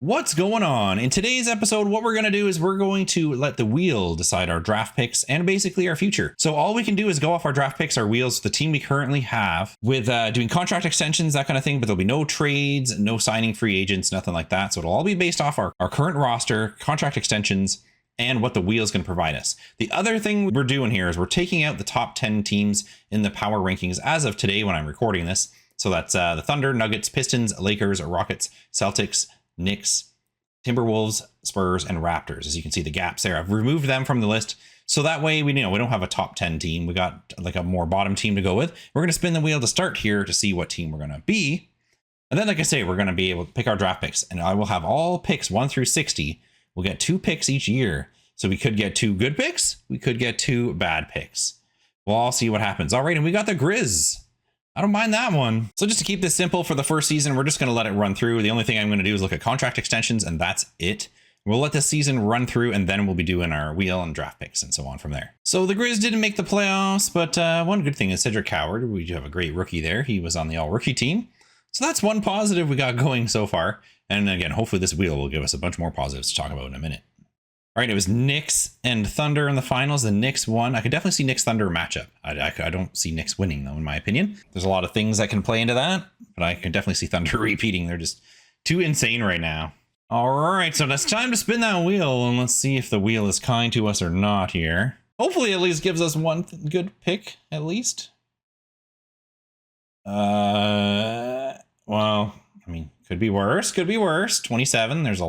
What's going on? In today's episode, what we're going to do is we're going to let the wheel decide our draft picks and basically our future. So all we can do is go off our draft picks, our wheels, the team we currently have with doing contract extensions, that kind of thing, but there'll be no trades, no signing free agents, nothing like that. So it'll all be based off our current roster, contract extensions, and what the wheel is going to provide us. The other thing we're doing here is we're taking out the top 10 teams in the power rankings as of today when I'm recording this. So that's the Thunder, Nuggets, Pistons, Lakers, Rockets, Celtics, Knicks, Timberwolves, Spurs, and Raptors. As you can see the gaps there. I've removed them from the list. So that way we don't have a top 10 team. We got like a more bottom team to go with. We're going to spin the wheel to start here to see what team we're going to be. And then, like I say, we're going to be able to pick our draft picks. And I will have all picks 1 through 60. We'll get 2 picks each year. So we could get 2 good picks. We could get 2 bad picks. We'll all see what happens. All right, and we got the Grizz. I don't mind that one. So just to keep this simple for the first season, we're just going to let it run through. The only thing I'm going to do is look at contract extensions, and that's it. We'll let this season run through, and then we'll be doing our wheel and draft picks and so on from there. So the Grizz didn't make the playoffs, but one good thing is Cedric Howard. We do have a great rookie there. He was on the all-rookie team. So that's one positive we got going so far. And again, hopefully this wheel will give us a bunch more positives to talk about in a minute. All right, it was Knicks and Thunder in the finals. The Knicks won. I could definitely see Knicks Thunder matchup. I don't see Knicks winning, though, in my opinion. There's a lot of things that can play into that, but I can definitely see Thunder repeating. They're just too insane right now. All right, so it's time to spin that wheel, and let's see if the wheel is kind to us or not here. Hopefully, at least gives us one good pick, at least. Well, I mean, could be worse. Could be worse. 27. There's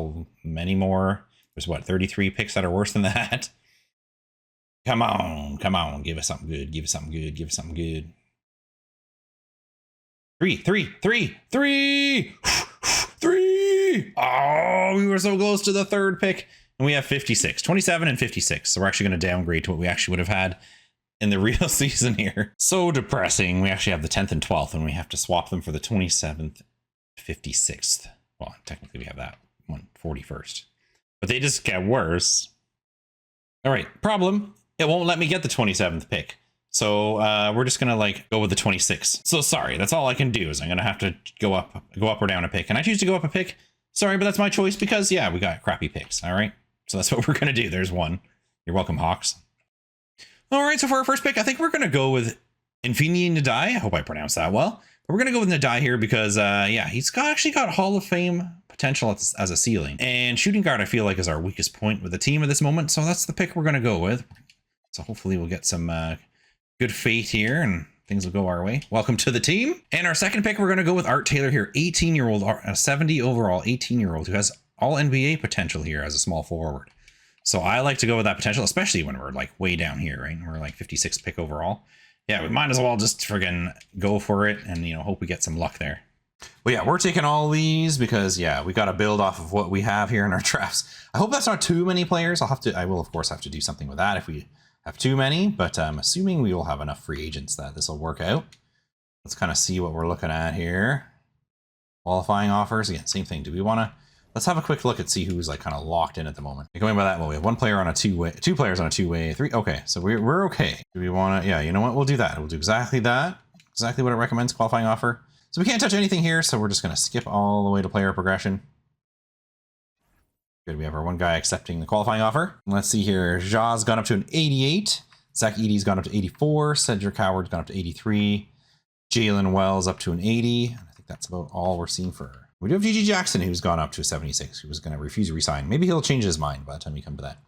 many more. There's what, 33 picks that are worse than that? Come on. Give us something good. Give us something good. Give us something good. 3. Oh, we were so close to the third pick. And we have 56, 27 and 56. So we're actually going to downgrade to what we actually would have had in the real season here. So depressing. We actually have the 10th and 12th, and we have to swap them for the 27th, 56th. Well, technically we have that one, 41st. But they just get worse. All right, problem. It won't let me get the 27th pick. So we're just going to go with the 26th. So sorry, that's all I can do is I'm going to have to go up or down a pick. And I choose to go up a pick. Sorry, but that's my choice because, yeah, we got crappy picks. All right, so that's what we're going to do. There's one. You're welcome, Hawks. All right, so for our first pick, I think we're going to go with Infinity Nadai. I hope I pronounced that well. But we're going to go with Nadai here because, yeah, he's actually got Hall of Fame potential as a ceiling. And shooting guard, I feel like, is our weakest point with the team at this moment. So that's the pick we're going to go with. So hopefully we'll get some good fate here and things will go our way. Welcome to the team. And our second pick, we're going to go with Art Taylor here. 18-year-old, a 70 overall 18-year-old who has all NBA potential here as a small forward. So I like to go with that potential, especially when we're way down here, right? We're 56th pick overall. Yeah, we might as well just friggin' go for it and, hope we get some luck there. Well, yeah, we're taking all these because, yeah, we got to build off of what we have here in our drafts. I hope that's not too many players. I will, of course, have to do something with that if we have too many, but I'm assuming we will have enough free agents that this will work out. Let's kind of see what we're looking at here. Qualifying offers. Again, same thing. Do we want to... Let's have a quick look and see who's kind of locked in at the moment. Going by that, well, we have one player on a two-way, 2 players on a 2-way, 3. Okay, so we're okay. Do we want to? Yeah, you know what? We'll do that. We'll do exactly that. Exactly what it recommends. Qualifying offer. So we can't touch anything here, so we're just going to skip all the way to player progression. Good. We have our one guy accepting the qualifying offer. Let's see here. Ja's gone up to an 88. Zach Edey's gone up to 84. Cedric Howard's gone up to 83. Jalen Wells up to an 80. I think that's about all we're seeing for. We do have GG Jackson, who's gone up to a 76, who was going to refuse to resign. Maybe he'll change his mind by the time we come to that.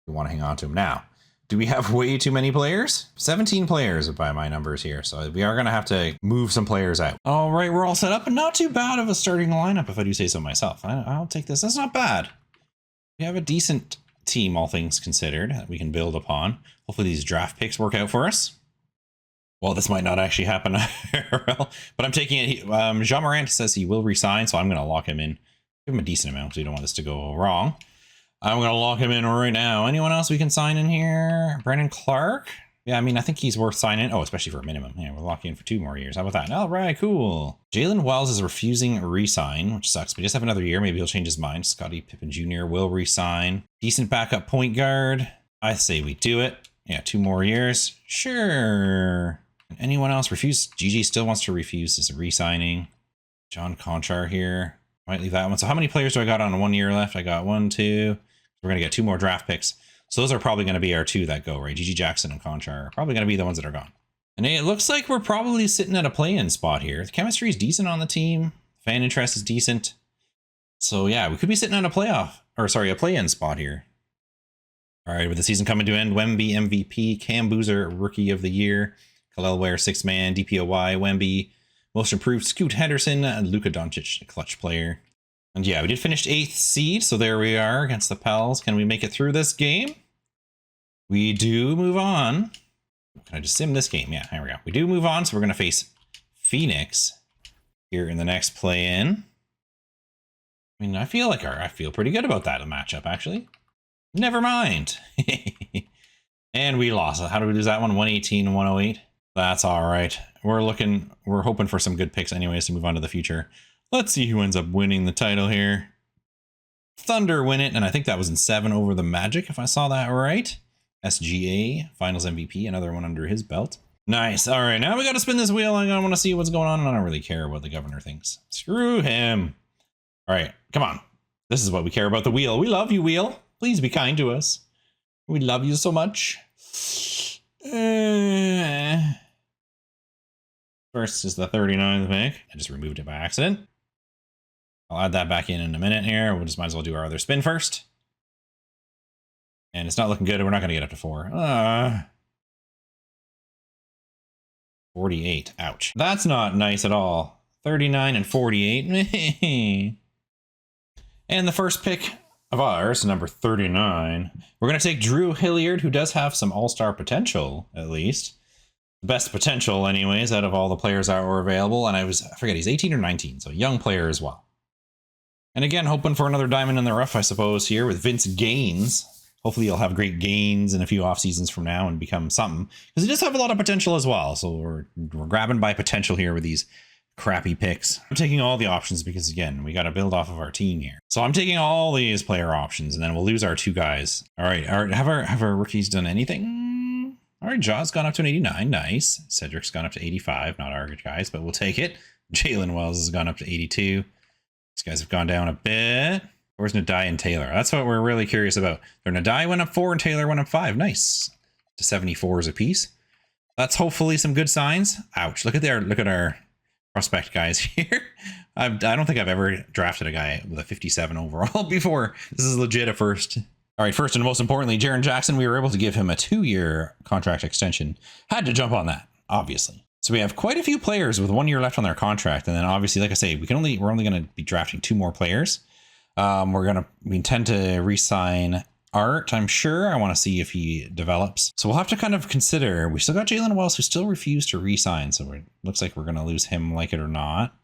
We want to hang on to him now. Do we have way too many players? 17 players by my numbers here, so we are going to have to move some players out. All right, we're all set up, and not too bad of a starting lineup, if I do say so myself. I'll take this. That's not bad. We have a decent team, all things considered, that we can build upon. Hopefully these draft picks work out for us. Well, this might not actually happen, but I'm taking it. Jean Morant says he will resign, so I'm going to lock him in. Give him a decent amount because we don't want this to go wrong. I'm going to lock him in right now. Anyone else we can sign in here? Brandon Clark? Yeah, I mean, I think he's worth signing. Oh, especially for a minimum. Yeah, we're locking in for 2 more years. How about that? All right, cool. Jalen Wells is refusing re-sign, which sucks. But just have another year. Maybe he'll change his mind. Scottie Pippen Jr. will re-sign. Decent backup point guard. I say we do it. Yeah, 2 more years. Sure. Anyone else refuse? GG still wants to refuse this re-signing. John Conchar here. Might leave that one. So how many players do I got on 1 year left? I got 1, 2. We're going to get 2 more draft picks. So those are probably going to be our 2 that go, right? GG Jackson and Conchar are probably going to be the ones that are gone. And it looks like we're probably sitting at a play-in spot here. The chemistry is decent on the team. Fan interest is decent. So yeah, we could be sitting on a play-in spot here. All right, with the season coming to end, Wemby MVP, Cam Boozer Rookie of the Year, Khalil Ware 6-man, DPOY, Wemby Most Improved, Scoot Henderson, and Luka Doncic, a clutch player. And yeah, we did finish 8th seed, so there we are against the Pels. Can we make it through this game? We do move on. Can I just sim this game? Yeah, here we go. We do move on, so we're going to face Phoenix here in the next play-in. I mean, I feel pretty good about that matchup, actually. Never mind. And we lost. How did we lose that one? 118 and 108. That's all right. We're hoping for some good picks anyways to move on to the future. Let's see who ends up winning the title here. Thunder win it, and I think that was in 7 over the Magic, if I saw that right. SGA, Finals MVP, another one under his belt. Nice. All right, now we got to spin this wheel. I want to see what's going on, and I don't really care what the governor thinks. Screw him. All right, come on. This is what we care about, the wheel. We love you, wheel. Please be kind to us. We love you so much. First is the 39th pick. I just removed it by accident. I'll add that back in a minute here. We'll just might as well do our other spin first. And it's not looking good. We're not going to get up to 4. 48. Ouch. That's not nice at all. 39 and 48. And the first pick of ours, number 39, we're going to take Drew Hilliard, who does have some all-star potential, at least. Best potential, anyways, out of all the players that were available. And I forget, he's 18 or 19, so a young player as well. And again, hoping for another diamond in the rough, I suppose, here with Vince Gaines. Hopefully he'll have great gains in a few off seasons from now and become something, because he does have a lot of potential as well. So we're grabbing by potential here with these crappy picks. I'm taking all the options because, again, we got to build off of our team here. So I'm taking all these player options, and then we'll lose our 2 guys. All right. Have our rookies done anything? All right. Jaw's gone up to an 89. Nice. Cedric's gone up to 85. Not our guys, but we'll take it. Jalen Wells has gone up to 82. These guys have gone down a bit. Where's Nadai and Taylor? That's what we're really curious about. Their Nadai went up 4 and Taylor went up 5. Nice. To 74s apiece. That's hopefully some good signs. Ouch. Look at our prospect guys here. I don't think I've ever drafted a guy with a 57 overall before. This is legit at first. All right, first and most importantly, Jaren Jackson, we were able to give him a 2-year contract extension. Had to jump on that, obviously. So we have quite a few players with 1 year left on their contract. And then obviously, like I say, we're only going to be drafting 2 more players. We intend to re-sign Art, I'm sure. I want to see if he develops. So we'll have to kind of consider. We still got Jalen Wells, who still refused to re-sign. So it looks like we're going to lose him, like it or not.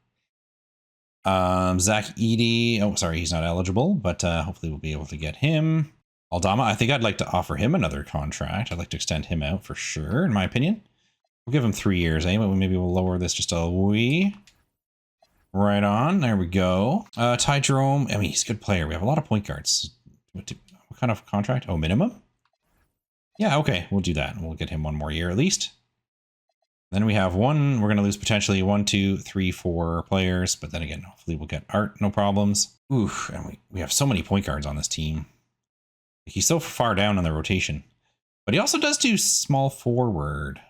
Zach Edey. Oh, sorry, he's not eligible, but hopefully we'll be able to get him. Aldama, I think I'd like to offer him another contract. I'd like to extend him out for sure, in my opinion. We'll give him 3 years, eh? But maybe we'll lower this just a wee. Right on. There we go. Ty Jerome. I mean, he's a good player. We have a lot of point guards. What kind of contract? Oh, minimum? Yeah, okay. We'll do that. We'll get him 1 more year at least. Then we have one. We're going to lose potentially 1, 2, 3, 4 players. But then again, hopefully we'll get Art. No problems. Oof. And we have so many point guards on this team. He's so far down on the rotation. But he also does do small forward.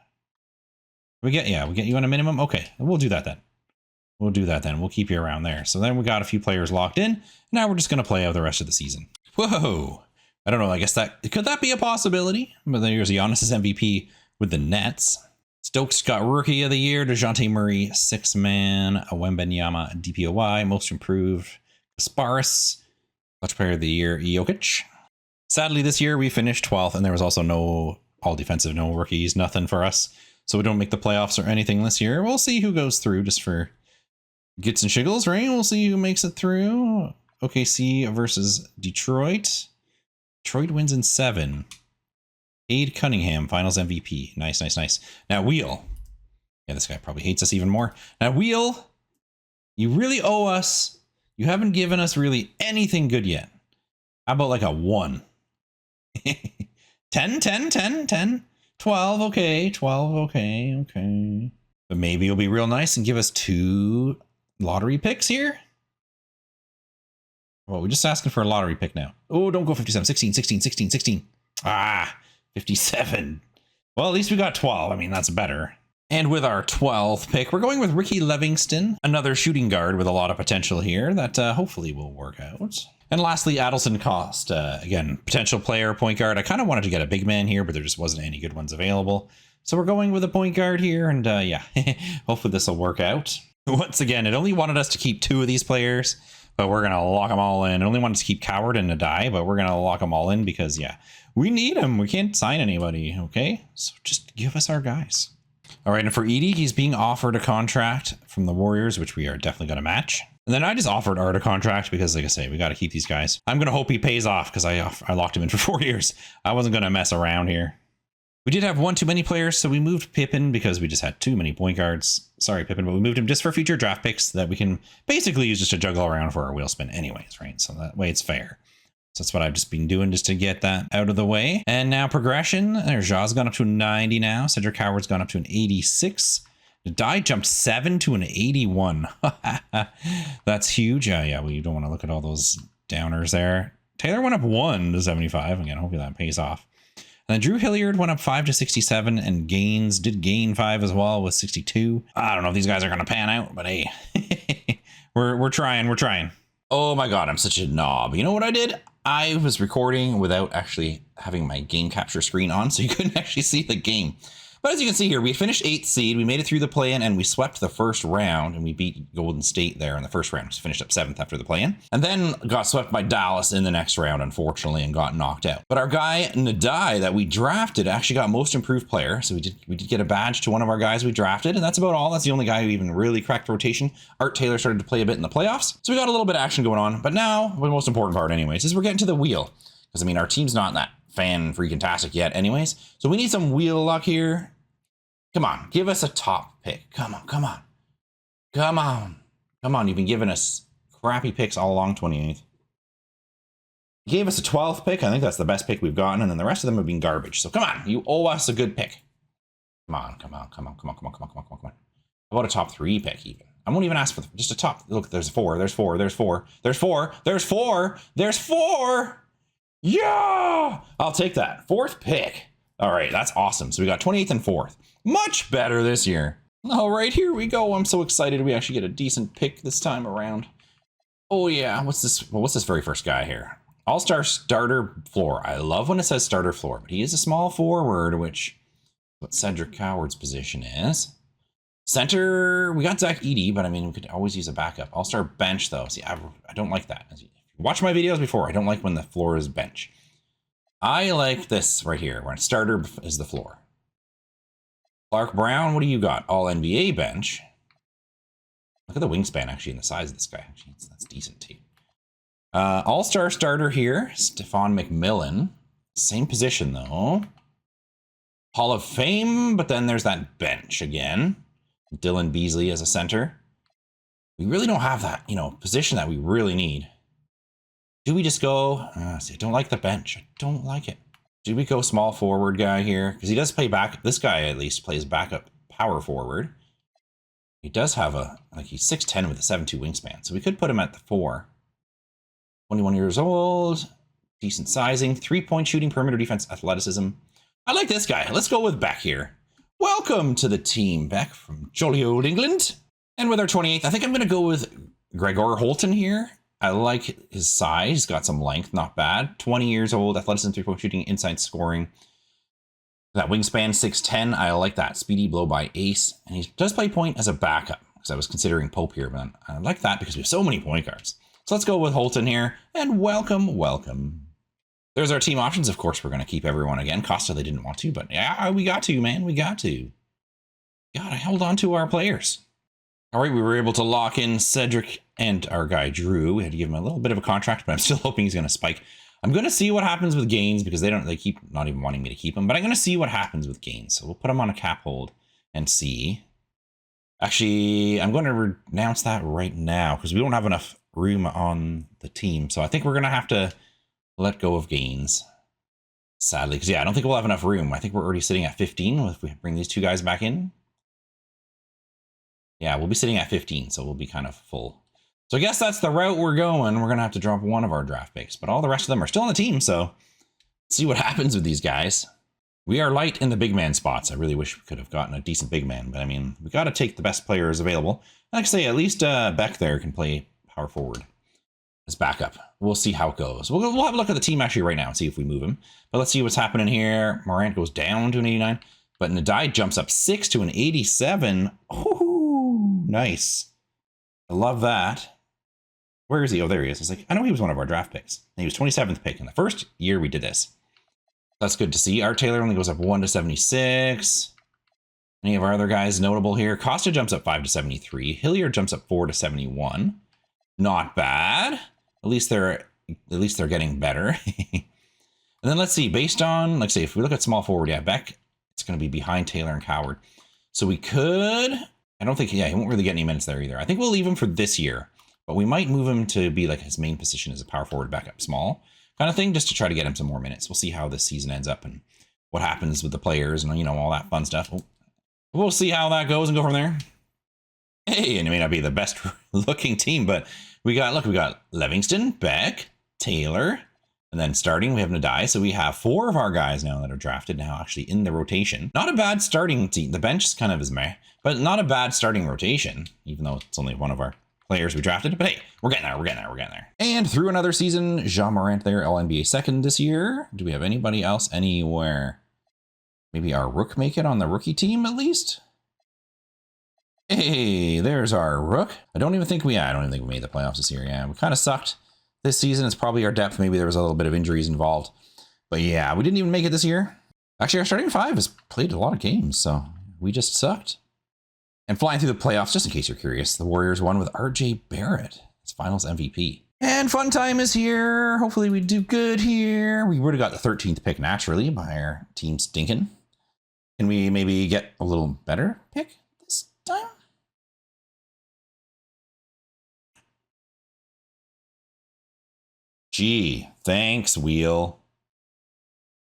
We get you on a minimum? Okay. We'll do that then. We'll keep you around there. So then we got a few players locked in. Now we're just going to play out the rest of the season. Whoa. I don't know. I guess could that be a possibility? But then here's Giannis' MVP with the Nets. Stokes got Rookie of the Year. DeJounte Murray, 6-man. Wembanyama, DPOY, Most Improved. Kasparis, Clutch Player of the Year, Jokic. Sadly, this year we finished 12th, and there was also no all-defensive, no rookies, nothing for us. So we don't make the playoffs or anything this year. We'll see who goes through just for gets and shiggles, right? We'll see who makes it through. OKC versus Detroit. Detroit wins in 7. Cade Cunningham, Finals MVP. Nice. Now, Wheel. Yeah, this guy probably hates us even more. Now, Wheel, you really owe us. You haven't given us really anything good yet. How about like a 1? 10. 12, okay. 12, okay. But maybe you'll be real nice and give us 2 lottery picks here. Well, we're just asking for a lottery pick now. Oh, don't go 57. 16, 16, 16, 16. Ah, 57. Well, at least we got 12. I mean, that's better. And with our 12th pick, we're going with Ricky Livingston, another shooting guard with a lot of potential here that hopefully will work out. And lastly, Adelson Cost. Again, potential player, point guard. I kind of wanted to get a big man here, but there just wasn't any good ones available. So we're going with a point guard here, and yeah, hopefully this will work out. Once again, it only wanted us to keep 2 of these players, but we're going to lock them all in. It only wanted us to keep Coward and Nadai, but we're going to lock them all in because, yeah, we need them. We can't sign anybody, okay? So just give us our guys. All right, and for Edey, he's being offered a contract from the Warriors, which we are definitely going to match. And then I just offered Art a contract because, like I say, we got to keep these guys. I'm going to hope he pays off because I locked him in for 4 years. I wasn't going to mess around here. We did have one too many players, so we moved Pippen because we just had too many point guards. Sorry, Pippen, but we moved him just for future draft picks that we can basically use just to juggle around for our wheel spin anyways, right? So that way it's fair. So that's what I've just been doing just to get that out of the way. And now progression. There's Jaw's gone up to a 90 now. Cedric Howard's gone up to an 86. Nadai jumped 7 to an 81. That's huge. Yeah, well, you don't want to look at all those downers there. Taylor went up 1 to 75. Again, hopefully that pays off. And then Drew Hilliard went up 5 to 67, and Gaines did gain 5 as well with 62. I don't know if these guys are going to pan out, but hey, we're trying. Oh my God, I'm such a knob. You know what I did? I was recording without actually having my game capture screen on, so you couldn't actually see the game. But as you can see here, we finished 8th seed. We made it through the play-in, and we swept the first round, and we beat Golden State there in the first round. We finished up 7th after the play-in, and then got swept by Dallas in the next round, unfortunately, and got knocked out. But our guy Nadai that we drafted actually got Most Improved Player, so we did get a badge to one of our guys we drafted, and that's about all. That's the only guy who even really cracked the rotation. Art Taylor started to play a bit in the playoffs, so we got a little bit of action going on. But now, the most important part, anyways, is we're getting to the wheel, because I mean, our team's not that fan-freaking-tastic yet, anyways. So we need some wheel luck here. Come on, give us a top pick. Come on. You've been giving us crappy picks all along 28th. You gave us a 12th pick. I think that's the best pick we've gotten. And then the rest of them have been garbage. So come on, you owe us a good pick. Come on. How about a top 3 pick even? I won't even ask for just a top. Look, there's 4. Yeah, I'll take that. 4th pick. All right, that's awesome. So we got 28th and 4th. Much better this year. All right, here we go. I'm so excited we actually get a decent pick this time around. Oh yeah, what's this? Well, what's this very first guy here? All-star starter floor. I love when it says starter floor, but he is a small forward, which what Cedric Coward's position is. Center, we got Zach Edey, but I mean, we could always use a backup. All-star bench though. See, I don't like that. If you watch my videos before, I don't like when the floor is bench. I like this right here, where starter is the floor. Clark Brown, what do you got? All NBA bench. Look at the wingspan, actually, and the size of this guy. Actually, that's decent, too. All-star starter here, Stephon McMillan. Same position, though. Hall of Fame, but then there's that bench again. Dylan Beasley as a center. We really don't have that, position that we really need. Do we just go... see, I don't like the bench. I don't like it. Do we go small forward guy here? Because he does play back. This guy at least plays backup power forward. He does have he's 6'10 with a 7'2 wingspan. So we could put him at the 4. 21 years old. Decent sizing. 3-point shooting, perimeter defense, athleticism. I like this guy. Let's go with Beck here. Welcome to the team, Beck from jolly old England. And with our 28th, I think I'm going to go with Gregor Holton here. I like his size. He's got some length, not bad. 20 years old, athleticism, 3-point shooting, inside scoring. That wingspan, 6'10". I like that. Speedy blow by ace. And he does play point as a backup, because I was considering Pope here, but I like that because we have so many point guards. So let's go with Holton here, and welcome. There's our team options. Of course, we're going to keep everyone again. Costa, they didn't want to, but yeah, we got to, man. We got to. God, I held on to our players. All right, we were able to lock in Cedric and our guy Drew. We had to give him a little bit of a contract, but I'm still hoping he's going to spike. I'm going to see what happens with Gaines because they keep not even wanting me to keep him, but I'm going to see what happens with Gaines. So we'll put him on a cap hold and see. Actually, I'm going to announce that right now because we don't have enough room on the team. So I think we're going to have to let go of Gaines, sadly, because I don't think we'll have enough room. I think we're already sitting at 15 if we bring these 2 guys back in. Yeah, we'll be sitting at 15, so we'll be kind of full. So I guess that's the route we're going. We're going to have to drop one of our draft picks, but all the rest of them are still on the team. So let's see what happens with these guys. We are light in the big man spots. I really wish we could have gotten a decent big man, but I mean, we got to take the best players available. Like I say, at least Beck there can play power forward as backup. We'll see how it goes. We'll have a look at the team actually right now and see if we move him. But let's see what's happening here. Morant goes down to an 89, but Ndai jumps up 6 to an 87. Oh, nice. I love that. Where is he? Oh, there he is. I was like, I know he was one of our draft picks. And he was 27th pick in the first year we did this. That's good to see. Art Taylor only goes up 1 to 76. Any of our other guys notable here? Costa jumps up 5 to 73. Hilliard jumps up 4 to 71. Not bad. At least they're getting better. And then let's see, based on, like say, if we look at small forward, yeah, Beck, it's going to be behind Taylor and Coward. So we could, I don't think, yeah, he won't really get any minutes there either. I think we'll leave him for this year. But we might move him to be like his main position as a power forward backup small kind of thing, just to try to get him some more minutes. We'll see how this season ends up and what happens with the players and, you know, all that fun stuff. We'll see how that goes and go from there. Hey, and it may not be the best looking team, but we got Livingston, Beck, Taylor, and then starting we have Ndai. So we have 4 of our guys now that are drafted now actually in the rotation. Not a bad starting team. The bench kind of is meh, but not a bad starting rotation, even though it's only one of our players we drafted. But hey, we're getting there. And through another season, Jean Morant there, All-NBA second this year. Do we have anybody else anywhere? Maybe our Rook make it on the rookie team at least? Hey, there's our Rook. I don't even think we made the playoffs this year. Yeah, we kind of sucked this season. It's probably our depth. Maybe there was a little bit of injuries involved. But yeah, we didn't even make it this year. Actually, our starting 5 has played a lot of games, so we just sucked. And flying through the playoffs, just in case you're curious, the Warriors won with RJ Barrett as finals MVP. And fun time is here. Hopefully we do good here. We would have got the 13th pick naturally by our team stinking. Can we maybe get a little better pick this time? Gee, thanks, Wheel.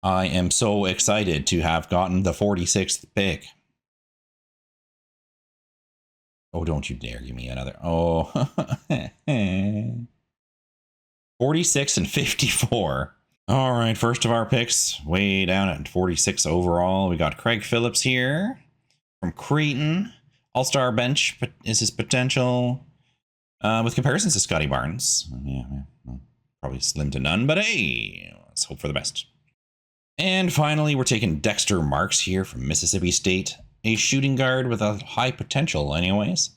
I am so excited to have gotten the 46th pick. Oh, don't you dare give me another. Oh, 46 and 54. All right, first of our picks, way down at 46 overall. We got Craig Phillips here from Creighton. All-star bench is his potential with comparisons to Scotty Barnes. Yeah, well, probably slim to none, but hey, let's hope for the best. And finally, we're taking Dexter Marks here from Mississippi State. A shooting guard with a high potential anyways.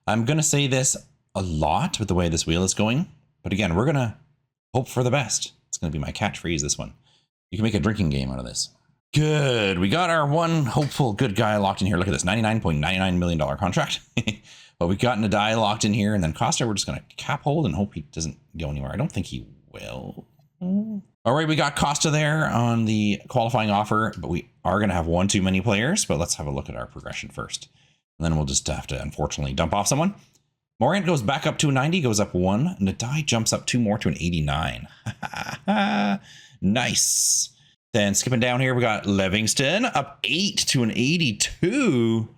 I'm going to say this a lot with the way this wheel is going. But again, we're going to hope for the best. It's going to be my catchphrase, this one. You can make a drinking game out of this. Good. We got our one hopeful good guy locked in here. Look at this, $99.99 million contract. But we got Ndai locked in here. And then Costa, we're just going to cap hold and hope he doesn't go anywhere. I don't think he will. All right, we got Costa there on the qualifying offer, but we are going to have one too many players. But let's have a look at our progression first. And then we'll just have to, unfortunately, dump off someone. Morant goes back up to a 90, goes up 1. Ndai jumps up 2 more to an 89. Nice. Then skipping down here, we got Livingston up 8 to an 82.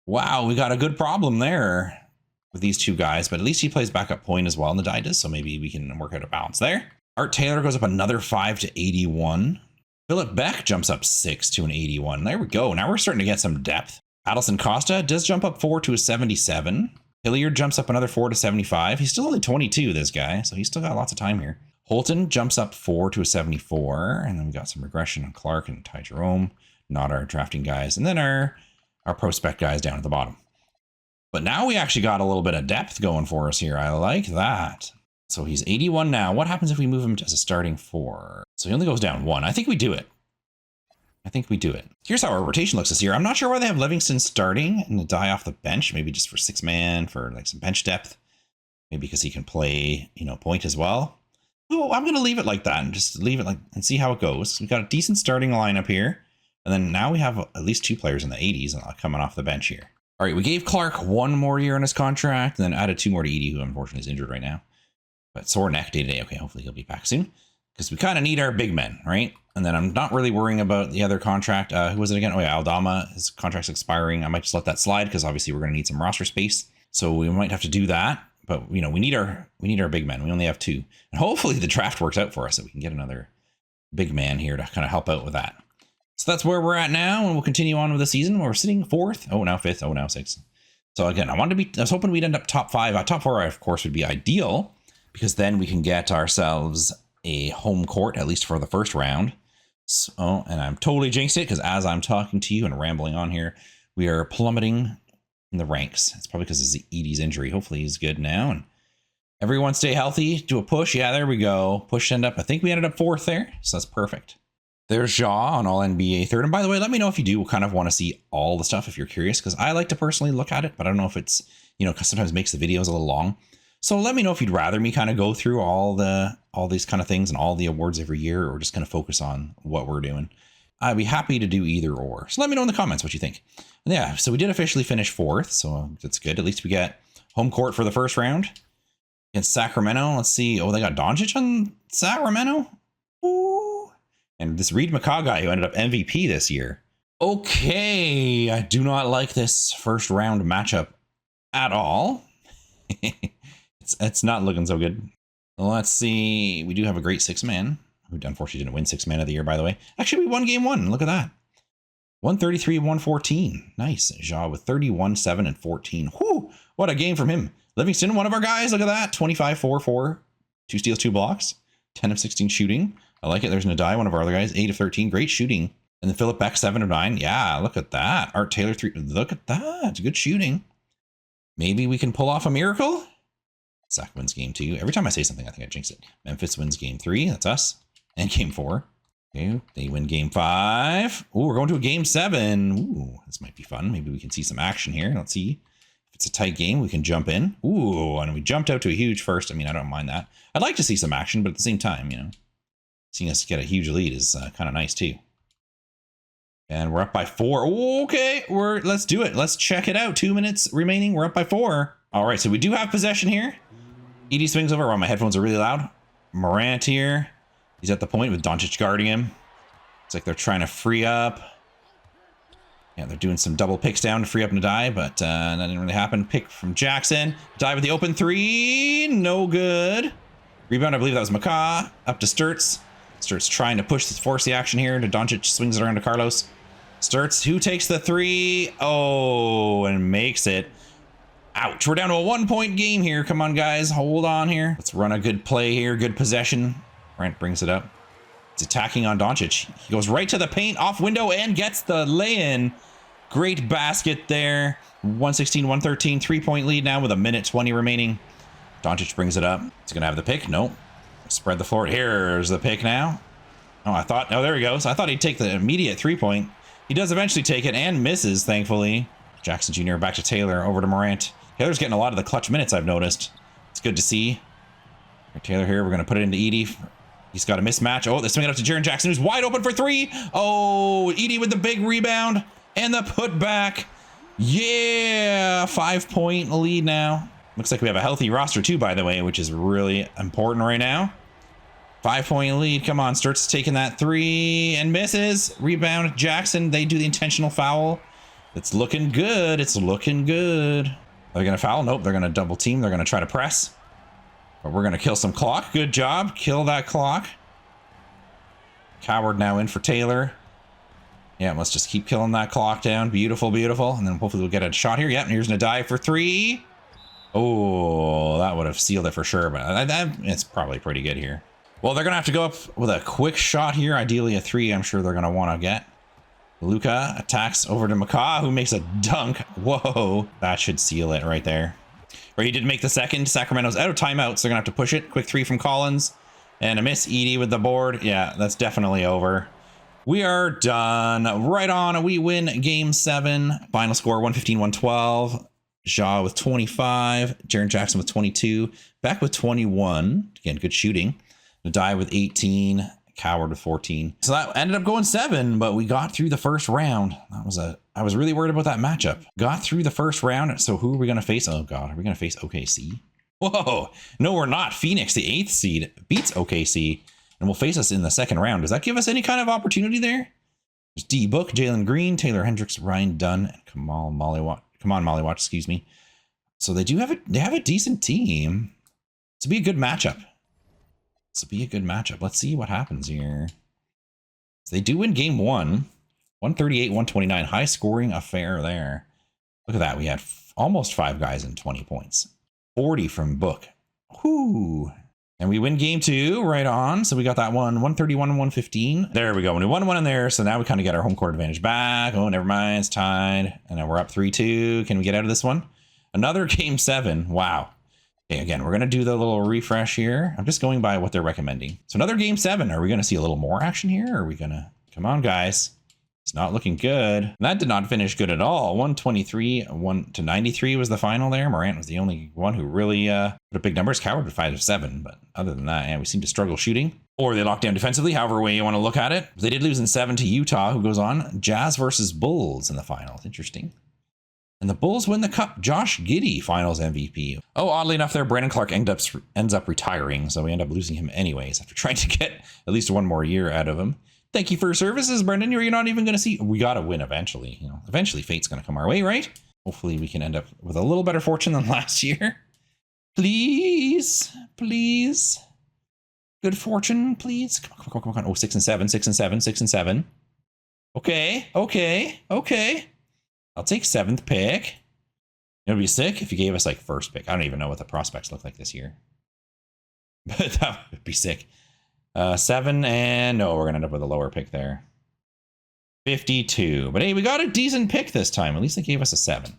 Wow, we got a good problem there with these two guys, but at least he plays backup point as well, and Ndai does, so maybe we can work out a balance there. Art Taylor goes up another 5 to 81. Philip Beck jumps up 6 to an 81. There we go. Now we're starting to get some depth. Addison Costa does jump up 4 to a 77. Hilliard jumps up another 4 to 75. He's still only 22, this guy, so he's still got lots of time here. Holton jumps up 4 to a 74. And then we got some regression on Clark and Ty Jerome, not our drafting guys. And then our prospect guys down at the bottom. But now we actually got a little bit of depth going for us here. I like that. So he's 81 now. What happens if we move him as a starting 4? So he only goes down 1. I think we do it. Here's how our rotation looks this year. I'm not sure why they have Livingston starting and Ndai off the bench. Maybe just for 6-man, for like some bench depth. Maybe because he can play, point as well. Oh, I'm going to leave it like that and just leave it like and see how it goes. We've got a decent starting lineup here. And then now we have at least 2 players in the 80s coming off the bench here. All right, we gave Clark 1 more year in his contract and then added 2 more to Edie, who unfortunately is injured right now. But sore neck day to day. Okay, hopefully he'll be back soon. Because we kind of need our big men, right? And then I'm not really worrying about the other contract. Who was it again? Oh yeah, Aldama. His contract's expiring. I might just let that slide because obviously we're going to need some roster space. So we might have to do that. But we need our big men. We only have 2. And hopefully the draft works out for us so we can get another big man here to kind of help out with that. So that's where we're at now, and we'll continue on with the season. We're sitting 4th. Oh, now 5th. Oh, now 6th. So again, I was hoping we'd end up top 5. Top 4, of course, would be ideal, because then we can get ourselves a home court, at least for the first round. So, and I'm totally jinxed it, because as I'm talking to you and rambling on here, we are plummeting in the ranks. It's probably because of Edie's injury. Hopefully he's good now, and everyone stay healthy. Do a push. Yeah, there we go. Push end up. I think we ended up 4th there, so that's perfect. There's Jaw on all NBA 3rd. And by the way, let me know if you do kind of want to see all the stuff if you're curious, because I like to personally look at it, but I don't know if it's, because sometimes it makes the videos a little long. So let me know if you'd rather me kind of go through all these kind of things and all the awards every year, or just kind of focus on what we're doing. I'd be happy to do either or. So let me know in the comments what you think. And yeah, so we did officially finish 4th, so that's good. At least we get home court for the first round against Sacramento. Let's see. Oh, they got Doncic on Sacramento. Ooh. And this Reed McCaw guy who ended up MVP this year. Okay, I do not like this first round matchup at all. It's not looking so good. Let's see. We do have a great 6-man, who unfortunately didn't win 6-man of the year, by the way. Actually, we won game 1. Look at that. 133-114. Nice. Ja with 31, 7, and 14. Whew, what a game from him. Livingston, one of our guys. Look at that. 25-4-4. 2 steals, 2 blocks. 10 of 16 shooting. I like it. There's Nadai, one of our other guys. 8 of 13. Great shooting. And then Philip Beck, 7 of 9. Yeah, look at that. Art Taylor, 3. Look at that. It's good shooting. Maybe we can pull off a miracle. Sac wins game 2. Every time I say something, I think I jinx it. Memphis wins game 3. That's us. And game 4. Okay, they win game 5. Ooh, we're going to a game 7. Ooh, this might be fun. Maybe we can see some action here. Let's see. If it's a tight game, we can jump in. Ooh, and we jumped out to a huge first. I mean, I don't mind that. I'd like to see some action, but at the same time, seeing us get a huge lead is kind of nice too. And we're up by 4. Okay, let's do it. Let's check it out. 2 minutes remaining. We're up by 4. All right, so we do have possession here. Edie swings over. Wow, my headphones are really loud. Morant here. He's at the point with Doncic guarding him. It's like they're trying to free up. Yeah, they're doing some double picks down to free up Nadai, but that didn't really happen. Pick from Jackson. Nadai with the open 3. No good. Rebound, I believe that was McCaw. Up to Sturtz. Sturtz trying to force the action here. Doncic swings it around to Carlos. Sturtz, who takes the 3? Oh, and makes it. Ouch. We're down to a 1-point game here. Come on, guys. Hold on here. Let's run a good play here. Good possession. Brent brings it up. He's attacking on Doncic. He goes right to the paint, off window, and gets the lay-in. Great basket there. 116-113. 3-point lead now with 1:20 remaining. Doncic brings it up. He's going to have the pick. Nope. Spread the floor. Here's the pick now. Oh, there he goes. I thought he'd take the immediate 3-point. He does eventually take it and misses, thankfully. Jackson Jr. back to Taylor, over to Morant. Taylor's getting a lot of the clutch minutes, I've noticed. It's good to see. Taylor here, we're going to put it into Edie. He's got a mismatch. Oh, they're swinging up to Jaren Jackson, who's wide open for 3. Oh, Edie with the big rebound and the putback. Yeah, 5-point lead now. Looks like we have a healthy roster too, by the way, which is really important right now. 5-point lead. Come on, starts taking that 3 and misses. Rebound, Jackson. They do the intentional foul. It's looking good. It's looking good. Are they going to foul? Nope. They're going to double team. They're going to try to press. But we're going to kill some clock. Good job. Kill that clock. Coward now in for Taylor. Yeah, let's just keep killing that clock down. Beautiful, beautiful. And then hopefully we'll get a shot here. Yep, and here's Nadai for 3. Oh, that would have sealed it for sure, but it's probably pretty good here. Well, they're going to have to go up with a quick shot here. Ideally a 3, I'm sure they're going to want to get. Luka attacks over to McCaw, who makes a dunk. Whoa, that should seal it right there. Or he did make the second. Sacramento's out of timeouts. They're going to have to push it. Quick 3 from Collins. And a miss. Edie with the board. Yeah, that's definitely over. We are done. Right on. We win game 7. Final score 115-112. Ja with 25. Jaren Jackson with 22. Beck with 21. Again, good shooting. Nadai with 18. Coward with 14. So that ended up going 7, but we got through the first round. I was really worried about that matchup. Got through the first round. So who are we going to face? Oh God, are we going to face OKC? Whoa, no, we're not. Phoenix, the 8th seed, beats OKC and will face us in the second round. Does that give us any kind of opportunity there? There's D Book, Jalen Green, Taylor Hendricks, Ryan Dunn, and Kamal Mollywatch, excuse me. So they have a decent team. This will be a good matchup. Let's see what happens here. So they do win game 1. 138-129. High scoring affair there. Look at that. We had almost 5 guys in 20 points. 40 from Book. Whoo. And we win game 2 right on. So we got that one 131-115. There we go. We won 1 in there. So now we kind of get our home court advantage back. Oh, never mind. It's tied. And then we're up 3-2. Can we get out of this one? Another game 7. Wow. Okay, again, we're going to do the little refresh here. I'm just going by what they're recommending. So another game 7. Are we going to see a little more action here? Or are we going to... Come on, guys. It's not looking good. And that did not finish good at all. 123, 1-93 was the final there. Morant was the only one who really put up big numbers. Coward with 5 of 7. But other than that, yeah, we seem to struggle shooting. Or they locked down defensively, however way you want to look at it. They did lose in 7 to Utah, who goes on. Jazz versus Bulls in the finals. Interesting. And the Bulls win the cup. Josh Giddey, finals MVP. Oh, oddly enough there, Brandon Clark ends up retiring. So we end up losing him anyways after trying to get at least 1 more year out of him. Thank you for your services, Brendan. You're not even going to see. We got to win eventually. You know, eventually fate's going to come our way, right? Hopefully we can end up with a little better fortune than last year. Please, please. Good fortune, please. Come on. Oh, 6 and 7, 6 and 7, 6 and 7. Okay. I'll take 7th pick. It would be sick if you gave us like 1st pick. I don't even know what the prospects look like this year. But that would be sick. 7 and no, we're gonna end up with a lower pick there. 52. But hey, we got a decent pick this time. At least they gave us a 7.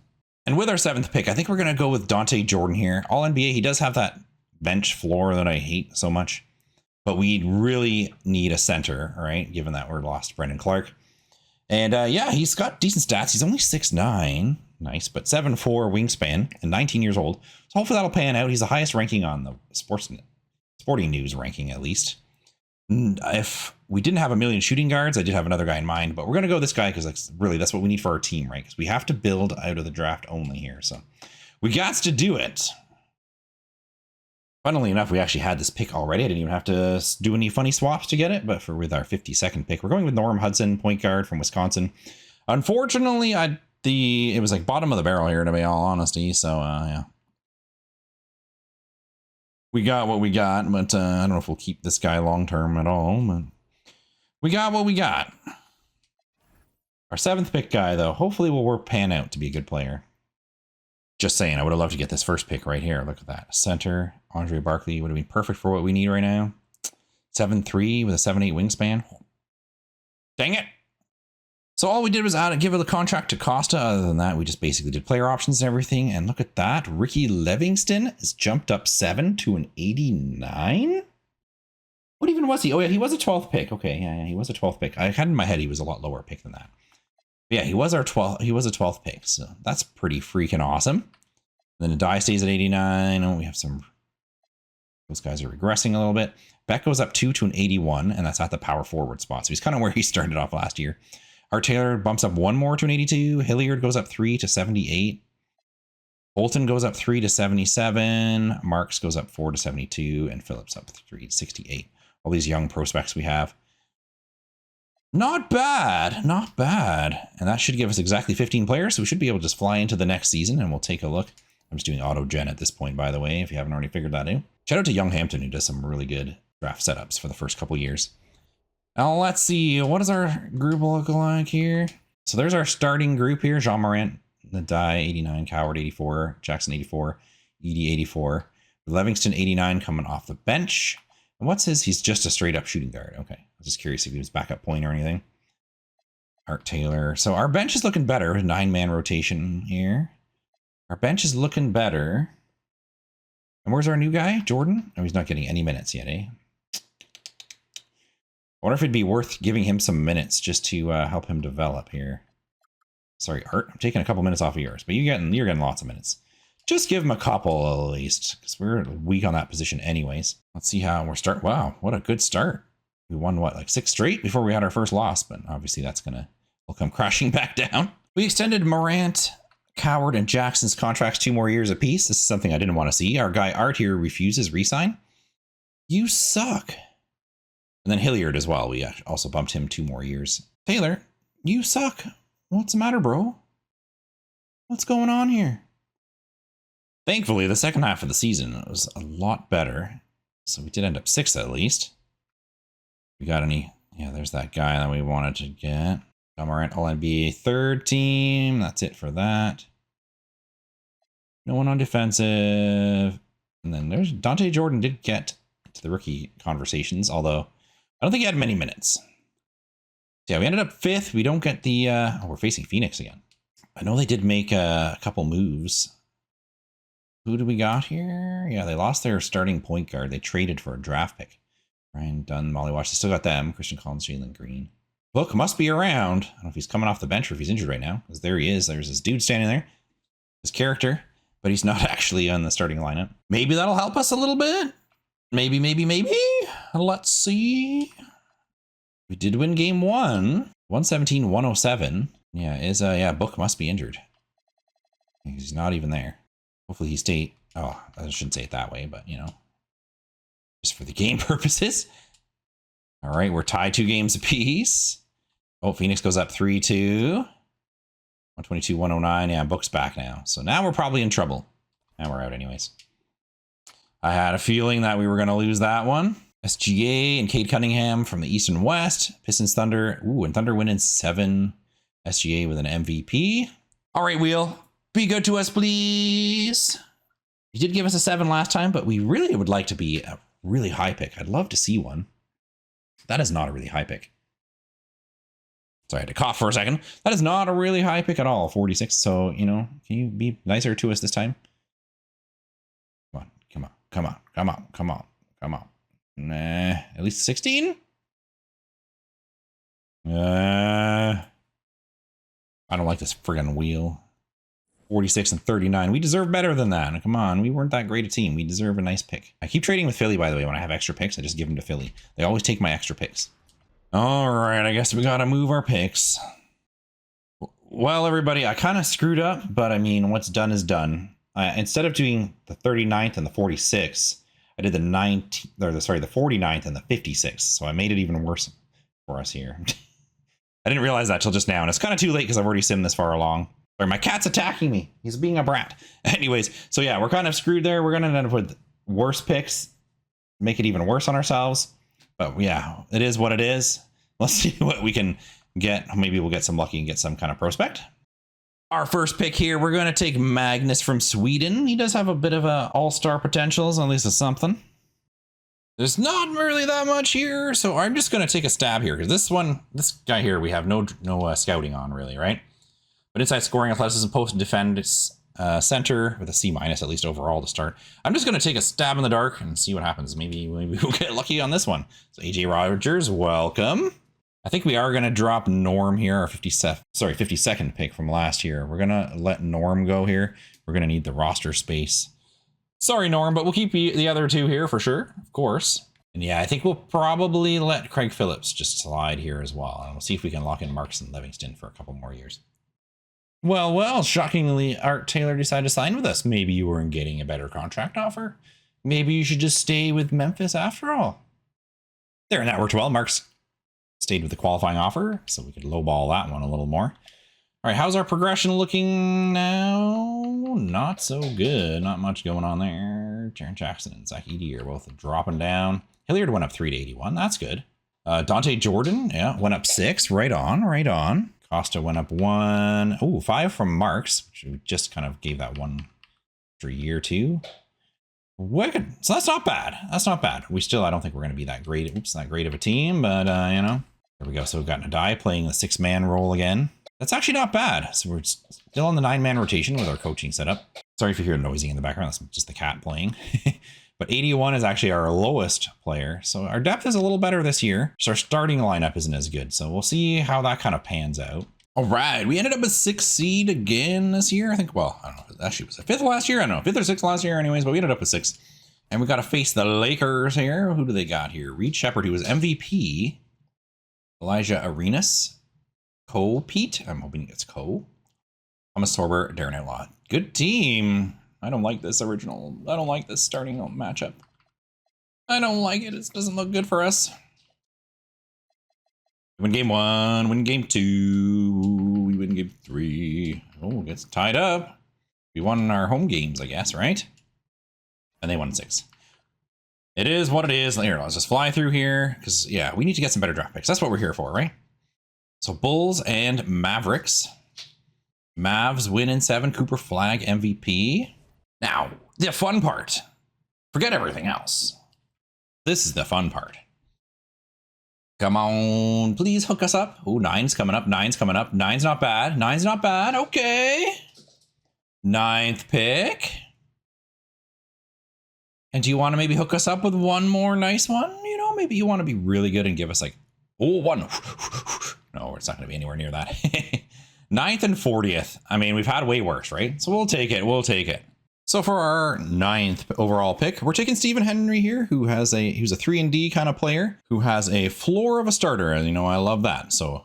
And with our 7th pick, I think we're gonna go with Dante Jordan here. All NBA. He does have that bench floor that I hate so much. But we really need a center, all right? Given that we're lost Brendan Clark. And yeah, he's got decent stats. He's only 6'9". Nice, but 7'4" wingspan and 19 years old. So hopefully that'll pan out. He's the highest ranking on the Sporting News ranking, at least. If we didn't have a million shooting guards, I did have another guy in mind, but we're going to go this guy because that's what we need for our team, right? Because we have to build out of the draft only here. So we got to do it. Funnily enough, we actually had this pick already. I didn't even have to do any funny swaps to get it, but with our 52nd pick, we're going with Norm Hudson, point guard from Wisconsin. Unfortunately, it was like bottom of the barrel here, to be all honesty. So yeah. We got what we got, but I don't know if we'll keep this guy long term at all. But we got what we got. Our 7th pick guy, though, hopefully will pan out to be a good player. Just saying, I would have loved to get this 1st pick right here. Look at that. Center, Andre Barkley would have been perfect for what we need right now. 7'3" with a 7'8" wingspan. Dang it. So all we did was give it a contract to Costa. Other than that, we just basically did player options and everything. And look at that. Ricky Livingston has jumped up 7 to an 89. What even was he? Oh, yeah, he was a 12th pick. Okay, yeah, he was a 12th pick. I had in my head he was a lot lower pick than that. But yeah, he was a 12th pick. So that's pretty freaking awesome. Then the die stays at 89. Oh, we have some... Those guys are regressing a little bit. Beck goes up 2 to an 81, and that's at the power forward spot. So he's kind of where he started off last year. Art Taylor bumps up 1 more to an 82. Hilliard goes up 3 to 78. Bolton goes up 3 to 77. Marks goes up 4 to 72. And Phillips up 3 to 68. All these young prospects we have. Not bad. Not bad. And that should give us exactly 15 players. So we should be able to just fly into the next season and we'll take a look. I'm just doing auto gen at this point, by the way, if you haven't already figured that out. Shout out to Young Hampton, who does some really good draft setups for the first couple years. Now, let's see. What does our group look like here? So there's our starting group here. Jean Morant, the die, 89. Coward, 84. Jackson, 84. Edie, 84. Livingston, 89, coming off the bench. And what's his? He's just a straight up shooting guard. Okay. I was just curious if he was backup point or anything. Art Taylor. So our bench is looking better. 9-man rotation here. Our bench is looking better. And where's our new guy? Jordan? Oh, he's not getting any minutes yet, eh? I wonder if it'd be worth giving him some minutes just to help him develop here. Sorry, Art, I'm taking a couple minutes off of yours, but you're getting lots of minutes. Just give him a couple at least, because we're weak on that position anyways. Let's see how we're starting. Wow, what a good start. We won, what, like 6 straight before we had our first loss, but obviously we'll come crashing back down. We extended Morant, Coward, and Jackson's contracts 2 more years apiece. This is something I didn't want to see. Our guy Art here refuses re-sign. You suck. And then Hilliard as well. We also bumped him 2 more years. Taylor, you suck. What's the matter, bro? What's going on here? Thankfully, the second half of the season was a lot better. So we did end up 6th at least. We got any? Yeah, there's that guy that we wanted to get. Morant All-NBA third team. That's it for that. No one on defensive. And then there's Dante Jordan did get to the rookie conversations, although I don't think he had many minutes. So yeah, we ended up 5th. We don't get the... oh, we're facing Phoenix again. I know they did make a couple moves. Who do we got here? Yeah, they lost their starting point guard. They traded for a draft pick. Ryan Dunn, Molly Watch. They still got them. Christian Collins, Jalen Green. Book must be around. I don't know if he's coming off the bench or if he's injured right now. Because there he is. There's this dude standing there. His character. But he's not actually on the starting lineup. Maybe that'll help us a little bit. Maybe. Let's see. We did win game 1. 117-107. Yeah, Book must be injured. He's not even there. Hopefully he stayed. Oh, I shouldn't say it that way, but you know, just for the game purposes. All right, we're tied 2 games apiece. Oh, Phoenix goes up 3-2. 122-109. Yeah, Book's back now. So now we're probably in trouble. Now we're out anyways. I had a feeling that we were going to lose that one. SGA and Cade Cunningham from the East and West. Pistons Thunder. Ooh, and Thunder winning 7. SGA with an MVP. All right, Wheel. Be good to us, please. You did give us a 7 last time, but we really would like to be a really high pick. I'd love to see one. That is not a really high pick. Sorry, I had to cough for a second. That is not a really high pick at all, 46. So, you know, can you be nicer to us this time? Come on. Nah, at least 16? I don't like this friggin' wheel. 46 and 39. We deserve better than that. Come on, we weren't that great a team. We deserve a nice pick. I keep trading with Philly, by the way. When I have extra picks, I just give them to Philly. They always take my extra picks. All right, I guess we gotta move our picks. Well, everybody, I kind of screwed up, but I mean, what's done is done. Instead of doing the 39th and the 46th, I did the 49th and the 56th. So I made it even worse for us here. I didn't realize that till just now, and it's kind of too late because I've already simmed this far along. Sorry, my cat's attacking me. He's being a brat. Anyways, so yeah, we're kind of screwed there. We're going to end up with worse picks, make it even worse on ourselves. But yeah, it is what it is. Let's see what we can get. Maybe we'll get some lucky and get some kind of prospect. Our first pick here, we're going to take Magnus from Sweden. He does have a bit of a all-star potential, at least it's something. There's not really that much here, so I'm just going to take a stab here, because this guy here, we have no scouting on, really, right? But inside scoring, athleticism, post, and defend, it's center with a C- at least overall to start. I'm just going to take a stab in the dark and see what happens. Maybe we'll get lucky on this one. So AJ Rogers, welcome. I think we are going to drop Norm here, our 52nd pick from last year. We're going to let Norm go here. We're going to need the roster space. Sorry, Norm, but we'll keep the other 2 here for sure, of course. And yeah, I think we'll probably let Craig Phillips just slide here as well. And we'll see if we can lock in Marks and Livingston for a couple more years. Well, shockingly, Art Taylor decided to sign with us. Maybe you weren't getting a better contract offer. Maybe you should just stay with Memphis after all. There, and that worked well. Marks stayed with the qualifying offer, so we could lowball that one a little more. All right, how's our progression looking now? Not so good. Not much going on there. Jaren Jackson and Zach Edey are both dropping down. Hilliard went up 3 to 81. That's good. Dante Jordan, yeah, went up 6. Right on. Costa went up 1. Oh, 5 from Marks, which we just kind of gave that one for year 2. Wicked. So that's not bad. We still, I don't think we're going to be that great. That great of a team, but you know, there we go. So we've got Nadai playing the 6-man role again. That's actually not bad. So we're still on the 9-man rotation with our coaching setup. Sorry if you hear noising in the background. That's just the cat playing. But 81 is actually our lowest player. So our depth is a little better this year. Just our starting lineup isn't as good. So we'll see how that kind of pans out. All right. We ended up with 6th seed again this year. I think, well, I don't know. Actually, it was a 5th last year. I don't know. 5th or 6th last year anyways, but we ended up with 6th. And we got to face the Lakers here. Who do they got here? Reed Shepherd, who was MVP. Elijah Arenas. Pete. I'm hoping it's Thomas Sorber, Darren Outlaw. Good team. I don't like this starting matchup. I don't like it. It doesn't look good for us. We win game 1, win game 2, we win game 3. Oh, it gets tied up. We won our home games, I guess, right? And they won 6. It is what it is. Here, let's just fly through here because, yeah, we need to get some better draft picks. That's what we're here for, right? So Bulls and Mavericks. Mavs win in 7. Cooper Flag MVP. Now, the fun part. Forget everything else. This is the fun part. Come on, please hook us up. Oh, 9's coming up. 9's coming up. 9's not bad. 9's not bad. Okay. 9th pick. And do you want to maybe hook us up with one more nice one? You know, maybe you want to be really good and give us like, oh, 1. No, it's not going to be anywhere near that. 9th and 40th. I mean, we've had way worse, right? So we'll take it. We'll take it. So for our 9th overall pick, we're taking Stephen Henry here, who's a 3-and-D kind of player who has a floor of a starter. And, you know, I love that. So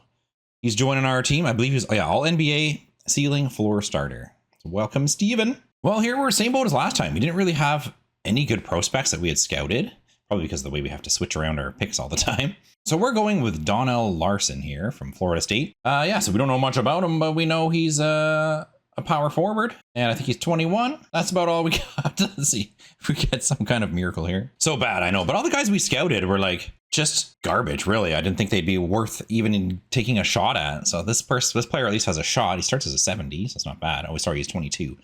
he's joining our team. I believe he's, all NBA ceiling floor starter. So welcome, Stephen. Well, here we're same boat as last time. We didn't really have any good prospects that we had scouted, probably because of the way we have to switch around our picks all the time. So we're going with Donnell Larson here from Florida State. Yeah, so we don't know much about him, but we know he's a power forward, and I think he's 21. That's about all we got. Let's see if we get some kind of miracle here. So bad, I know, but all the guys we scouted were like just garbage, really. I didn't think they'd be worth even taking a shot at. So this player at least has a shot. He starts as a 70, so it's not bad. Oh, sorry, he's 22.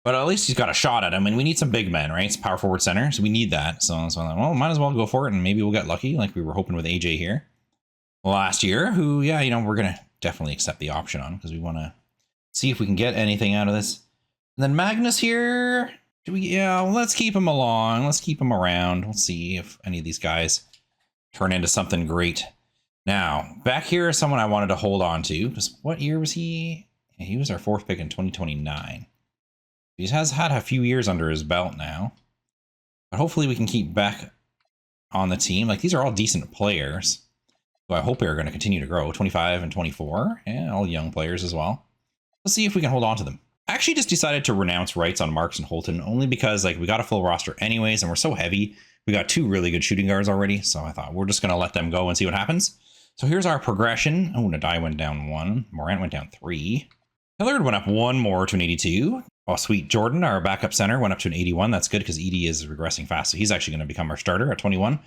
But at least he's got a shot at him, and we need some big men, right? It's power forward center, so we need that. So I'm like, well, might as well go for it, and maybe we'll get lucky, like we were hoping with AJ here last year, who, yeah, you know, we're going to definitely accept the option on because we want to see if we can get anything out of this. And then Magnus here, let's keep him along. Let's keep him around. We'll see if any of these guys turn into something great. Now, back here is someone I wanted to hold on to, because what year was he? He was our 4th pick in 2029. He has had a few years under his belt now, but hopefully we can keep back on the team. Like, these are all decent players, so I hope they're going to continue to grow. 25 and 24, and all young players as well. Let's see if we can hold on to them. I actually just decided to renounce rights on Marks and Holton, only because like we got a full roster anyways, and we're so heavy. We got 2 really good shooting guards already, so I thought we're just going to let them go and see what happens. So here's our progression. Oh, Nadai went down 1. Morant went down 3. Hillard went up 1 more to an 82. Oh, sweet. Jordan, our backup center, went up to an 81. That's good because Edie is regressing fast. So he's actually going to become our starter at 21.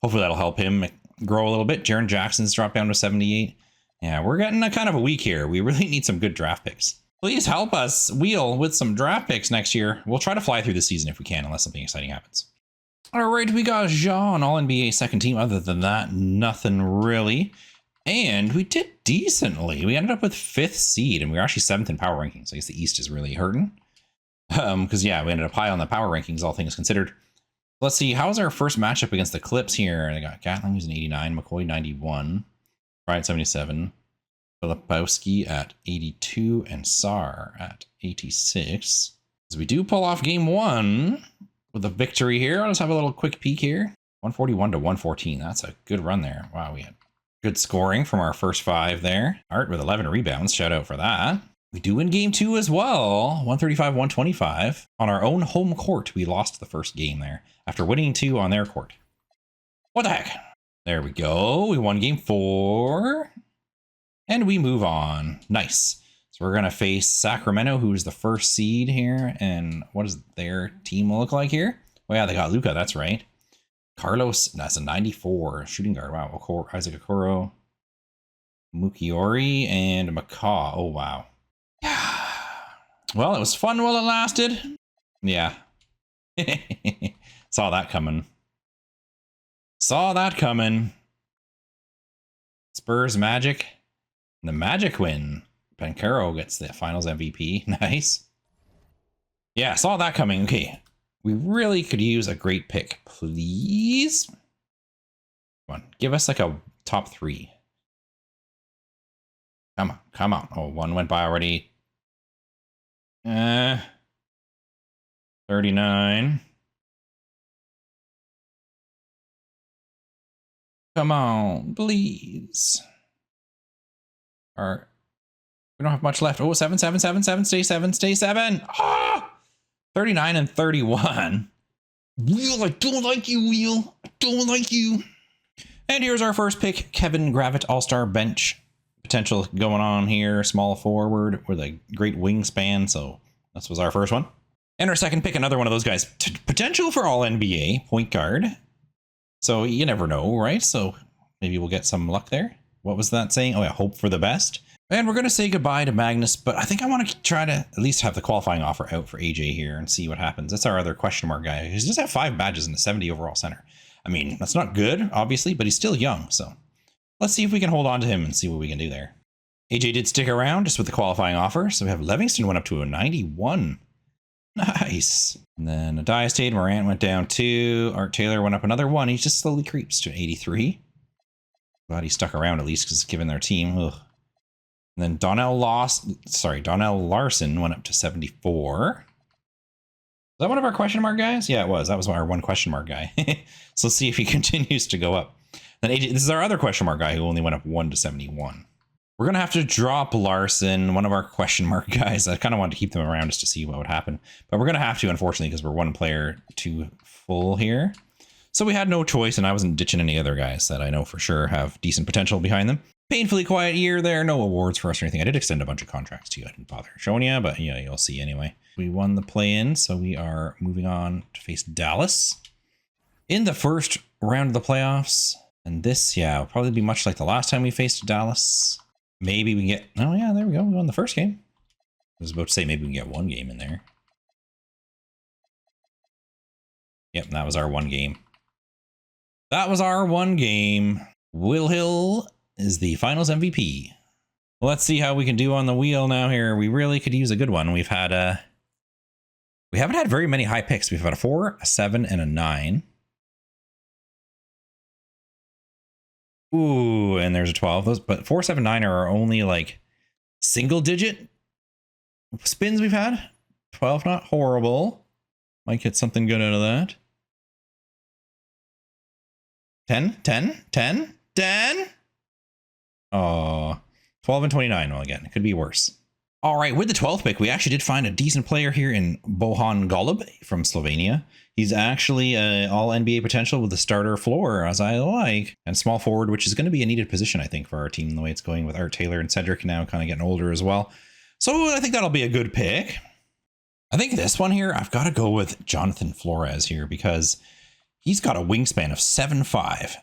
Hopefully that'll help him grow a little bit. Jaren Jackson's dropped down to 78. Yeah, we're getting a kind of a week here. We really need some good draft picks. Please help us wheel with some draft picks next year. We'll try to fly through the season if we can, unless something exciting happens. All right, we got Jean, All-NBA second team. Other than that, nothing really. And we did decently. We ended up with 5th seed, and we were actually 7th in power rankings. I guess the East is really hurting. Because, yeah, we ended up high on the power rankings, all things considered. Let's see, how's our first matchup against the Clips here? I got Gatling, who's an 89, McCoy, 91, Bryant, 77, Filipowski at 82, and Sarr at 86. So we do pull off game 1 with a victory here. I'll just have a little quick peek here. 141 to 114. That's a good run there. Wow, we had good scoring from our first 5 there. Art with 11 rebounds. Shout out for that. We do win game 2 as well. 135-125. On our own home court, we lost the first game there after winning 2 on their court. What the heck? There we go. We won game 4. And we move on. Nice. So we're going to face Sacramento, who's the 1st seed here. And what does their team look like here? Oh, yeah, they got Luka. That's right. Carlos, that's a 94 shooting guard. Wow. Isaac Okoro, Mukiori, and McCaw. Oh, wow. Well, it was fun while it lasted. Yeah. Saw that coming. Saw that coming. Spurs Magic. The Magic win. Pancaro gets the finals MVP. Nice. Yeah, saw that coming. Okay. We really could use a great pick. Please. Come on. Give us like a top 3. Come on. Come on. Oh, 1 went by already. 39. Come on, please. We don't have much left. Oh, 7, 7, 7, 7. Stay 7, stay 7. Ah! 39 and 31. Wheel, I don't like you, Wheel. I don't like you. And here's our first pick, Kevin Gravett, All-Star bench. Potential going on here, small forward with a great wingspan, so This was our first one. And our second pick, another one of those guys. Potential for all NBA point guard. So you never know, right? So maybe we'll get some luck there. What was that saying? Oh yeah, hope for the best. And we're going to say goodbye to Magnus, but I think I want to try to at least have the qualifying offer out for AJ here and see what happens. That's our other question mark guy. He does have 5 badges in the 70 overall center. I mean, that's not good, obviously, but he's still young. So let's see if we can hold on to him and see what we can do there. AJ did stick around just with the qualifying offer. So we have Livingston went up to a 91. Nice. And then Diastade, Morant went down 2. Art Taylor went up another 1. He just slowly creeps to 83. Glad he stuck around at least because given their team. Ugh. And then Donnell Larson went up to 74. Is that one of our question mark guys? Yeah, it was. That was our one question mark guy. So let's see if he continues to go up. Then AJ, this is our other question mark guy who only went up 1 to 71. We're going to have to drop Larson, one of our question mark guys. I kind of wanted to keep them around just to see what would happen. But we're going to have to, unfortunately, because we're 1 player too full here. So we had no choice, and I wasn't ditching any other guys that I know for sure have decent potential behind them. Painfully quiet year there. No awards for us or anything. I did extend a bunch of contracts to you. I didn't bother showing you, but yeah, you'll see anyway. We won the play-in, so we are moving on to face Dallas in the first round of the playoffs. And this, yeah, will probably be much like the last time we faced Dallas. Maybe we can get... Oh, yeah, there we go. We won the first game. I was about to say maybe we can get 1 game in there. Yep, that was our 1 game. That was our 1 game. Will Hill is the finals MVP. Let's see how we can do on the wheel now here. We really could use a good one. We haven't had very many high picks. We've had a 4, a 7, and a 9. Ooh, and there's a 12. Those, but 4, 7, 9 are our only like single digit spins we've had. 12, not horrible. Might get something good out of that. 10, 10, 10, 10. Oh, 12 and 29. Well, again, it could be worse. All right, with the 12th pick, we actually did find a decent player here in Bojan Golub from Slovenia. He's actually all NBA potential with the starter floor, as I like, and small forward, which is going to be a needed position, I think, for our team, the way it's going with Art Taylor and Cedric now kind of getting older as well. So I think that'll be a good pick. I think this one here, I've got to go with Jonathan Flores here because he's got a wingspan of 7'5".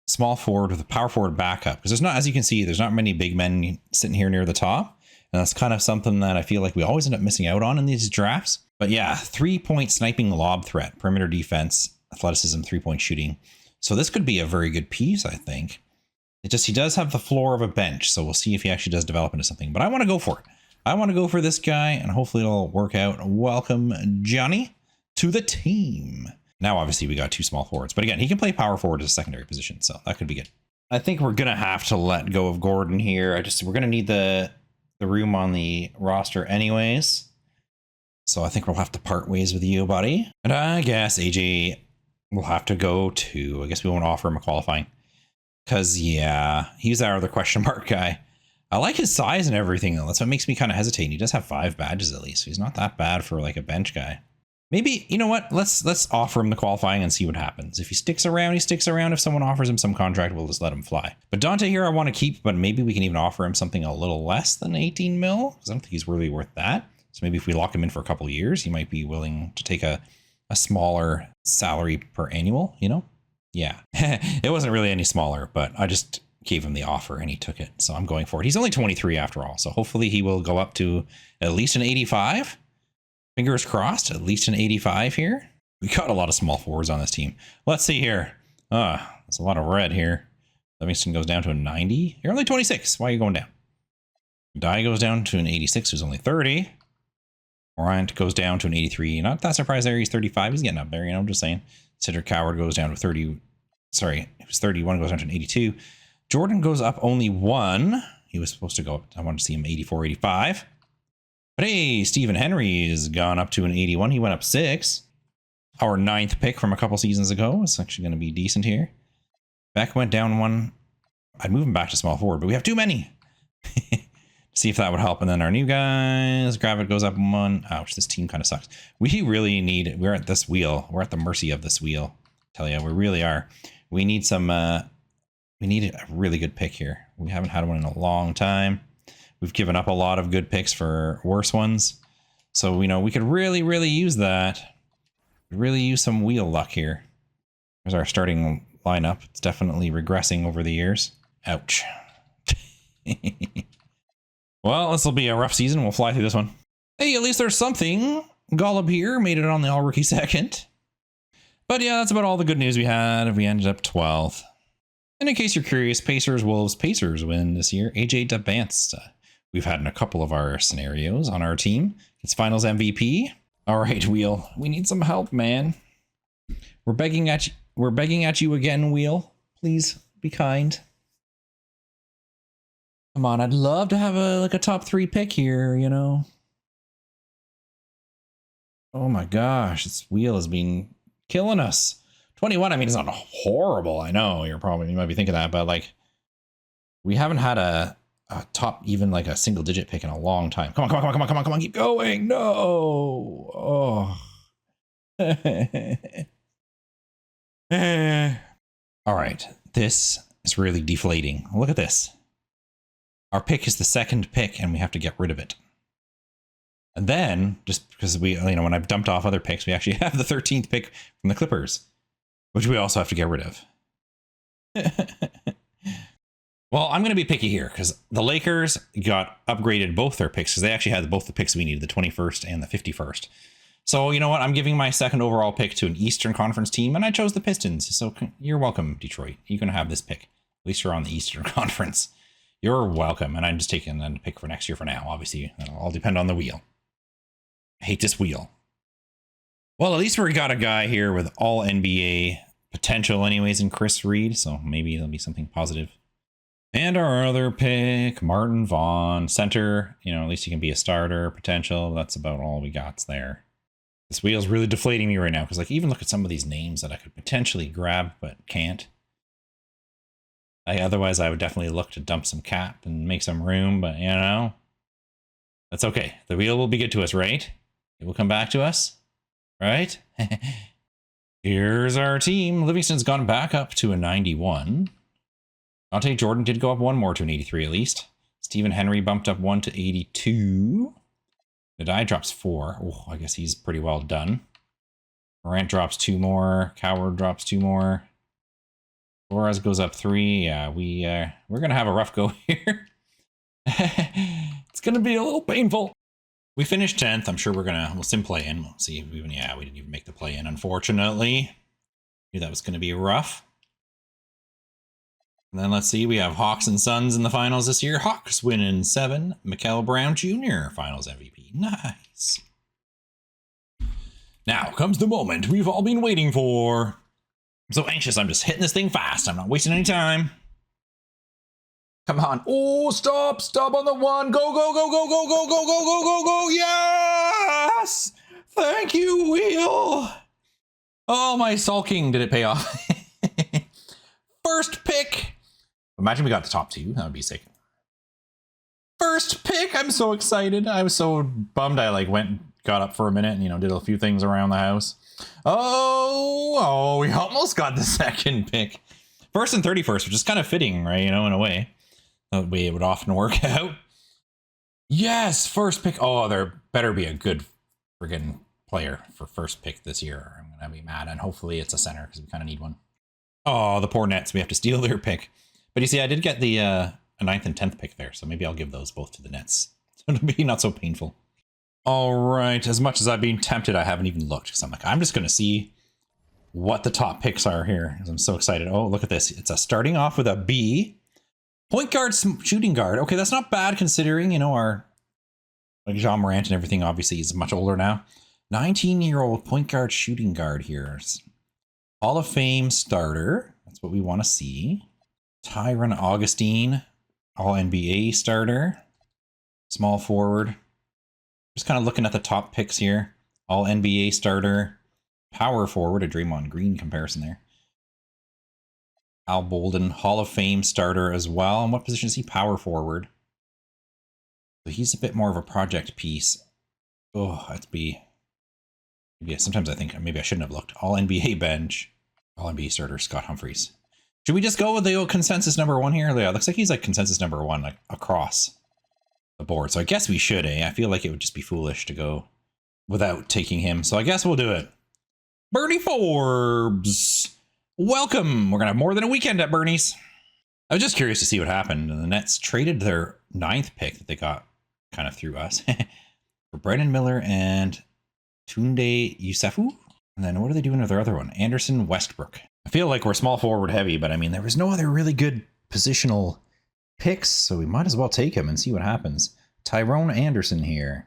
Small forward with a power forward backup, because there's not, as you can see, there's not many big men sitting here near the top, and that's kind of something that I feel like we always end up missing out on in these drafts. But yeah, 3-point sniping lob threat, perimeter defense, athleticism, 3-point shooting. So this could be a very good piece, I think. It just, he does have the floor of a bench, so we'll see if he actually does develop into something. But I want to go for it. I want to go for this guy, and hopefully it'll work out. Welcome, Johnny, to the team. Now, obviously, we got 2 small forwards. But again, he can play power forward as a secondary position, so that could be good. I think we're going to have to let go of Gordon here. We're going to need the room on the roster anyways. So I think we'll have to part ways with you, buddy. And I guess AJ will have to go to... I guess we won't offer him a qualifying. Because, yeah, he's our other question mark guy. I like his size and everything, though. That's what makes me kind of hesitate. He does have 5 badges at least. So he's not that bad for like a bench guy. Maybe, you know what? Let's offer him the qualifying and see what happens. If he sticks around, he sticks around. If someone offers him some contract, we'll just let him fly. But Dante here I want to keep, but maybe we can even offer him something a little less than 18 mil, because I don't think he's really worth that. So maybe if we lock him in for a couple of years, he might be willing to take a smaller salary per annual, you know? Yeah, it wasn't really any smaller, but I just gave him the offer and he took it. So I'm going for it. He's only 23 after all. So hopefully he will go up to at least an 85. Fingers crossed, at least an 85 here. We got a lot of small forwards on this team. Let's see here. There's a lot of red here. Livingston goes down to a 90. You're only 26. Why are you going down? Dye goes down to an 86, who's only 30. Morant goes down to an 83. Not that surprised there. He's 35. He's getting up there, you know, I'm just saying. Cedric Coward goes down to 30. Sorry, it was 31, goes down to an 82. Jordan goes up only 1. He was supposed to go up. I wanted to see him 84, 85. But hey, Stephen Henry has gone up to an 81. He went up 6. Our 9th pick from a couple seasons ago is actually going to be decent here. Beck went down 1. I'd move him back to small forward, but we have too many. See if that would help. And then our new guys, Gravit goes up 1. Ouch, this team kind of sucks. We really need, we're at this wheel. We're at the mercy of this wheel. Tell you, we really are. We need some, we need a really good pick here. We haven't had one in a long time. We've given up a lot of good picks for worse ones. So, you know, we could really, really use that. Really use some wheel luck here. There's our starting lineup. It's definitely regressing over the years. Ouch. Well, this will be a rough season. We'll fly through this one. Hey, at least there's something. Golub here made it on the all-rookie second. But yeah, that's about all the good news we had. We ended up 12th. And in case you're curious, Pacers, Wolves, Pacers win this year. AJ advanced. We've had in a couple of our scenarios on our team. It's finals MVP. All right, Wheel. We need some help, man. We're begging at you. We're begging at you again, Wheel. Please be kind. Come on, I'd love to have a top 3 pick here, you know. Oh my gosh, this Wheel has been killing us. 21, I mean, it's not horrible. I know you might be thinking that, but like, we haven't had a top, even like a single digit pick in a long time. Come on, keep going. No. Oh. All right, this is really deflating. Look at this. Our pick is the second pick and we have to get rid of it. And then, just because we, you know, when I've dumped off other picks, we actually have the 13th pick from the Clippers, which we also have to get rid of. Well, I'm going to be picky here because the Lakers got upgraded both their picks because they actually had both the picks we needed, the 21st and the 51st. So, you know what? I'm giving my second overall pick to an Eastern Conference team, and I chose the Pistons. So you're welcome, Detroit. You're going to have this pick. At least you're on the Eastern Conference. You're welcome. And I'm just taking a pick for next year for now. Obviously, that'll all depend on the Wheel. I hate this Wheel. Well, at least we got a guy here with all NBA potential anyways in Chris Reed. So maybe there'll be something positive. And our other pick, Martin Vaughn, center. You know, at least he can be a starter potential. That's about all we got there. This Wheel's really deflating me right now because, like, even look at some of these names that I could potentially grab but can't. Otherwise, I would definitely look to dump some cap and make some room, but you know, that's okay. The Wheel will be good to us, right? It will come back to us, right? Here's our team. Livingston's gone back up to a 91. Dante Jordan did go up one more to an 83 at least. Stephen Henry bumped up 1 to 82. Nadai drops 4. Oh, I guess he's pretty well done. Morant drops 2 more. Coward drops 2 more. Torres goes up 3. Yeah, we're gonna have a rough go here. It's gonna be a little painful. We finished 10th. I'm sure we'll sim play in. We'll see if we didn't even make the play in, unfortunately. Knew that was gonna be rough. And then let's see, we have Hawks and Suns in the finals this year. Hawks win in 7. Mikael Brown Jr. finals MVP. Nice. Now comes the moment we've all been waiting for. I'm so anxious. I'm just hitting this thing fast. I'm not wasting any time. Come on. Oh, stop on the 1. Go. Yes. Thank you, Wheel. Oh, my sulking. Did it pay off? First pick. Imagine we got the top 2. That would be sick. First pick. I'm so excited. I was so bummed. I got up for a minute and, you know, did a few things around the house. Oh, we almost got the second pick. First and 31st, which is kind of fitting, right? You know, in a way. The way it would often work out. Yes, first pick. Oh, there better be a good friggin' player for first pick this year. I'm going to be mad. And hopefully it's a center because we kind of need one. Oh, the poor Nets. We have to steal their pick. But you see, I did get the a 9th and 10th pick there. So maybe I'll give those both to the Nets. So it'll be not so painful. All right. As much as I've been tempted, I haven't even looked. Because I'm just going to see what the top picks are here. Because I'm so excited. Oh, look at this. It's starting off with a B. Point guard, shooting guard. Okay, that's not bad considering, you know, our John Morant and everything obviously is much older now. 19-year-old point guard, shooting guard here. Hall of Fame starter. That's what we want to see. Tyron Augustine, all NBA starter. Small forward. Just kind of looking at the top picks here. All NBA starter. Power forward, a Draymond Green comparison there. Al Bolden, Hall of Fame starter as well. And what position is he? Power forward. So he's a bit more of a project piece. Oh, that'd be... Yeah, sometimes I think maybe I shouldn't have looked. All NBA bench. All NBA starter, Scott Humphreys. Should we just go with the old consensus number 1 here? Yeah, looks like he's like consensus number 1, like across the board. So I guess we should, eh? I feel like it would just be foolish to go without taking him. So I guess we'll do it. Bernie Forbes, welcome. We're going to have more than a weekend at Bernie's. I was just curious to see what happened. And the Nets traded their 9th pick that they got kind of through us for Brendan Miller and Tunde Yusufu. And then what are they doing with their other one? Anderson Westbrook. I feel like we're small forward heavy, but I mean, there was no other really good positional picks, so we might as well take him and see what happens. Tyrone Anderson here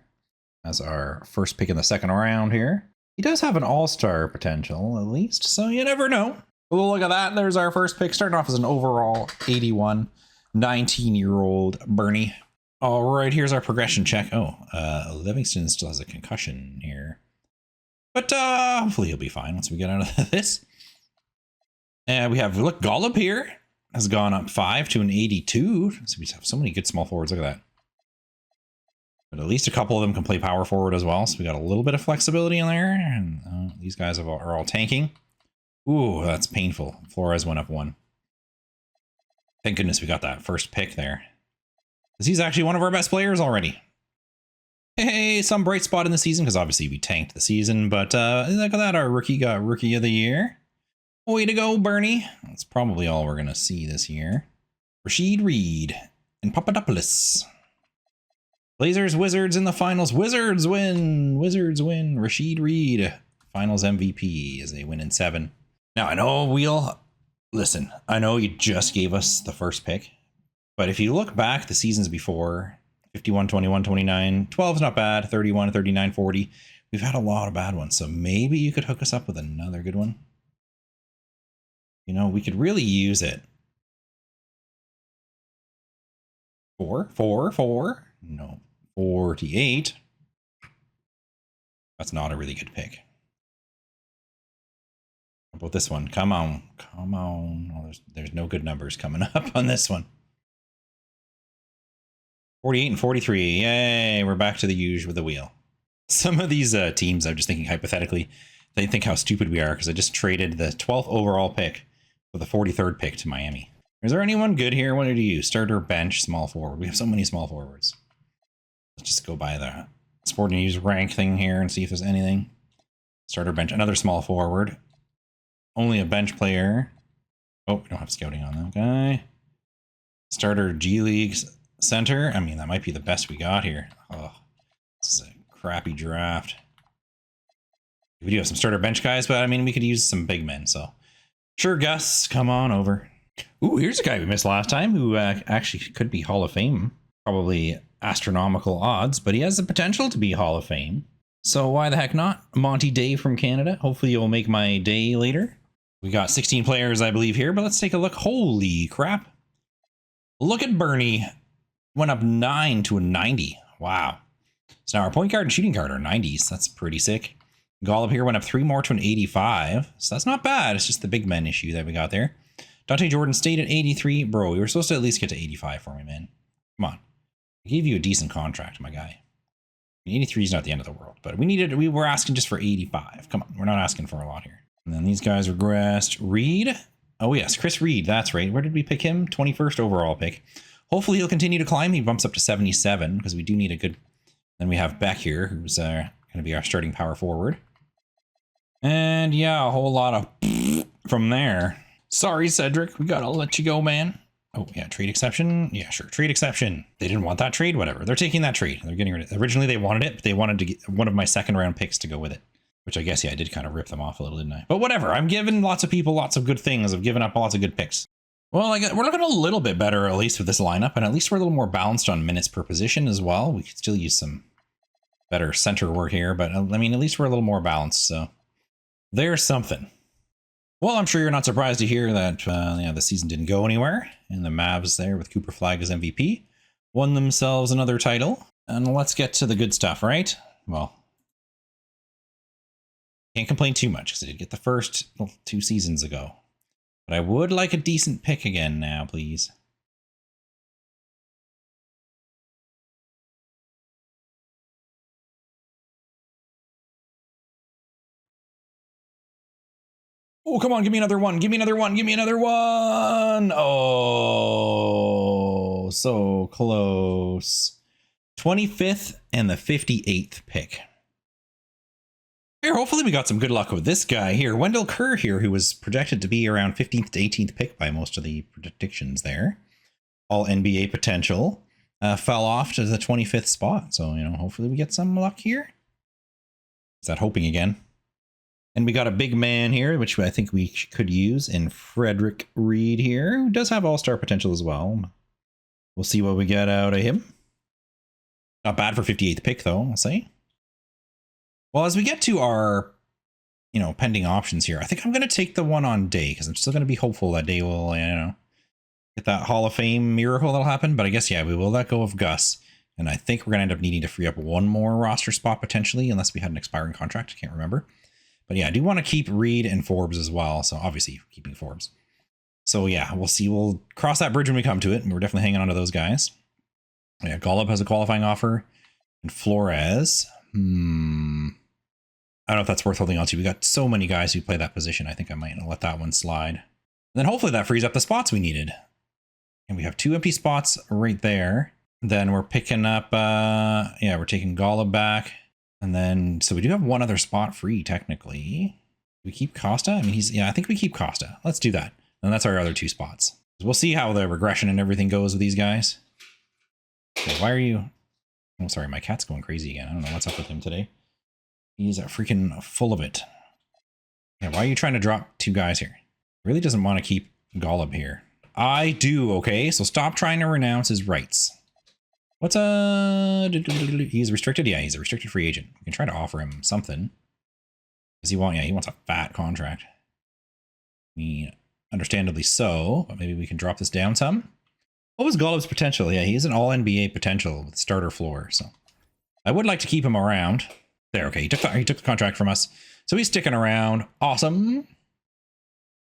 as our first pick in the second round here. He does have an all-star potential, at least, so you never know. Well, look at that. There's our first pick, starting off as an overall 81, 19-year-old Bernie. All right, here's our progression check. Oh, Livingston still has a concussion here. But hopefully he'll be fine once we get out of this. And we have, look, Golub here has gone up 5 to an 82. So we have so many good small forwards. Look at that. But at least a couple of them can play power forward as well. So we got a little bit of flexibility in there. And these guys are all tanking. Ooh, that's painful. Flores went up 1. Thank goodness we got that first pick there. Because he's actually one of our best players already. Hey, some bright spot in the season, because obviously we tanked the season. But look at that, our rookie got Rookie of the Year. Way to go, Bernie. That's probably all we're going to see this year. Rashid Reed and Papadopoulos. Blazers, Wizards in the finals. Wizards win. Wizards win. Rashid Reed, finals MVP as they win in 7. Now, I know listen, I know you just gave us the first pick. But if you look back the seasons before, 51, 21, 29, 12 is not bad. 31, 39, 40. We've had a lot of bad ones. So maybe you could hook us up with another good one. You know, we could really use it. 4, 4, 4. No, 48. That's not a really good pick. How about this one? Come on. Come on. Oh, there's no good numbers coming up on this one. 48 and 43. Yay, we're back to the usual with the wheel. Some of these teams, I'm just thinking hypothetically, they think how stupid we are because I just traded the 12th overall pick for the 43rd pick to Miami. Is there anyone good here? What did you use? Starter, bench, small forward. We have so many small forwards. Let's just go by the Sporting News rank thing here and see if there's anything. Starter, bench, another small forward. Only a bench player. Oh, we don't have scouting on that guy. Starter, G League center. I mean, that might be the best we got here. Oh, this is a crappy draft. We do have some starter bench guys, but I mean, we could use some big men, so. Sure, Gus, come on over. Ooh, here's a guy we missed last time who actually could be Hall of Fame. Probably astronomical odds, but he has the potential to be Hall of Fame. So why the heck not? Monty Day from Canada. Hopefully you'll make my day later. We got 16 players, I believe, here, but let's take a look. Holy crap. Look at Bernie. Went up 9 to a 90. Wow. So now our point guard and shooting guard are 90s. That's pretty sick. Golub here went up 3 more to an 85. So that's not bad. It's just the big men issue that we got there. Dante Jordan stayed at 83. Bro, you were supposed to at least get to 85 for me, man. Come on. I gave you a decent contract, my guy. 83 is not the end of the world, but we were asking just for 85. Come on, we're not asking for a lot here. And then these guys regressed. Reed. Oh yes, Chris Reed. That's right. Where did we pick him? 21st overall pick. Hopefully he'll continue to climb. He bumps up to 77 because we do need a good. Then we have Beck here, who's going to be our starting power forward. And yeah, a whole lot of from there. Sorry, Cedric. We got to let you go, man. Oh, yeah, trade exception. Yeah, sure. Trade exception. They didn't want that trade. Whatever. They're taking that trade. They're getting rid of it. Originally, they wanted it, but they wanted to get one of my second round picks to go with it. Which I guess, yeah, I did kind of rip them off a little, didn't I? But whatever. I'm giving lots of people lots of good things. I've given up lots of good picks. Well, we're looking a little bit better, at least with this lineup. And at least we're a little more balanced on minutes per position as well. We could still use some better center work here. But I mean, at least we're a little more balanced. So there's something. Well, I'm sure you're not surprised to hear that yeah, the season didn't go anywhere. And the Mavs there with Cooper Flag as MVP won themselves another title. And let's get to the good stuff, right? Well, can't complain too much because I did get the first 2 seasons ago. But I would like a decent pick again now, please. Oh, come on, give me another one. Give me another one. Give me another one. Oh, so close. 25th and the 58th pick. Here, hopefully we got some good luck with this guy here. Wendell Kerr here, who was projected to be around 15th to 18th pick by most of the predictions there. All NBA potential. Fell off to the 25th spot. So, you know, hopefully we get some luck here. Is that hoping again? And we got a big man here, which I think we could use in Frederick Reed here, who does have all-star potential as well. We'll see what we get out of him. Not bad for 58th pick, though, I'll say. Well, as we get to our, you know, pending options here, I think I'm going to take the one on Day, because I'm still going to be hopeful that Day will, you know, get that Hall of Fame miracle that'll happen. But I guess, yeah, we will let go of Gus. And I think we're going to end up needing to free up one more roster spot potentially, unless we had an expiring contract. I can't remember. But yeah, I do want to keep Reed and Forbes as well. So obviously keeping Forbes. So yeah, we'll see. We'll cross that bridge when we come to it. And we're definitely hanging on to those guys. Yeah, Golub has a qualifying offer. And Flores. I don't know if that's worth holding on to. We got so many guys who play that position. I think I might let that one slide. And then hopefully that frees up the spots we needed. And we have 2 empty spots right there. Then we're picking up, yeah, we're taking Golub back. And then, so we do have one other spot free, technically. We keep Costa? I mean, yeah, I think we keep Costa. Let's do that. And that's our other 2 spots. We'll see how the regression and everything goes with these guys. Okay, why are you... Oh, sorry, my cat's going crazy again. I don't know what's up with him today. He's freaking full of it. Yeah, why are you trying to drop 2 guys here? Really doesn't want to keep Golub here. I do, okay? So stop trying to renounce his rights. What's he's restricted? Yeah, he's a restricted free agent. We can try to offer him something. Does he want, yeah, he wants a fat contract. I mean, understandably so, but maybe we can drop this down some. What was Golub's potential? Yeah, he's an all NBA potential with starter floor, so I would like to keep him around. There, okay, he took the contract from us. So he's sticking around. Awesome.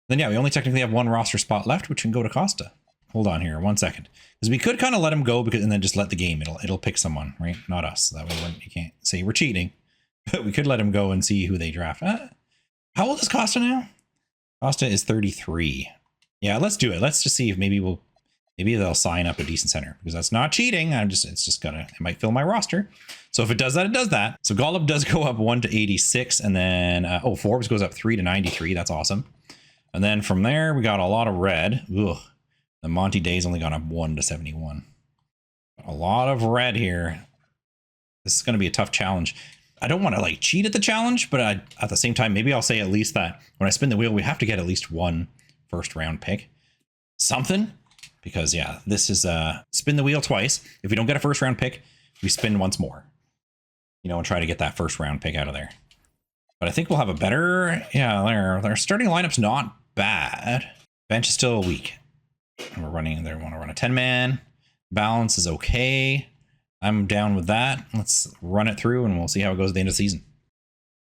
Then yeah, we only technically have 1 roster spot left, which can go to Costa. Hold on here, 1 second. Because we could kind of let him go and then just let the game. It'll pick someone, right? Not us. That way you can't say we're cheating. But we could let him go and see who they draft. How old is Costa now? Costa is 33. Yeah, let's do it. Let's just see if maybe they'll sign up a decent center, because that's not cheating. It might fill my roster. So if it does that, it does that. So Golub does go up 1 to 86, and then Forbes goes up 3 to 93. That's awesome. And then from there we got a lot of red. Ugh. The Monty Day's only gone up 1 to 71. A lot of red here. This is going to be a tough challenge. I don't want to like cheat at the challenge, but at the same time, maybe I'll say at least that when I spin the wheel, we have to get at least 1 first round pick. Something. Because yeah, this is spin the wheel twice. If we don't get a first round pick, we spin once more. You know, and try to get that first round pick out of there. But I think we'll have a better, yeah, their starting lineup's not bad. Bench is still weak. And we're running there. We want to run a 10-man. Balance is okay. I'm down with that. Let's run it through and we'll see how it goes at the end of the season.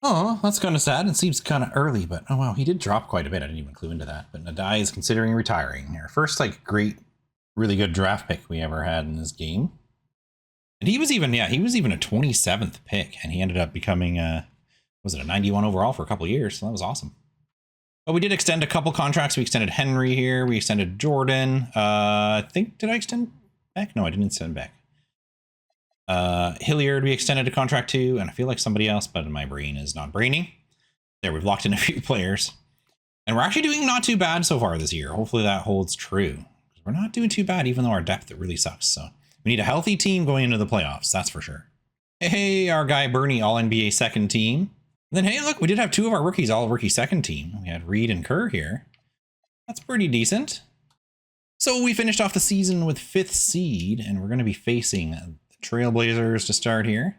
Oh, that's kind of sad. It seems kind of early, but oh wow, he did drop quite a bit. I didn't even clue into that. But Nadai is considering retiring. Our first like great, really good draft pick we ever had in this game. And he was even a 27th pick, and he ended up becoming was it a 91 overall for a couple of years. So that was awesome. But we did extend a couple contracts. We extended Henry here. We extended Jordan. I think, did I extend Beck? No, I didn't extend Beck. Hilliard, we extended a contract to, and I feel like somebody else, but my brain is not braining. There, we've locked in a few players. And we're actually doing not too bad so far this year. Hopefully that holds true. We're not doing too bad, even though our depth really sucks. So we need a healthy team going into the playoffs. That's for sure. Hey, our guy Bernie, all NBA second team. And then, hey, look, we did have 2 of our rookies, all rookie second team. We had Reed and Kerr here. That's pretty decent. So we finished off the season with 5th seed, and we're going to be facing the Trailblazers to start here.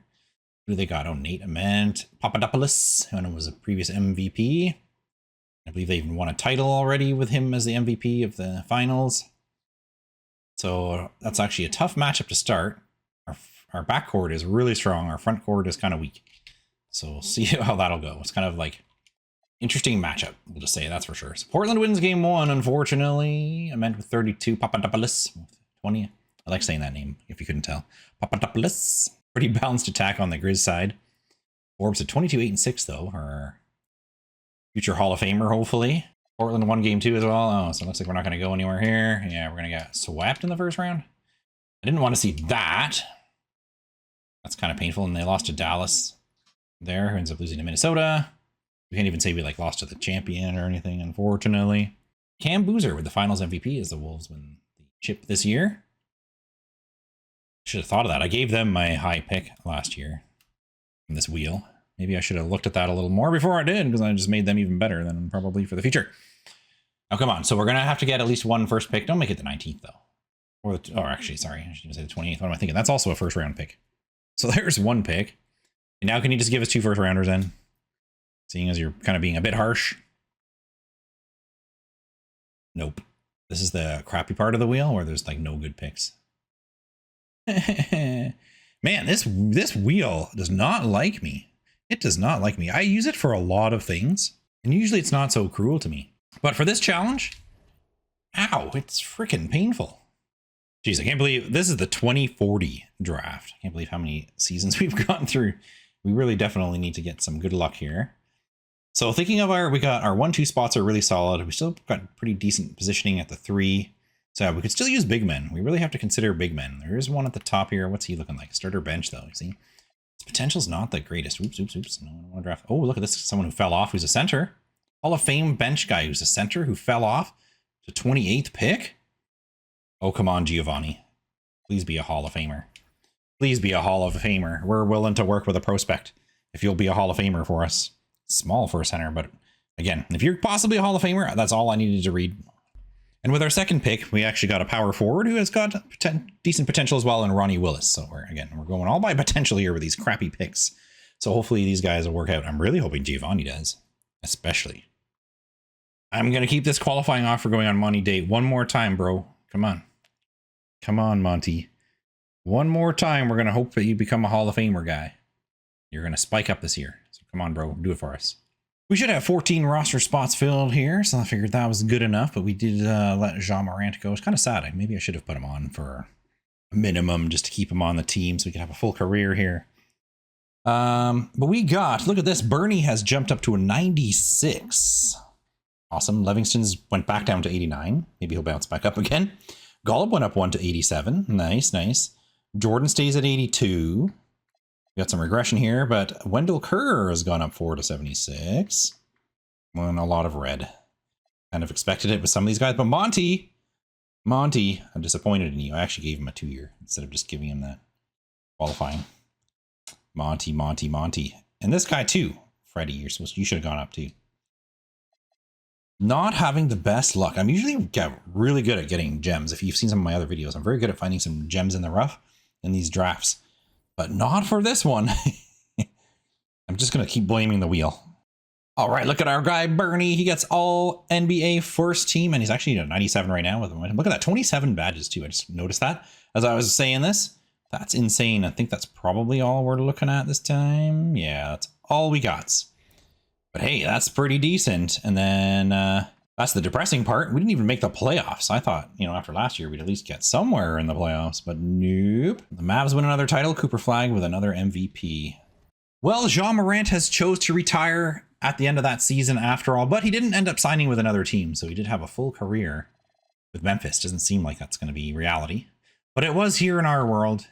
Who they got? Oh, Nate Ament, Papadopoulos, who was a previous MVP. I believe they even won a title already with him as the MVP of the finals. So that's actually a tough matchup to start. Our backcourt is really strong. Our front court is kind of weak. So we'll see how that'll go. It's kind of like interesting matchup, we'll just say, that's for sure. So Portland wins game 1, unfortunately. I meant with 32, Papadopoulos with 20. I like saying that name, if you couldn't tell. Papadopoulos. Pretty balanced attack on the Grizz side. Forbes at 22, 8, and 6, though. Our future Hall of Famer, hopefully. Portland won game 2 as well. Oh, so it looks like we're not going to go anywhere here. Yeah, we're going to get swept in the first round. I didn't want to see that. That's kind of painful, and they lost to Dallas. there, who ends up losing to Minnesota. We can't even say we like lost to the champion or anything, unfortunately. Cam Boozer with the finals MVP as the Wolves win the chip this year. Should have thought of that. I gave them my high pick last year from this wheel. Maybe I should have looked at that a little more before I did, because I just made them even better than probably for the future. Now, come on. So we're going to have to get at least one first pick. Don't make it the 19th, though. Or actually, sorry. I should even say the 28th. What am I thinking? That's also a first round pick. So there's one pick. And now can you just give us 2 first rounders then? Seeing as you're kind of being a bit harsh. Nope. This is the crappy part of the wheel where there's like no good picks. Man, this wheel does not like me. It does not like me. I use it for a lot of things, and usually it's not so cruel to me. But for this challenge, ow, it's freaking painful. Jeez, I can't believe this is the 2040 draft. I can't believe how many seasons we've gone through. We really definitely need to get some good luck here. So thinking of we got our 1-2 spots are really solid. We still got pretty decent positioning at the 3. So we could still use big men. We really have to consider big men. There is one at the top here. What's he looking like? Starter bench, though. You see, his potential's not the greatest. Oops. No, I don't want to draft. Oh, look at this. Someone who fell off who's a center. Hall of Fame bench guy who's a center who fell off to 28th pick. Oh, come on, Giovanni. Please be a Hall of Famer. Please be a Hall of Famer. We're willing to work with a prospect if you'll be a Hall of Famer for us. Small for a center, but again, if you're possibly a Hall of Famer, that's all I needed to read. And with our second pick, we actually got a power forward who has got decent potential as well in Ronnie Willis. So we're going all by potential here with these crappy picks. So hopefully these guys will work out. I'm really hoping Giovanni does, especially. I'm going to keep this qualifying offer going on Monty Date one more time, bro. Come on. Come on, Monty. One more time. We're going to hope that you become a Hall of Famer guy. You're going to spike up this year. So come on, bro. Do it for us. We should have 14 roster spots filled here, so I figured that was good enough, but we did let Ja Morant go. It's kind of sad. Maybe I should have put him on for a minimum just to keep him on the team so we could have a full career here. But we got, look at this, Bernie has jumped up to a 96. Awesome. Livingston's went back down to 89. Maybe he'll bounce back up again. Golub went up 1 to 87. Nice. Jordan stays at 82. Got some regression here, but Wendell Kerr has gone up 4 to 76. Well, and a lot of red. Kind of expected it with some of these guys, but Monty, I'm disappointed in you. I actually gave him a 2-year instead of just giving him that qualifying. Monty. And this guy too, Freddie, you should have gone up too. Not having the best luck. I'm usually really good at getting gems. If you've seen some of my other videos, I'm very good at finding some gems in the rough in these drafts. But not for this one. I'm just going to keep blaming the wheel. All right, look at our guy, Bernie. He gets all NBA first team, and he's actually at 97 right now with him. Look at that, 27 badges, too. I just noticed that as I was saying this. That's insane. I think that's probably all we're looking at this time. Yeah, that's all we got. But hey, that's pretty decent. And then that's the depressing part. We didn't even make the playoffs. I thought, after last year, we'd at least get somewhere in the playoffs, but nope. The Mavs win another title. Cooper Flag with another MVP. Well, Ja Morant has chose to retire at the end of that season after all, but he didn't end up signing with another team. So he did have a full career with Memphis. Doesn't seem like that's going to be reality, but it was here in our world.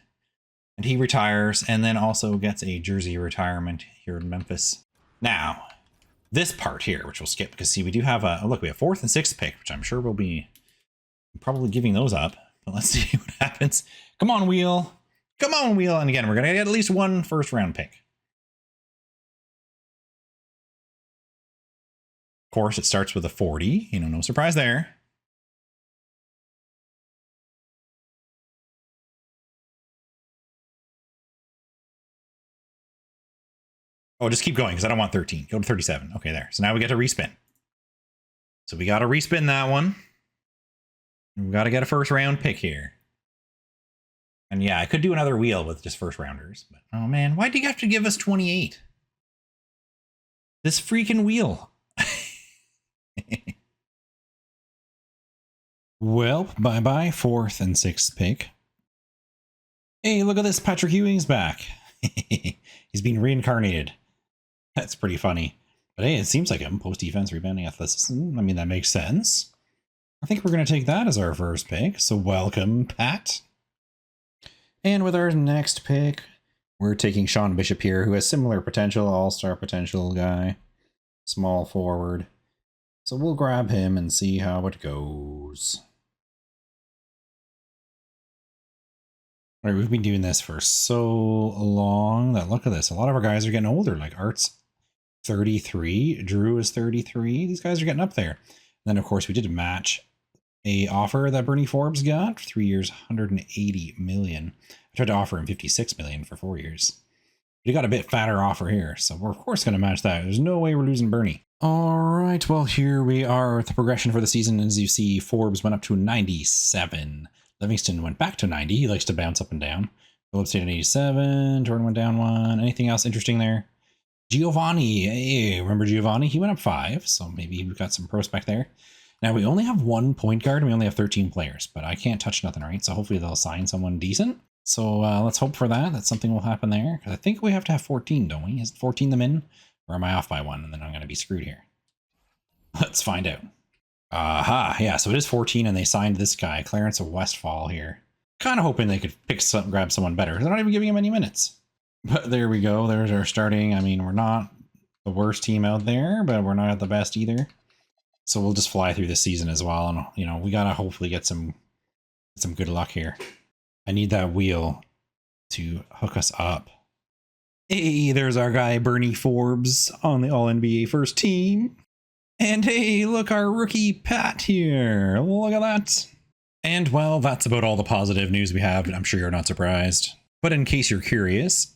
And he retires and then also gets a jersey retirement here in Memphis. Now, this part here, which we'll skip because see, we do have we have 4th and 6th pick, which I'm sure we'll be probably giving those up, but let's see what happens. Come on, wheel. And again, we're going to get at least 1 first round pick. Of course, it starts with a 40, no surprise there. Oh, just keep going because I don't want 13. Go to 37. Okay, there. So now we get to respin. So we got to respin that one. We got to get a first round pick here. And yeah, I could do another wheel with just first rounders. But oh man, why do you have to give us 28? This freaking wheel. Well, bye-bye 4th and 6th pick. Hey, look at this. Patrick Ewing's back. He's been reincarnated. That's pretty funny. But hey, it seems like him. Post defense, rebounding, athleticism. I mean, that makes sense. I think we're going to take that as our first pick. So welcome, Pat. And with our next pick, We're taking Sean Bishop here, who has similar potential, all-star potential guy. Small forward. So we'll grab him and see how it goes. All right, we've been doing this for so long that look at this. A lot of our guys are getting older, like Art's 33, Drew is 33. These guys are getting up there. And then, of course, we did match a offer that Bernie Forbes got, 3 years, 180 million. I tried to offer him 56 million for 4 years. But he got a bit fatter offer here, so we're of course going to match that. There's no way we're losing Bernie. All right, well, here we are with the progression for the season. As you see, Forbes went up to 97. Livingston went back to 90. He likes to bounce up and down. Phillips stayed at 87. Jordan went down 1. Anything else interesting there? Giovanni. Hey, remember Giovanni? He went up 5, so maybe we've got some prospect there. Now, we only have 1 point guard, and we only have 13 players, but I can't touch nothing, right? So hopefully they'll sign someone decent. So let's hope for that. That something will happen there. Because I think we have to have 14, don't we? Is 14 the min? Or am I off by 1? And then I'm going to be screwed here. Let's find out. Aha, yeah, so it is 14, and they signed this guy, Clarence of Westfall here. Kind of hoping they could grab someone better. They're not even giving him any minutes. But there we go. There's our starting. I mean, we're not the worst team out there, but we're not the best either. So we'll just fly through this season as well. And, you know, we got to hopefully get some good luck here. I need that wheel to hook us up. Hey, there's our guy, Bernie Forbes, on the All-NBA first team. And hey, look, our rookie Pat here. Look at that. And well, that's about all the positive news we have. I'm sure you're not surprised. But in case you're curious,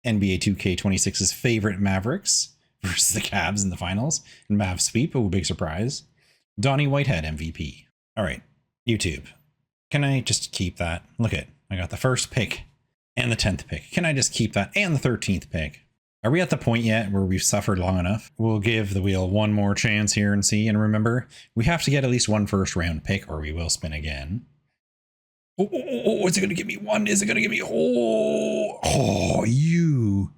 NBA 2K26's favorite Mavericks versus the Cavs in the finals. And Mavs sweep, oh, big surprise. Donnie Whitehead MVP. All right, YouTube. Can I just keep that? Look at, I got the first pick and the 10th pick. Can I just keep that and the 13th pick? Are we at the point yet where we've suffered long enough? We'll give the wheel one more chance here and see. And remember, we have to get at least 1 first round pick or we will spin again. Oh, is it going to give me 1? Is it going to give me... Oh, you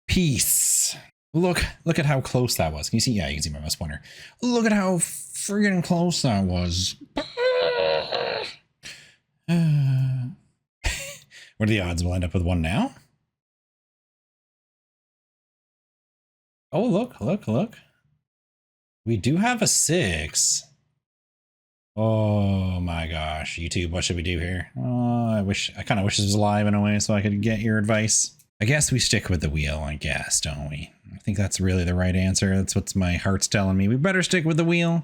piece. Look at how close that was. Can you see? Yeah, you can see my mouse pointer. Look at how friggin' close that was. What are the odds we'll end up with 1 now? Oh, look. We do have a 6. Oh my gosh, YouTube, what should we do here? Oh, I kind of wish this was live in a way so I could get your advice. I guess we stick with the wheel, I guess, don't we? I think that's really the right answer. That's what my heart's telling me. We better stick with the wheel.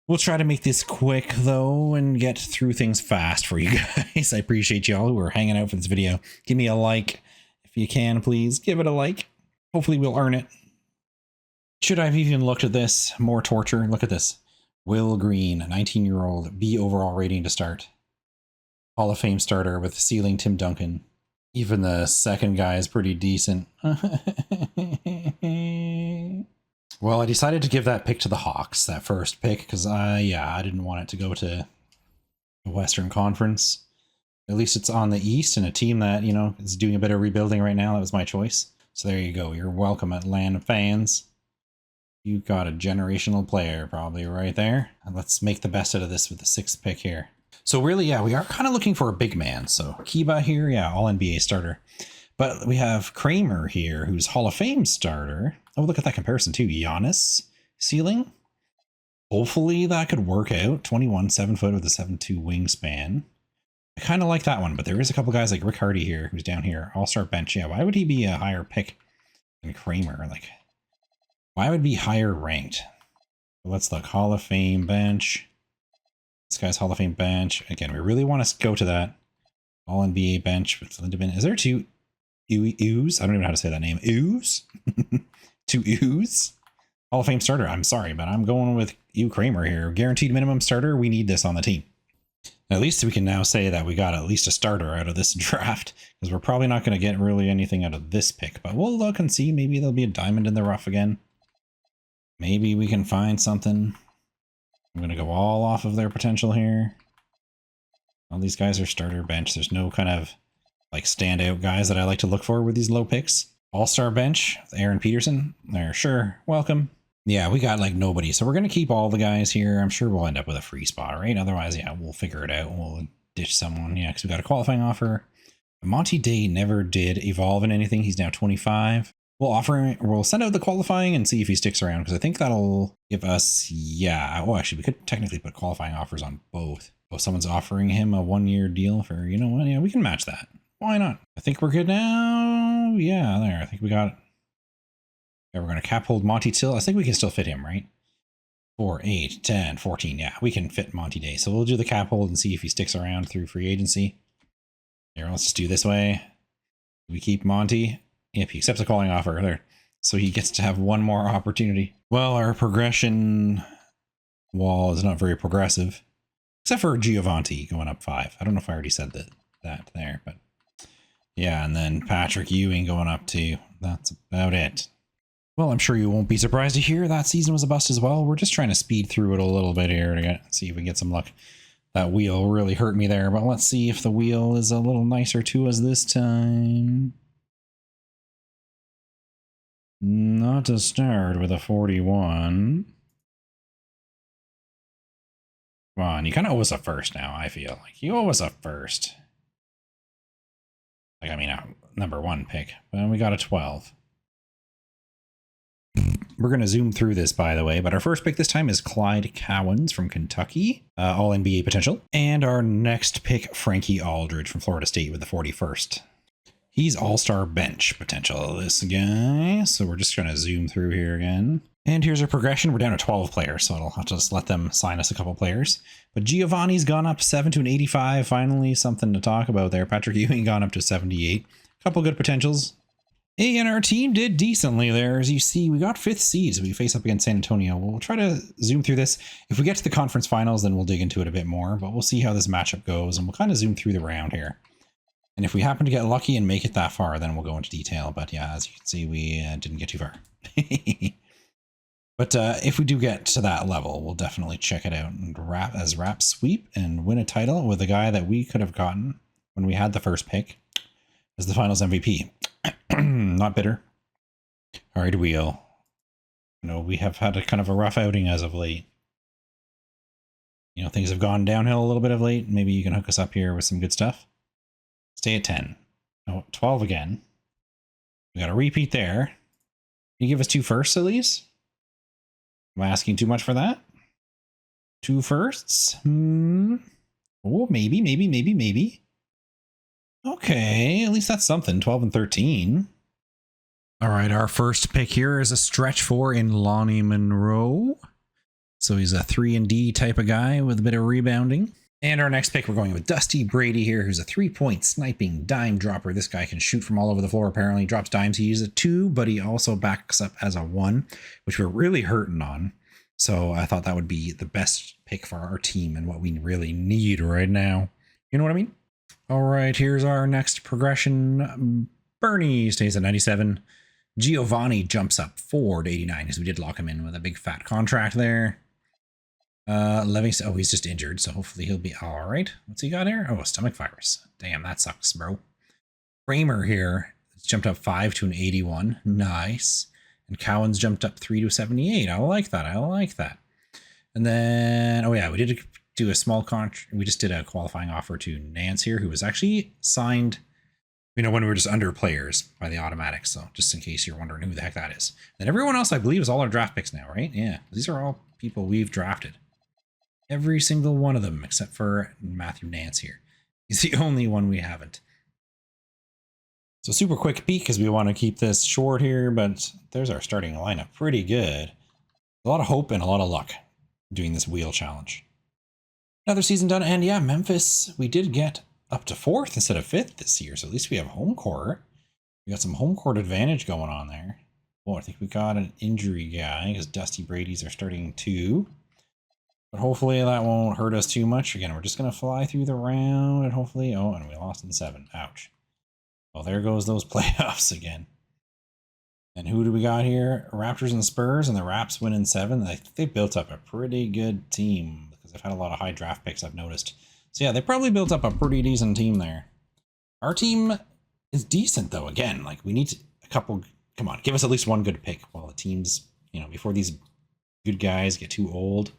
We'll try to make this quick, though, and get through things fast for you guys. I appreciate y'all who are hanging out for this video. Give me a like if you can, please. Give it a like. Hopefully we'll earn it. Should I have even looked at this? More torture. Look at this. Will Green, a 19-year-old, B overall rating to start. Hall of Fame starter with ceiling Tim Duncan. Even the second guy is pretty decent. Well, I decided to give that pick to the Hawks, that first pick, because I didn't want it to go to the Western Conference. At least it's on the East and a team that, you know, is doing a bit of rebuilding right now. That was my choice. So there you go. You're welcome, Atlanta fans. You got a generational player probably right there. And let's make the best out of this with the 6th pick here. So really, yeah, we are kind of looking for a big man. So Kiba here, yeah, all NBA starter. But we have Kramer here, who's Hall of Fame starter. Oh, look at that comparison too. Giannis ceiling. Hopefully that could work out. 21, 7 foot with a 7'2" wingspan. I kind of like that one, but there is a couple guys like Rick Hardy here, who's down here. All-star bench. Yeah, why would he be a higher pick than Kramer? Like, why would he be higher ranked? Let's look. Hall of Fame bench. This guy's Hall of Fame bench. Again, we really want to go to that All NBA bench with Lindemann. Is there 2 Ooze? I don't even know how to say that name. Ooze? 2 Ooze? Hall of Fame starter. I'm sorry, but I'm going with Kramer here. Guaranteed minimum starter. We need this on the team. At least we can now say that we got at least a starter out of this draft, because we're probably not going to get really anything out of this pick, but we'll look and see. Maybe there'll be a diamond in the rough again. Maybe we can find something. I'm going to go all off of their potential here. All these guys are starter bench. There's no kind of like standout guys that I like to look for with these low picks. All-star bench, Aaron Peterson. There, sure, welcome. Yeah, we got like nobody, so we're going to keep all the guys here. I'm sure we'll end up with a free spot, right? Otherwise, yeah, we'll figure it out. We'll ditch someone, yeah, because we got a qualifying offer. Monty Day never did evolve in anything. He's now 25. We'll send out the qualifying and see if he sticks around, because I think that'll give us, yeah. Oh, actually, we could technically put qualifying offers on both. Oh, someone's offering him a 1-year deal for, you know what? Yeah, we can match that. Why not? I think we're good now. Yeah, there. I think we got it. Yeah, we're going to cap hold Monty Till. I think we can still fit him, right? 4, 8, 10, 14. Yeah, we can fit Monty Day. So we'll do the cap hold and see if he sticks around through free agency. Here, let's just do this way. We keep Monty. Yep, he accepts a calling offer there. So he gets to have one more opportunity. Well, our progression wall is not very progressive, except for Giovanni going up 5. I don't know if I already said that there, but yeah, and then Patrick Ewing going up 2. That's about it. Well, I'm sure you won't be surprised to hear that season was a bust as well. We're just trying to speed through it a little bit here to see if we can get some luck. That wheel really hurt me there, but let's see if the wheel is a little nicer to us this time. Not to start with a 41. Come on, you kind of owe us a first now, I feel. Like, you owe us a first. Like, I mean, number 1 pick. But we got a 12. We're going to zoom through this, by the way, but our first pick this time is Clyde Cowens from Kentucky, all NBA potential. And our next pick, Frankie Aldridge from Florida State with the 41st. He's all-star bench potential, this guy. So we're just going to zoom through here again. And here's our progression. We're down to 12 players, so I'll just let them sign us a couple players. But Giovanni's gone up 7 to an 85. Finally, something to talk about there. Patrick Ewing gone up to 78. A couple good potentials. And our team did decently there. As you see, we got 5th seeds. We face up against San Antonio. We'll try to zoom through this. If we get to the conference finals, then we'll dig into it a bit more. But we'll see how this matchup goes, and we'll kind of zoom through the round here. And if we happen to get lucky and make it that far, then we'll go into detail. But yeah, as you can see, we didn't get too far. But if we do get to that level, we'll definitely check it out and rap sweep and win a title with a guy that we could have gotten when we had the first pick as the finals MVP. Not bitter. All right, wheel. You know, we have had a kind of a rough outing as of late. You know, things have gone downhill a little bit of late. Maybe you can hook us up here with some good stuff. Stay at 10. Oh, 12 again. We got a repeat there. Can you give us 2 firsts at least? Am I asking too much for that? 2 firsts? Oh, maybe. Okay, at least that's something. 12 and 13. All right, our first pick here is a stretch 4 in Lonnie Monroe. So he's a 3-and-D type of guy with a bit of rebounding. And our next pick, we're going with Dusty Brady here, who's a 3-point sniping dime dropper. This guy can shoot from all over the floor, apparently. He drops dimes. He uses a 2, but he also backs up as a 1, which we're really hurting on. So I thought that would be the best pick for our team and what we really need right now. You know what I mean? All right, here's our next progression. Bernie stays at 97. Giovanni jumps up 4 to 89 because we did lock him in with a big fat contract there. Livingston, oh, he's just injured, so hopefully he'll be all right. What's he got here? Oh, a stomach virus. Damn, that sucks, bro. Kramer here, it's jumped up 5 to an 81. Nice. And Cowens jumped up 3 to 78. I like that. And then, oh yeah, we did do a small we just did a qualifying offer to Nance here, who was actually signed, you know, when we were just under players by the automatics. So just in case you're wondering who the heck that is. Then everyone else, I believe, is all our draft picks now, right? Yeah, these are all people we've drafted. Every single one of them, except for Matthew Nance here. He's the only one we haven't. So super quick peek because we want to keep this short here, but there's our starting lineup. Pretty good. A lot of hope and a lot of luck doing this wheel challenge. Another season done, and yeah, Memphis, we did get up to 4th instead of 5th this year, so at least we have home court. We got some home court advantage going on there. Oh, I think we got an injury guy because Dusty Brady's are starting 2. But hopefully that won't hurt us too much. Again, we're just going to fly through the round and hopefully... Oh, and we lost in 7. Ouch. Well, there goes those playoffs again. And who do we got here? Raptors and Spurs, and the Raps win in 7. They built up a pretty good team because they've had a lot of high draft picks, I've noticed. So yeah, they probably built up a pretty decent team there. Our team is decent, though. Again, like, we need a couple... Come on, give us at least one good pick while the team's, you know, before these good guys get too old.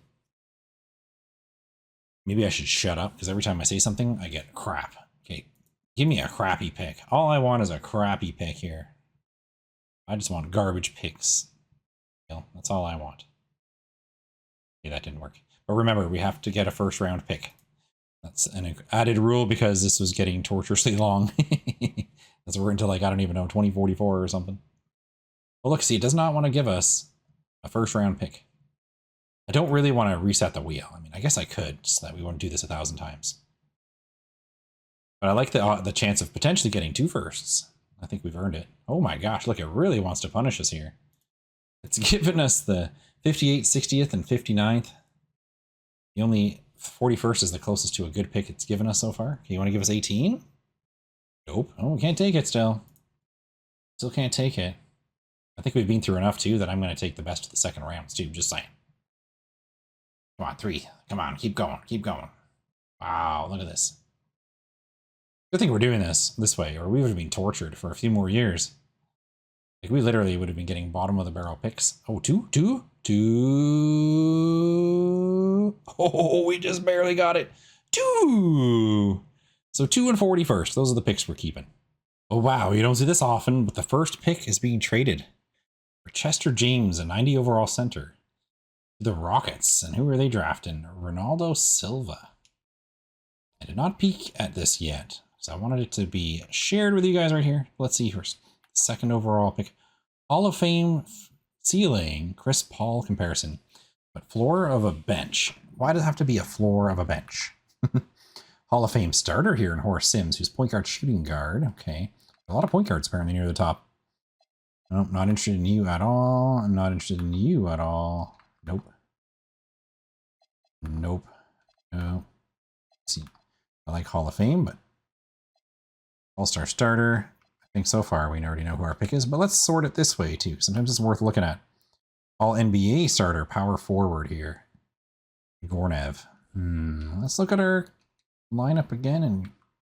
Maybe I should shut up, because every time I say something, I get crap. Okay, Give me a crappy pick. All I want is a crappy pick here. I just want garbage picks. That's all I want. Okay, that didn't work. But remember, we have to get a first round pick. That's an added rule because this was getting torturously long. As we're into like, I don't even know, 2044 or something. Well, look, see, it does not want to give us a first round pick. I don't really want to reset the wheel. I mean, I guess I could, just that we wouldn't do this 1,000 times. But I like the chance of potentially getting 2 firsts. I think we've earned it. Oh my gosh, look, it really wants to punish us here. It's given us the 58th, 60th, and 59th. The only 41st is the closest to a good pick it's given us so far. Okay, you want to give us 18? Nope. Oh, we can't take it still. Still can't take it. I think we've been through enough, too, that I'm going to take the best of the second rounds, too. Just saying. Come on, 3. Come on, keep going. Keep going. Wow, look at this. Good thing we're doing this way, or we would have been tortured for a few more years. Like, we literally would have been getting bottom of the barrel picks. Oh, 2. Oh, we just barely got it. 2. So 2 and 41st. Those are the picks we're keeping. Oh, wow. You don't see this often, but the first pick is being traded for Chester James, a 90 overall center. The Rockets. And who are they drafting? Ronaldo Silva. I did not peek at this yet, so I wanted it to be shared with you guys right here. Let's see first. Second overall pick. Hall of Fame ceiling, Chris Paul comparison. But floor of a bench. Why does it have to be a floor of a bench? Hall of Fame starter here in Horace Sims, who's point guard, shooting guard. Okay. A lot of point guards apparently near the top. Nope, not interested in you at all. I'm not interested in you at all. Nope. Nope. No. Let's see. I like Hall of Fame, but All-Star starter. I think so far we already know who our pick is, but let's sort it this way too. Sometimes it's worth looking at. All NBA starter, power forward here. Gornev. Let's look at our lineup again. And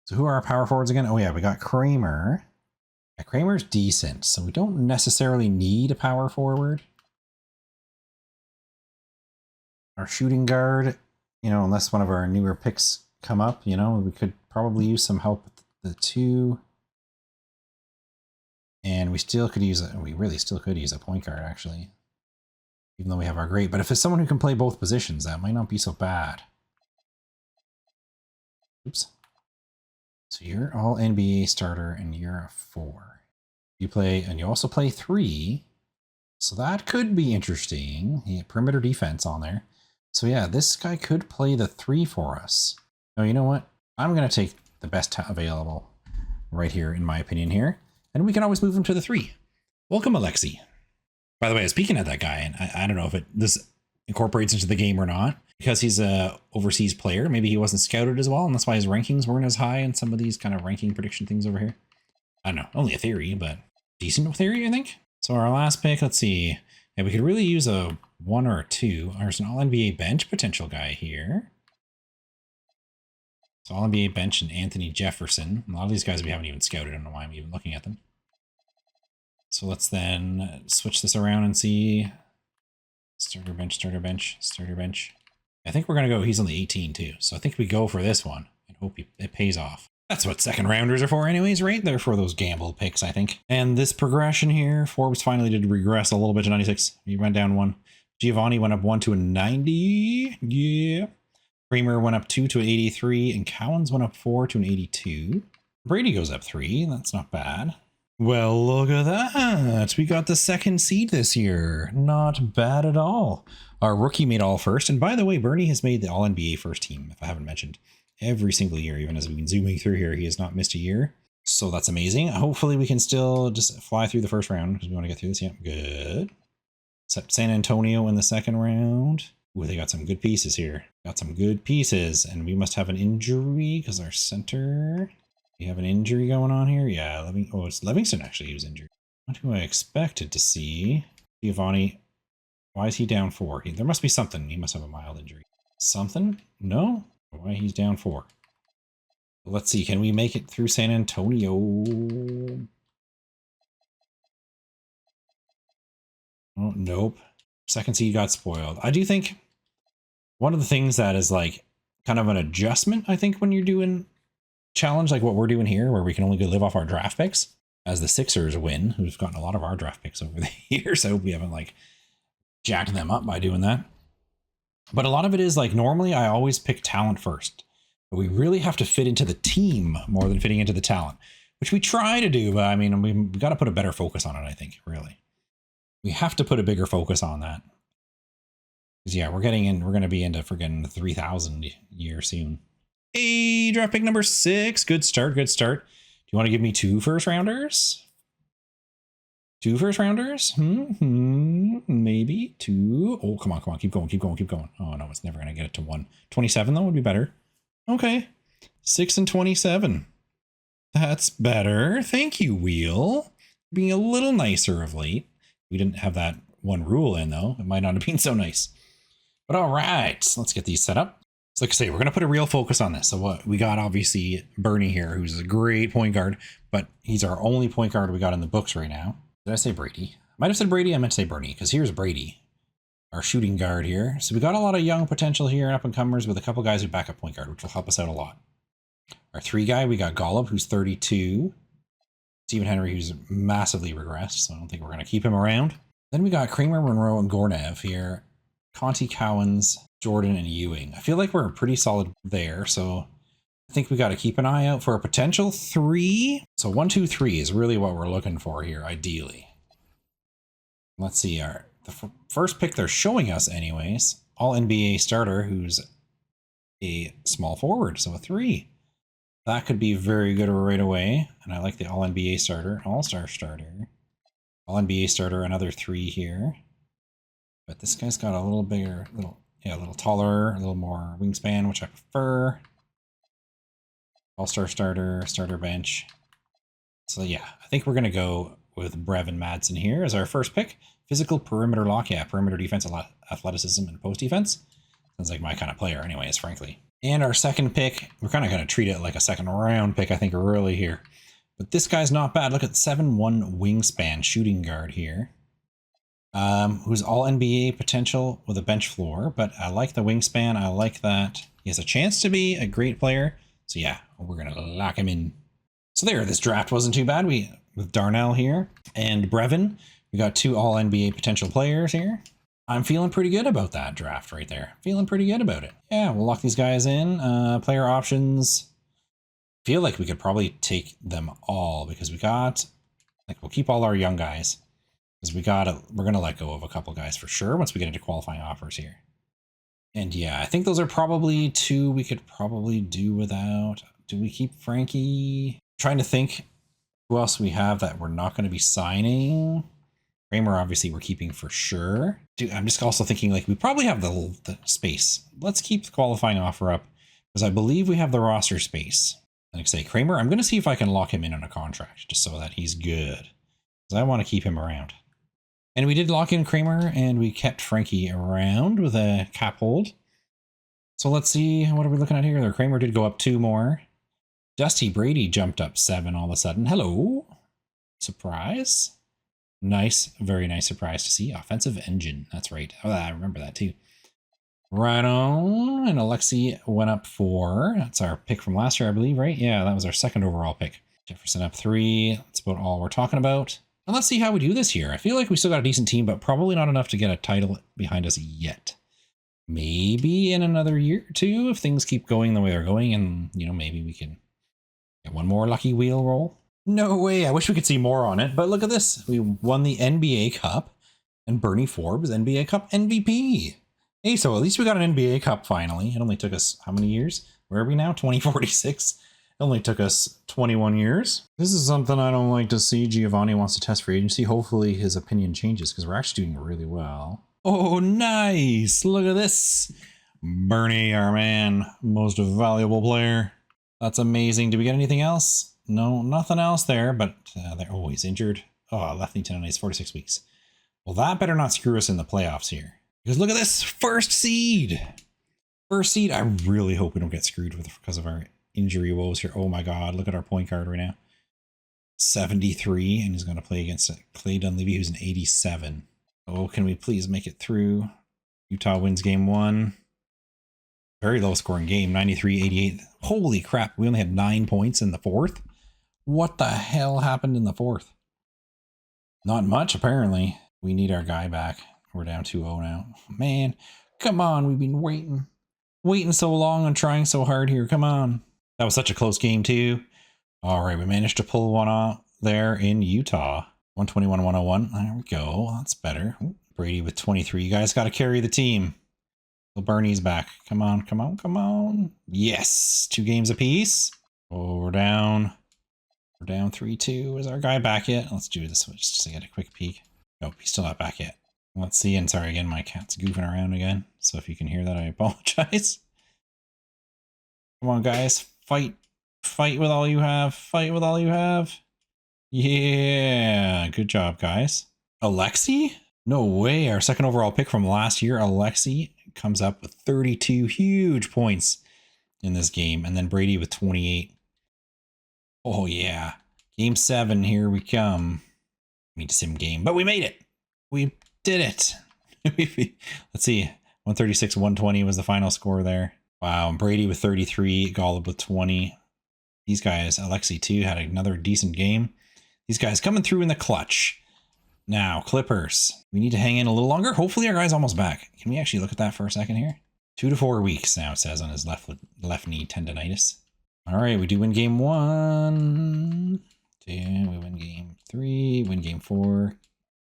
so who are our power forwards again? Oh yeah, we got Kramer. Yeah, Kramer's decent, so we don't necessarily need a power forward. Our shooting guard, you know, unless one of our newer picks come up, you know, we could probably use some help with the 2. And we still could use we really still could use a point guard, actually. Even though we have our great. But if it's someone who can play both positions, that might not be so bad. Oops. So you're all NBA starter and you're a 4. You play, and you also play 3. So that could be interesting. Yeah, perimeter defense on there. So yeah, this guy could play the 3 for us. Oh, you know what? I'm going to take the best available right here, in my opinion here. And we can always move him to the 3. Welcome, Alexi. By the way, speaking of that guy, and I don't know if this incorporates into the game or not, because he's a overseas player. Maybe he wasn't scouted as well, and that's why his rankings weren't as high in some of these kind of ranking prediction things over here. I don't know, only a theory, but decent theory, I think. So our last pick, let's see. Yeah, we could really use a 1 or a 2. There's an All-NBA bench potential guy here. So All-NBA bench and Anthony Jefferson. A lot of these guys we haven't even scouted. I don't know why I'm even looking at them. So let's then switch this around and see. Starter bench, starter bench, starter bench. I think we're going to go, he's on the 18 too. So I think we go for this one and hope it pays off. That's what second rounders are for anyways, right? They're for those gamble picks, I think. And this progression here, Forbes finally did regress a little bit to 96. He went down 1. Giovanni went up 1 to a 90. Yeah. Kramer went up 2 to an 83. And Cowens went up 4 to an 82. Brady goes up 3. That's not bad. Well, look at that. We got the second seed this year. Not bad at all. Our rookie made all first. And by the way, Bernie has made the All-NBA first team, if I haven't mentioned. Every single year, even as we've been zooming through here, he has not missed a year. So that's amazing. Hopefully we can still just fly through the first round because we want to get through this. Yeah, good. Except San Antonio in the second round. Ooh, they got some good pieces here. Got some good pieces. And we must have an injury because our center... We have an injury going on here? Yeah, it's Livingston actually who's injured. Not who I expected to see. Giovanni, why is he down 4? There must be something. He must have a mild injury. Something? No? Why he's down 4? Let's see, can we make it through San Antonio? Oh, nope. Second seed got spoiled. I do think one of the things that is like kind of an adjustment, I think, when you're doing challenge like what we're doing here, where we can only go live off our draft picks, as the Sixers win, who've gotten a lot of our draft picks over the years. I hope we haven't like jacked them up by doing that. But a lot of it is like, normally I always pick talent first, but we really have to fit into the team more than fitting into the talent, which we try to do. But I mean, we got to put a better focus on it. I think really, we have to put a bigger focus on that. Because yeah, we're going to be into friggin' the 3000 year soon. Hey, draft pick number 6. Good start. Good start. Do you want to give me 2 first rounders? 2 first rounders? Maybe 2. Oh, come on, come on. Keep going, keep going, keep going. Oh, no, it's never going to get it to 1. 27, though, would be better. Okay. 6 and 27. That's better. Thank you, Wheel. Being a little nicer of late. We didn't have that one rule in, though. It might not have been so nice. But all right, let's get these set up. So like I say, we're going to put a real focus on this. So what we got, obviously, Bernie here, who's a great point guard, but he's our only point guard we got in the books right now. Did I say Brady? I might have said Brady. I meant to say Bernie, because here's Brady, our shooting guard here. So we got a lot of young potential here, up and comers, with a couple guys who back up point guard, which will help us out a lot. Our 3 guy, we got Golub, who's 32. Stephen Henry, who's massively regressed, so I don't think we're going to keep him around. Then we got Kramer, Monroe, and Gornev here. Conti, Cowens, Jordan, and Ewing. I feel like we're pretty solid there, so I think we got to keep an eye out for a potential 3. So 1, 2, 3 is really what we're looking for here, ideally. Let's see, the first pick they're showing us anyways, all NBA starter, who's a small forward, so a 3. That could be very good right away, and I like the all NBA starter, all-star starter, all NBA starter, another 3 here. But this guy's got a little bigger, a little taller, a little more wingspan, which I prefer. All-star starter, starter bench. So yeah, I think we're going to go with Brevin Madsen here as our first pick. Physical perimeter lock, yeah, perimeter defense, athleticism, and post defense. Sounds like my kind of player anyways, frankly. And our second pick, we're kind of going to treat it like a second round pick, I think, early here. But this guy's not bad. Look at 7'1" wingspan shooting guard here. Who's all NBA potential with a bench floor, but I like the wingspan. I like that he has a chance to be a great player. So yeah, we're going to lock him in. So there, this draft wasn't too bad. With Darnell here and Brevin, we got 2 all NBA potential players here. I'm feeling pretty good about that draft right there. Feeling pretty good about it. Yeah, we'll lock these guys in. Player options. Feel like we could probably take them all because we got, like, we'll keep all our young guys. Because we're going to let go of a couple guys for sure once we get into qualifying offers here. And yeah, I think those are probably 2 we could probably do without. Do we keep Frankie? I'm trying to think who else we have that we're not going to be signing. Kramer, obviously, we're keeping for sure. Dude, I'm just also thinking, like, we probably have the space. Let's keep the qualifying offer up because I believe we have the roster space. Like I say, Kramer, I'm going to see if I can lock him in on a contract just so that he's good. Because I want to keep him around. And we did lock in Kramer, and we kept Frankie around with a cap hold. So let's see, what are we looking at here? The Kramer did go up 2 more. Dusty Brady jumped up 7 all of a sudden. Hello. Surprise. Nice, very nice surprise to see. Offensive engine, that's right. Oh, I remember that too. Right on, and Alexi went up 4. That's our pick from last year, I believe, right? Yeah, that was our 2nd overall pick. Jefferson up 3. That's about all we're talking about. And let's see how we do this here. I feel like we still got a decent team, but probably not enough to get a title behind us yet. Maybe in another year or 2 if things keep going the way they're going, and, you know, maybe we can get one more lucky wheel roll. No way. I wish we could see more on it, but look at this. We won the NBA Cup, and Bernie Forbes, NBA Cup MVP. Hey, so at least we got an NBA Cup finally. It only took us how many years? Where are we now? 2046. It only took us 21 years. This is something I don't like to see. Giovanni wants to test free agency. Hopefully his opinion changes because we're actually doing really well. Oh, nice. Look at this. Bernie, our man, most valuable player. That's amazing. Did we get anything else? No, nothing else there, but they're always injured. Oh, left knee tendonitis, 46 weeks. Well, that better not screw us in the playoffs here. Because look at this, first seed. First seed. I really hope we don't get screwed with because of our injury woes here. Oh my God, look at our point guard right now. 73, and he's going to play against Clay Dunleavy, who's an 87. Oh, can we please make it through? Utah wins game 1. Very low scoring game, 93-88. Holy crap, we only had 9 points in the fourth. What the hell happened in the fourth? Not much, apparently. We need our guy back. We're down 2-0 now. Man, come on, we've been waiting so long and trying so hard here. Come on. That was such a close game too. All right, we managed to pull one off there in Utah. 121-101. There we go. That's better. Ooh, Brady with 23. You guys got to carry the team. Well, Bernie's back. Come on, come on, come on. Yes, 2 games apiece. Oh, we're down. We're down 3-2. Is our guy back yet? Let's do this just to get a quick peek. Nope, he's still not back yet. Let's see. And sorry again, my cat's goofing around again. So if you can hear that, I apologize. Come on, guys. Fight. Fight with all you have. Fight with all you have. Yeah. Good job, guys. Alexi? No way. Our second overall pick from last year, Alexi, comes up with 32 huge points in this game. And then Brady with 28. Oh, yeah. Game 7. Here we come. I mean, sim game. But we made it. We did it. Let's see. 136-120 was the final score there. Wow. And Brady with 33. Golub with 20. These guys, Alexi too, had another decent game. These guys coming through in the clutch. Now, Clippers. We need to hang in a little longer. Hopefully our guy's almost back. Can we actually look at that for a second here? 2 to 4 weeks now, it says on his left knee tendonitis. All right, we do win game 1. 2, we win game 3, win game 4.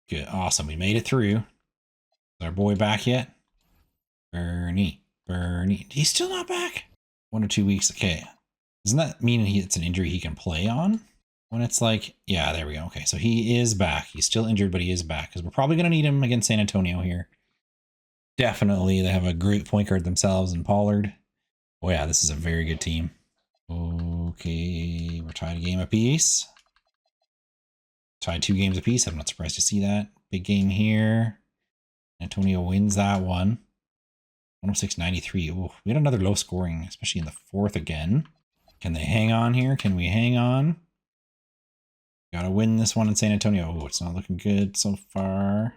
Good, awesome. We made it through. Is our boy back yet? Bernie. He's still not back. 1 or 2 weeks. Okay. Doesn't that mean it's an injury he can play on? When it's like, yeah, there we go. Okay, so he is back. He's still injured, but he is back because we're probably going to need him against San Antonio here. Definitely. They have a great point guard themselves in Pollard. Oh, yeah, this is a very good team. Okay, we're tied a game apiece. Tied 2 games apiece. I'm not surprised to see that. Big game here. Antonio wins that one. 106-93. Oh, we had another low scoring, especially in the fourth again. Can they hang on here? Can we hang on? Gotta win this one in San Antonio. Oh, it's not looking good so far.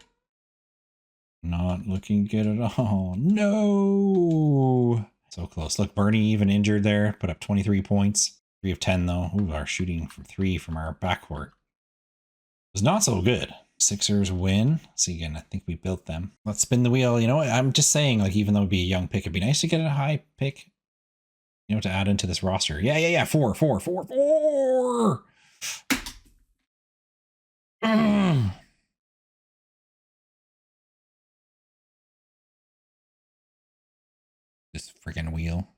Not looking good at all. No! So close. Look, Bernie even injured there. Put up 23 points. 3 of 10 though. Ooh, our shooting from 3 from our backcourt was not so good. Sixers win. See, again, I think we built them. Let's spin the wheel. You know what? I'm just saying, like, even though it'd be a young pick, it'd be nice to get a high pick, you know, to add into this roster. Yeah. 4. This freaking wheel.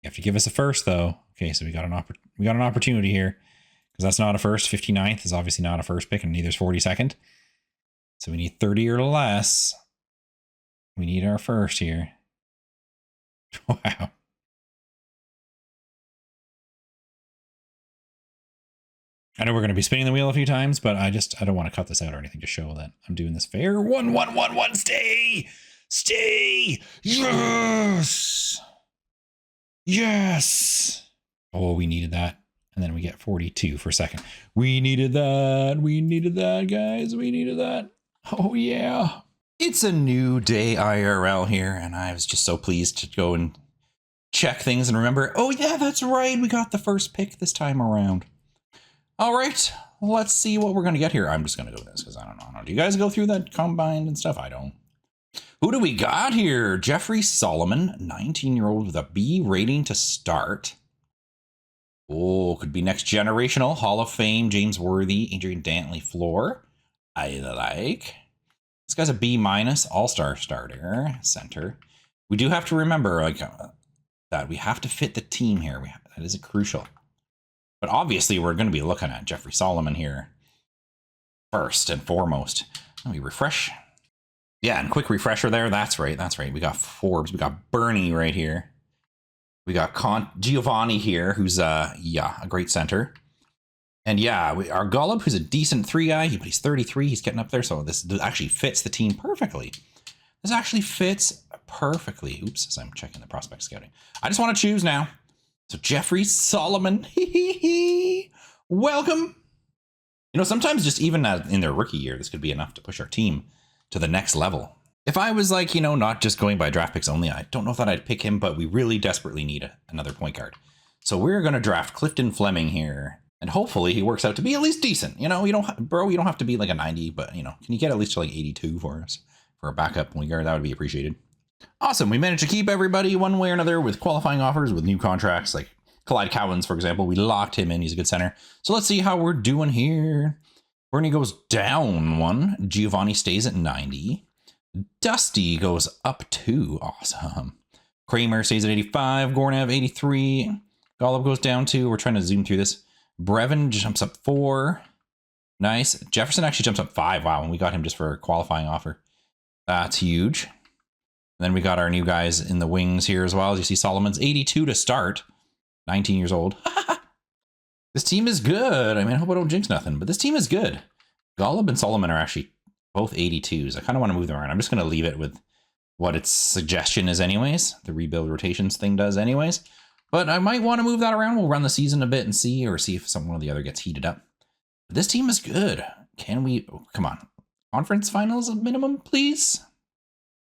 You have to give us a first, though. Okay, so we got an opportunity here. Because that's not a first. 59th is obviously not a first pick, and neither is 42nd. So we need 30 or less. We need our first here. Wow. I know we're going to be spinning the wheel a few times, but I don't want to cut this out or anything to show that I'm doing this fair. 1. Stay. Yes. Oh, we needed that. And then we get 42 for a second. We needed that, guys. We needed that. Oh, yeah. It's a new day IRL here, and I was just so pleased to go and check things and remember, oh, yeah, that's right. We got the first pick this time around. All right, let's see what we're going to get here. I'm just going to go with this because I don't know. Do you guys go through that combine and stuff? I don't. Who do we got here? Jeffrey Solomon, 19-year-old with a B rating to start. Oh, could be next generational. Hall of Fame, James Worthy, Adrian Dantley floor. I like. This guy's a B-, all-star starter, center. We do have to remember that we have to fit the team here. That is crucial. But obviously, we're going to be looking at Jeffrey Solomon here first and foremost. Let me refresh. Yeah, and quick refresher there. That's right. We got Forbes. We got Bernie right here. We got Giovanni here, who's a great center. And yeah, our Golub, who's a decent 3 guy, but he's 33. He's getting up there, so this actually fits the team perfectly. This actually fits perfectly. Oops, as I'm checking the prospect scouting. I just want to choose now. So Jeffrey Solomon, welcome. You know, sometimes just even in their rookie year, this could be enough to push our team to the next level. If I was like, you know, not just going by draft picks only, I don't know if that I'd pick him, but we really desperately need another point guard. So we're going to draft Clifton Fleming here. And hopefully he works out to be at least decent. You know, you don't have to be like a 90, but you know, can you get at least to like 82 for us for a backup point guard? That would be appreciated. Awesome. We managed to keep everybody one way or another with qualifying offers with new contracts like Clyde Cowens, for example. We locked him in. He's a good center. So let's see how we're doing here. Bernie goes down 1. Giovanni stays at 90. Dusty goes up 2. Awesome. Kramer stays at 85. Gornev 83. Golub goes down 2. We're trying to zoom through this. Brevin jumps up 4. Nice. Jefferson actually jumps up 5. Wow, and we got him just for a qualifying offer. That's huge. And then we got our new guys in the wings here as well. As you see, Solomon's 82 to start. 19 years old. This team is good. I mean, I hope I don't jinx nothing, but this team is good. Golub and Solomon are actually both 82s. I kind of want to move them around. I'm just going to leave it with what its suggestion is anyways. The rebuild rotations thing does anyways. But I might want to move that around. We'll run the season a bit and see, or see if one of the other gets heated up. But this team is good. Can we, oh, come on. Conference finals at minimum, please.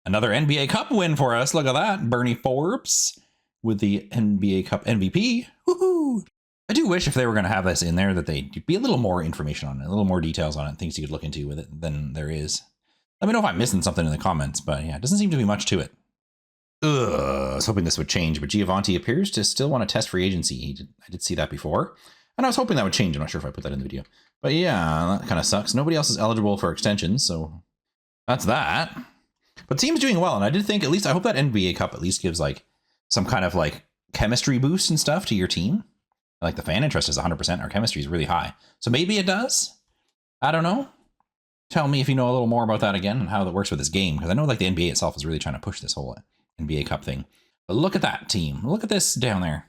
Another NBA Cup win for us. Look at that. Bernie Forbes with the NBA Cup MVP. Woohoo! I do wish if they were going to have this in there that they'd be a little more information on it, a little more details on it, things you could look into with it than there is. Let me know if I'm missing something in the comments, but yeah, it doesn't seem to be much to it. I was hoping this would change, but Giovanni appears to still want to test free agency. I did see that before, and I was hoping that would change. I'm not sure if I put that in the video, but yeah, that kind of sucks. Nobody else is eligible for extensions, so that's that. But the team's doing well, and I did think at least, I hope that NBA Cup at least gives like some kind of like chemistry boost and stuff to your team. Like the fan interest is 100%. Our chemistry is really high, so maybe it does. I don't know. Tell me if you know a little more about that again and how that works with this game, because I know like the NBA itself is really trying to push this whole NBA Cup thing. But look at that team. Look at this down there.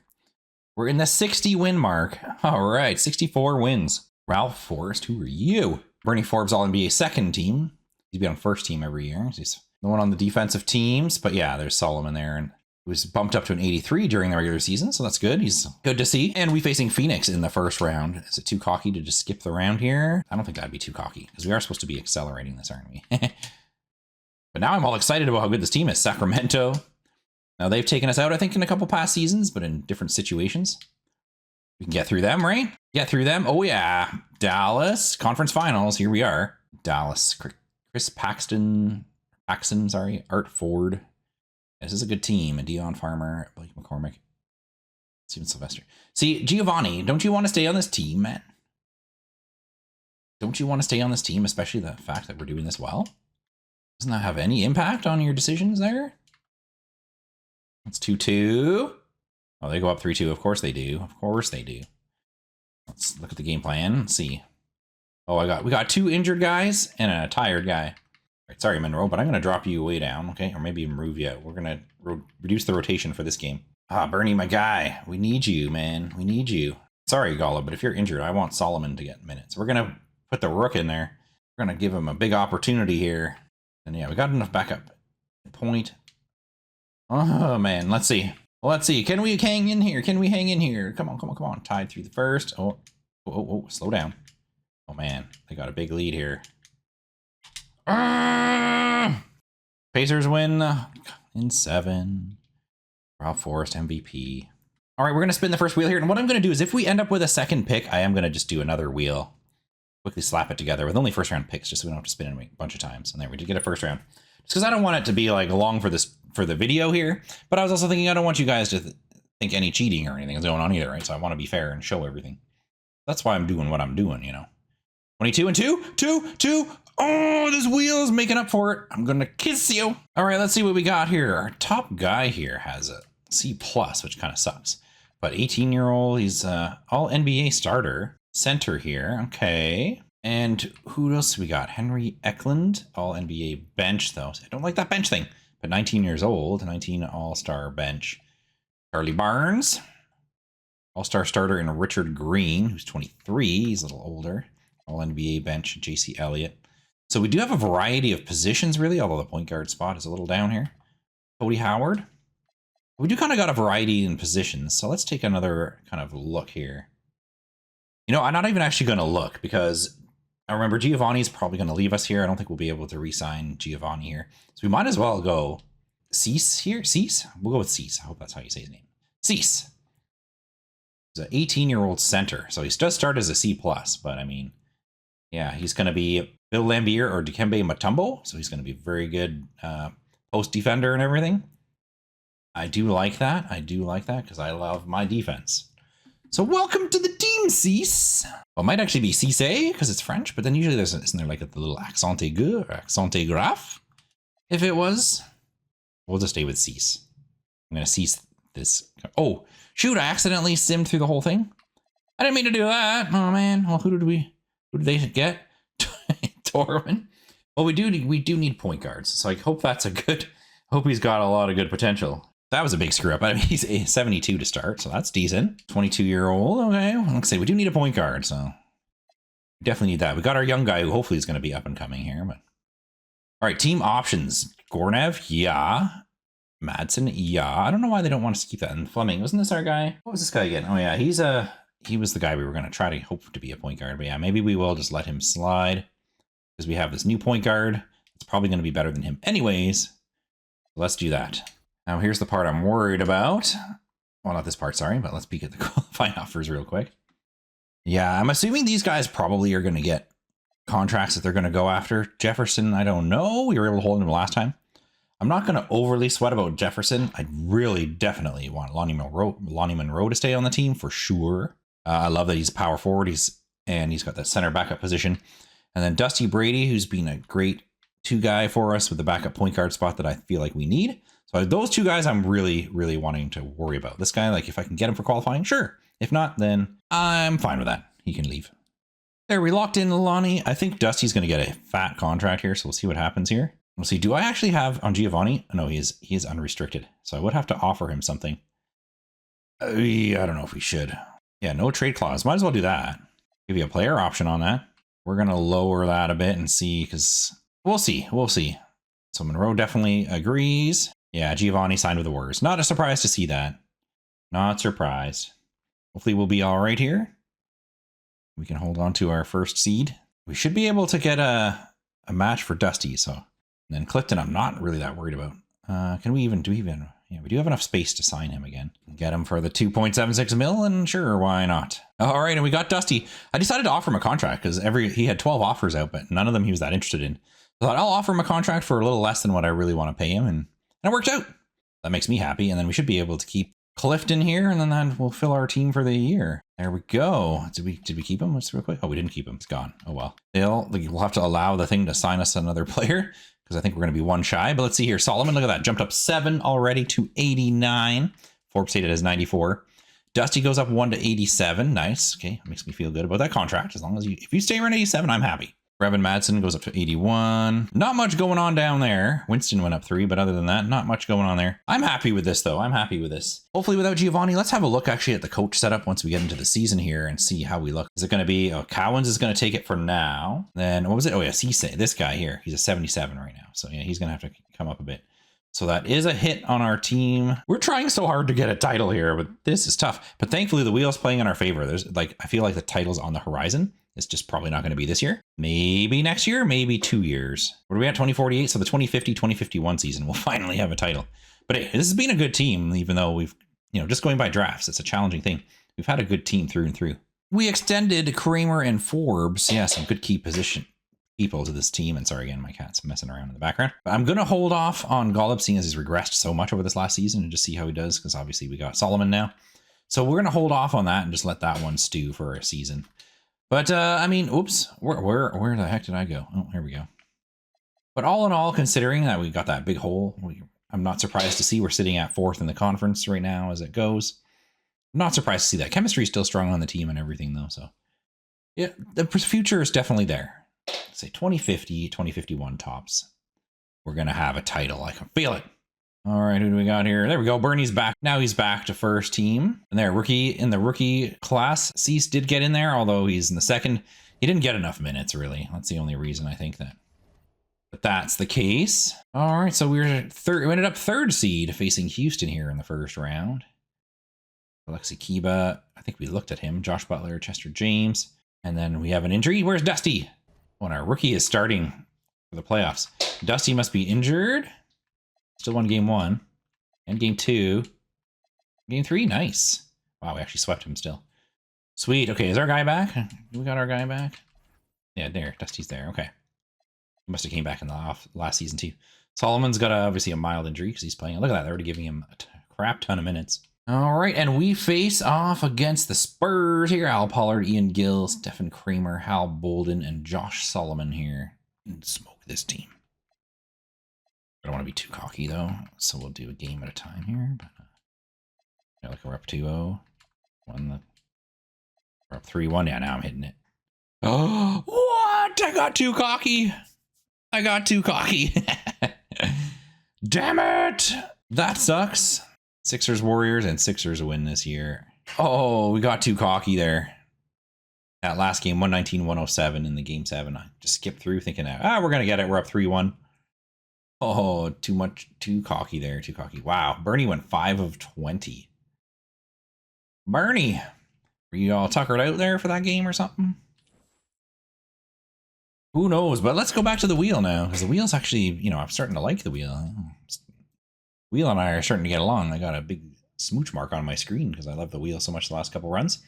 We're in the 60 win mark. All right, 64 wins. Ralph Forrest, who are you? Bernie Forbes, all NBA second team. He's been on first team every year. He's the one on the defensive teams. But yeah, there's Solomon there, and he was bumped up to an 83 during the regular season, so that's good. He's good to see. And we facing Phoenix in the first round. Is it too cocky to just skip the round here? I don't think that'd be too cocky, because we are supposed to be accelerating this, aren't we? But now I'm all excited about how good this team is. Sacramento. Now they've taken us out, I think, in a couple past seasons, but in different situations. We can get through them, right? Get through them. Oh yeah. Dallas, conference finals. Here we are. Dallas. Chris Paxton, Art Ford. This is a good team. And Dion Farmer, Blake McCormick, Steven Sylvester. See, Giovanni, don't you want to stay on this team, man? Don't you want to stay on this team, especially the fact that we're doing this well? Doesn't that have any impact on your decisions there? That's 2-2. Oh, they go up 3-2. Of course they do. Of course they do. Let's look at the game plan. Let's see. Oh, we got 2 injured guys and a tired guy. Right, sorry, Monroe, but I'm going to drop you way down, okay? Or maybe move you. We're going to reduce the rotation for this game. Ah, Bernie, my guy. We need you, man. We need you. Sorry, Gala, but if you're injured, I want Solomon to get minutes. We're going to put the Rook in there. We're going to give him a big opportunity here. And yeah, we got enough backup. Point. Oh, man. Let's see. Let's see. Can we hang in here? Can we hang in here? Come on, come on, come on. Tied through the first. Oh, slow down. Oh, man. They got a big lead here. Pacers win in 7. Ralph Forrest MVP. All right, we're going to spin the first wheel here. And what I'm going to do is if we end up with a second pick, I am going to just do another wheel. Quickly slap it together with only first round picks, just so we don't have to spin it a bunch of times. And there we did get a first round. Just because I don't want it to be like long for the video here. But I was also thinking I don't want you guys to think any cheating or anything is going on either, right? So I want to be fair and show everything. That's why I'm doing what I'm doing, you know. 22 and 2. Oh, this wheel is making up for it. I'm going to kiss you. All right, let's see what we got here. Our top guy here has a C+, which kind of sucks. But 18-year-old, he's all NBA starter. Center here, okay. And who else we got? Henry Eklund, all NBA bench, though. I don't like that bench thing. But 19 years old, 19 all-star bench. Charlie Barnes, all-star starter, and Richard Green, who's 23. He's a little older. All NBA bench, JC Elliott. So we do have a variety of positions, really, although the point guard spot is a little down here. Cody Howard. We do kind of got a variety in positions, so let's take another kind of look here. You know, I'm not even actually going to look because I remember Giovanni's probably going to leave us here. I don't think we'll be able to re-sign Giovanni here. So we might as well go Cease here. Cease? We'll go with Cease. I hope that's how you say his name. Cease. He's an 18-year-old center. So he does start as a C+, but I mean, yeah, he's going to be Bill Lambier or Dikembe Mutombo. So he's going to be very good post defender and everything. I do like that. I do like that because I love my defense. So welcome to the team, Cease. Well, it might actually be Cisse because it's French, but then usually isn't there like the little accent aigu or accent grave? If it was, we'll just stay with Cease. I'm going to cease this. Oh, shoot, I accidentally simmed through the whole thing. I didn't mean to do that. Oh, man. Well, who did they get? Torwin. Well, we do need point guards, so I hope that's a good, I hope he's got a lot of good potential. That was a big screw up. I mean, he's 72 to start, so that's decent. 22-year-old. Okay, well, let's say we do need a point guard, so we definitely need that. We got our young guy who hopefully is going to be up and coming here. But all right, team options. Gornev, yeah. Madsen, yeah. I don't know why they don't want us to keep that. And Fleming, wasn't this our guy? What was this guy again? Oh yeah, he was the guy we were going to try to hope to be a point guard. But yeah, maybe we will just let him slide because we have this new point guard. It's probably going to be better than him anyways. Let's do that. Now, here's the part I'm worried about. Well, not this part, sorry, but let's peek at the qualifying offers real quick. Yeah, I'm assuming these guys probably are going to get contracts that they're going to go after. Jefferson, I don't know. We were able to hold him last time. I'm not going to overly sweat about Jefferson. I really definitely want Lonnie Monroe to stay on the team for sure. I love that he's power forward. He's got that center backup position. And then Dusty Brady, who's been a great two guy for us with the backup point guard spot that I feel like we need. So those two guys I'm really, really wanting to worry about. This guy, like if I can get him for qualifying, sure. If not, then I'm fine with that. He can leave. There, we locked in Lonnie. I think Dusty's going to get a fat contract here, so we'll see what happens here. We'll see. Do I actually have on Giovanni? No, he is unrestricted. So I would have to offer him something. I don't know if we should. Yeah, no trade clause. Might as well do that. Give you a player option on that. We're going to lower that a bit and see, because we'll see. We'll see. So Monroe definitely agrees. Yeah, Giovanni signed with the Warriors. Not a surprise to see that. Not surprised. Hopefully we'll be all right here. We can hold on to our first seed. We should be able to get a match for Dusty. So, and then Clifton, I'm not really that worried about. Can we even, yeah, we do have enough space to sign him again. Get him for the 2.76 mil, and sure, why not? All right, and we got Dusty. I decided to offer him a contract because he had 12 offers out, but none of them he was that interested in. I thought I'll offer him a contract for a little less than what I really want to pay him, and it worked out. That makes me happy, and then we should be able to keep Clifton here, and then that will fill our team for the year. There we go. Did we keep him? Let's real quick. Oh, we didn't keep him. It's gone. Oh well. We'll have to allow the thing to sign us another player because I think we're going to be one shy. But let's see here. Solomon, look at that. Jumped up 7 already to 89. Forbes stated as 94. Dusty goes up 1 to 87. Nice. Okay, makes me feel good about that contract. As long as if you stay around 87, I'm happy. Brevin Madsen goes up to 81. Not much going on down there. Winston went up 3, but other than that, not much going on there. I'm happy with this, though. I'm happy with this. Hopefully without Giovanni, let's have a look actually at the coach setup once we get into the season here and see how we look. Is it going to be, Cowens is going to take it for now. Then, what was it? Oh, yeah, Cisse. This guy here. He's a 77 right now. So, yeah, he's going to have to come up a bit. So that is a hit on our team. We're trying so hard to get a title here, but this is tough. But thankfully, the wheel's playing in our favor. There's I feel like the title's on the horizon. It's just probably not going to be this year. Maybe next year, maybe 2 years. What are we at? 2048. So the 2050, 2051 season, we'll finally have a title. But hey, this has been a good team, even though we've, just going by drafts, it's a challenging thing. We've had a good team through and through. We extended Kramer and Forbes. Yeah, some good key position people to this team. And sorry, again, my cat's messing around in the background. But I'm going to hold off on Golub, seeing as he's regressed so much over this last season, and just see how he does, because obviously we got Solomon now. So we're going to hold off on that and just let that one stew for a season. But, I mean, oops, where the heck did I go? Oh, here we go. But all in all, considering that we got that big hole, I'm not surprised to see we're sitting at 4th in the conference right now as it goes. I'm not surprised to see that. Chemistry is still strong on the team and everything, though. So, yeah, the future is definitely there. Say 2050, 2051 tops. We're going to have a title. I can feel it. All right, who do we got here? There we go. Bernie's back. Now he's back to first team. And there, in the rookie class, Cease did get in there, although he's in the second. He didn't get enough minutes, really. That's the only reason I think that. But that's the case. All right, so we ended up 3rd seed facing Houston here in the first round. Alexi Kiba, I think we looked at him. Josh Butler, Chester James. And then we have an injury. Where's Dusty? Oh, and our rookie is starting for the playoffs. Dusty must be injured. Still won game 1. And game 2. Game 3, nice. Wow, we actually swept him still. Sweet. Okay, is our guy back? We got our guy back? Yeah, there. Dusty's there. Okay. He must have came back in the last season too. Solomon's got obviously a mild injury because he's playing. Look at that. They're already giving him a crap ton of minutes. All right, and we face off against the Spurs here. Al Pollard, Ian Gill, Stephen Kramer, Hal Bolden, and Josh Solomon here. And smoke this team. I don't want to be too cocky, though, so we'll do a game at a time here. But, yeah, look, we're up 2-0. We're up 3-1. Yeah, now I'm hitting it. Oh, what? I got too cocky. Damn it. That sucks. Sixers, Warriors, and Sixers win this year. Oh, we got too cocky there. That last game, 119-107 in the game 7. I just skipped through thinking, we're going to get it. We're up 3-1. Oh, too cocky there. Too cocky. Wow. Bernie went 5 of 20. Bernie, were you all tuckered out there for that game or something? Who knows? But let's go back to the wheel now, because the wheel's actually, I'm starting to like the wheel. Wheel and I are starting to get along. I got a big smooch mark on my screen because I love the wheel so much the last couple runs.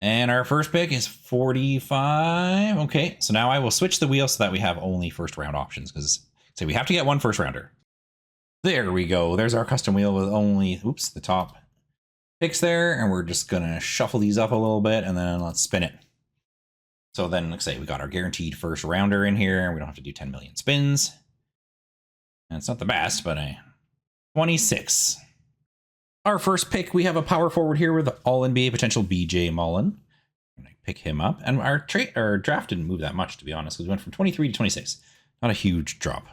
And our first pick is 45. Okay, so now I will switch the wheel so that we have only first round options, because say we have to get one first rounder. There we go. There's our custom wheel with only, the top picks there. And we're just going to shuffle these up a little bit and then let's spin it. So then, let's say we got our guaranteed first rounder in here. We don't have to do 10 million spins. And it's not the best, but 26. Our first pick, we have a power forward here with All-NBA potential BJ Mullen. I'm going to pick him up. And our draft didn't move that much, to be honest. We went from 23 to 26. Not a huge drop.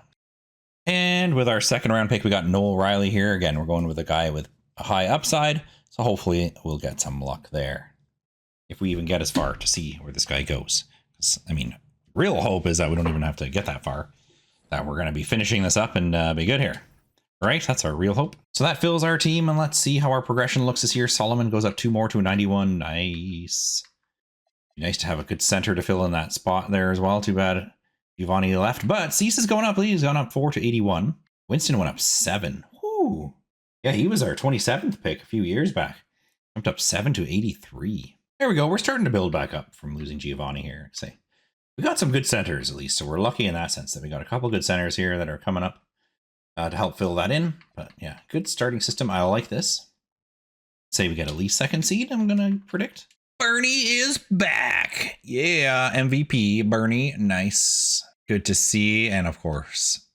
And with our second round pick, we got Noel Riley here. Again, we're going with a guy with a high upside. So hopefully we'll get some luck there. If we even get as far to see where this guy goes. I mean, real hope is that we don't even have to get that far. That we're going to be finishing this up and be good here. Right? That's our real hope. So that fills our team, and let's see how our progression looks this year. Solomon goes up 2 more to a 91. Nice. Nice to have a good center to fill in that spot there as well. Too bad Giovanni left. But Cease is going up. He's gone up 4 to 81. Winston went up 7. Whoo. Yeah, he was our 27th pick a few years back. Jumped up 7 to 83. There we go. We're starting to build back up from losing Giovanni here. Say, we got some good centers at least, so we're lucky in that sense that we got a couple good centers here that are coming up to help fill that in. But yeah, good starting system. I like this. Say we get at least second seed. I'm gonna predict. Bernie is back. Yeah, MVP Bernie. Nice. Good to see. And of course,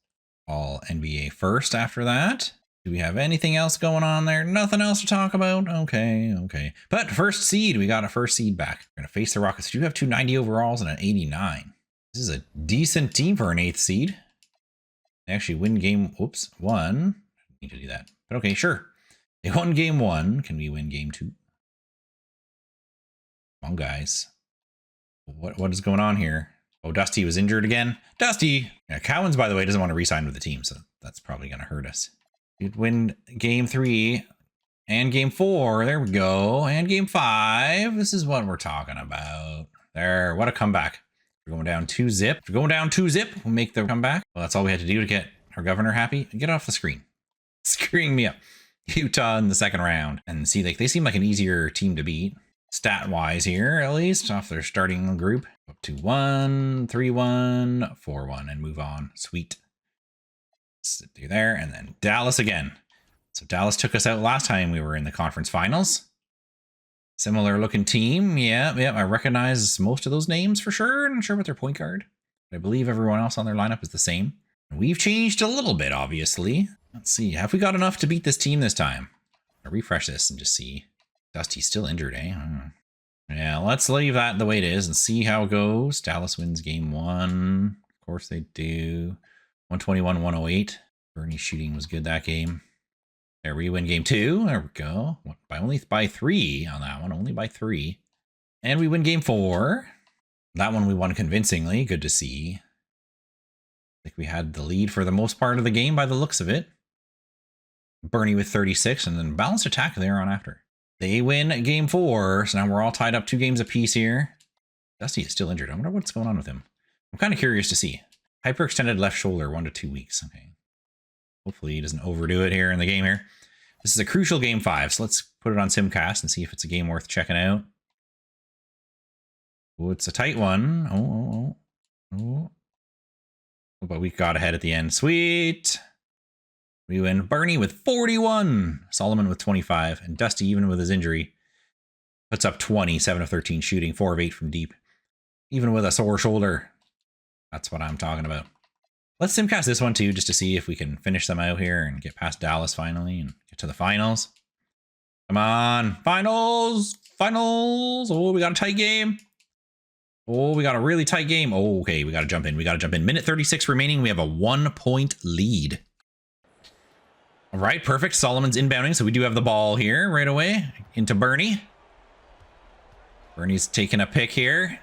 all NBA first after that. Do we have anything else going on there? Nothing else to talk about? Okay. But first seed, we got a first seed back. We're going to face the Rockets. We do have 2 90 overalls and an 89. This is a decent team for an 8th seed. They actually win game, one. I need to do that. But okay, sure. They won game 1. Can we win game 2? Come on, guys. What is going on here? Oh, Dusty was injured again. Dusty! Yeah, Cowens, by the way, doesn't want to re-sign with the team, so that's probably going to hurt us. You'd win game 3 and game 4. There we go. And game 5. This is what we're talking about. There. What a comeback. We're going down 2-zip. We're going down 2-zip. We'll make the comeback. Well, that's all we had to do to get our governor happy. Get off the screen. Screwing me up. Utah in the second round. And see, like, they seem like an easier team to beat. Stat-wise here, at least, off their starting group. Up to 1, 3-1, 4-1, and move on. Sweet. Sit through there, and then Dallas again. So Dallas took us out last time we were in the conference finals. Similar looking team. Yeah, I recognize most of those names for sure. I'm not sure about their point guard. But I believe everyone else on their lineup is the same. We've changed a little bit, obviously. Let's see. Have we got enough to beat this team this time? I'll refresh this and just see. Dusty's still injured, eh? Yeah, let's leave that the way it is and see how it goes. Dallas wins game 1. Of course they do. 121-108. Bernie's shooting was good that game. There we win game 2. There we go. Only by 3 on that one. Only by 3. And we win game 4. That one we won convincingly. Good to see. I think we had the lead for the most part of the game by the looks of it. Bernie with 36 and then balanced attack there on after. They win game 4. So now we're all tied up 2 games apiece here. Dusty is still injured. I wonder what's going on with him. I'm kind of curious to see. Hyperextended left shoulder, 1 to 2 weeks. Okay. Hopefully he doesn't overdo it here in the game here. This is a crucial game 5, so let's put it on Simcast and see if it's a game worth checking out. Oh, it's a tight one. Oh. But we got ahead at the end. Sweet. We win. Bernie with 41. Solomon with 25. And Dusty, even with his injury, puts up 20. 7 of 13 shooting. 4 of 8 from deep. Even with a sore shoulder. That's what I'm talking about. Let's Simcast this one too, just to see if we can finish them out here and get past Dallas finally and get to the finals. Come on. Finals. Finals. Oh, we got a tight game. Oh, we got a really tight game. Oh, okay, we got to jump in. Minute 36 remaining. We have a 1-point lead. All right, perfect. Solomon's inbounding, so we do have the ball here right away into Bernie. Bernie's taking a pick here.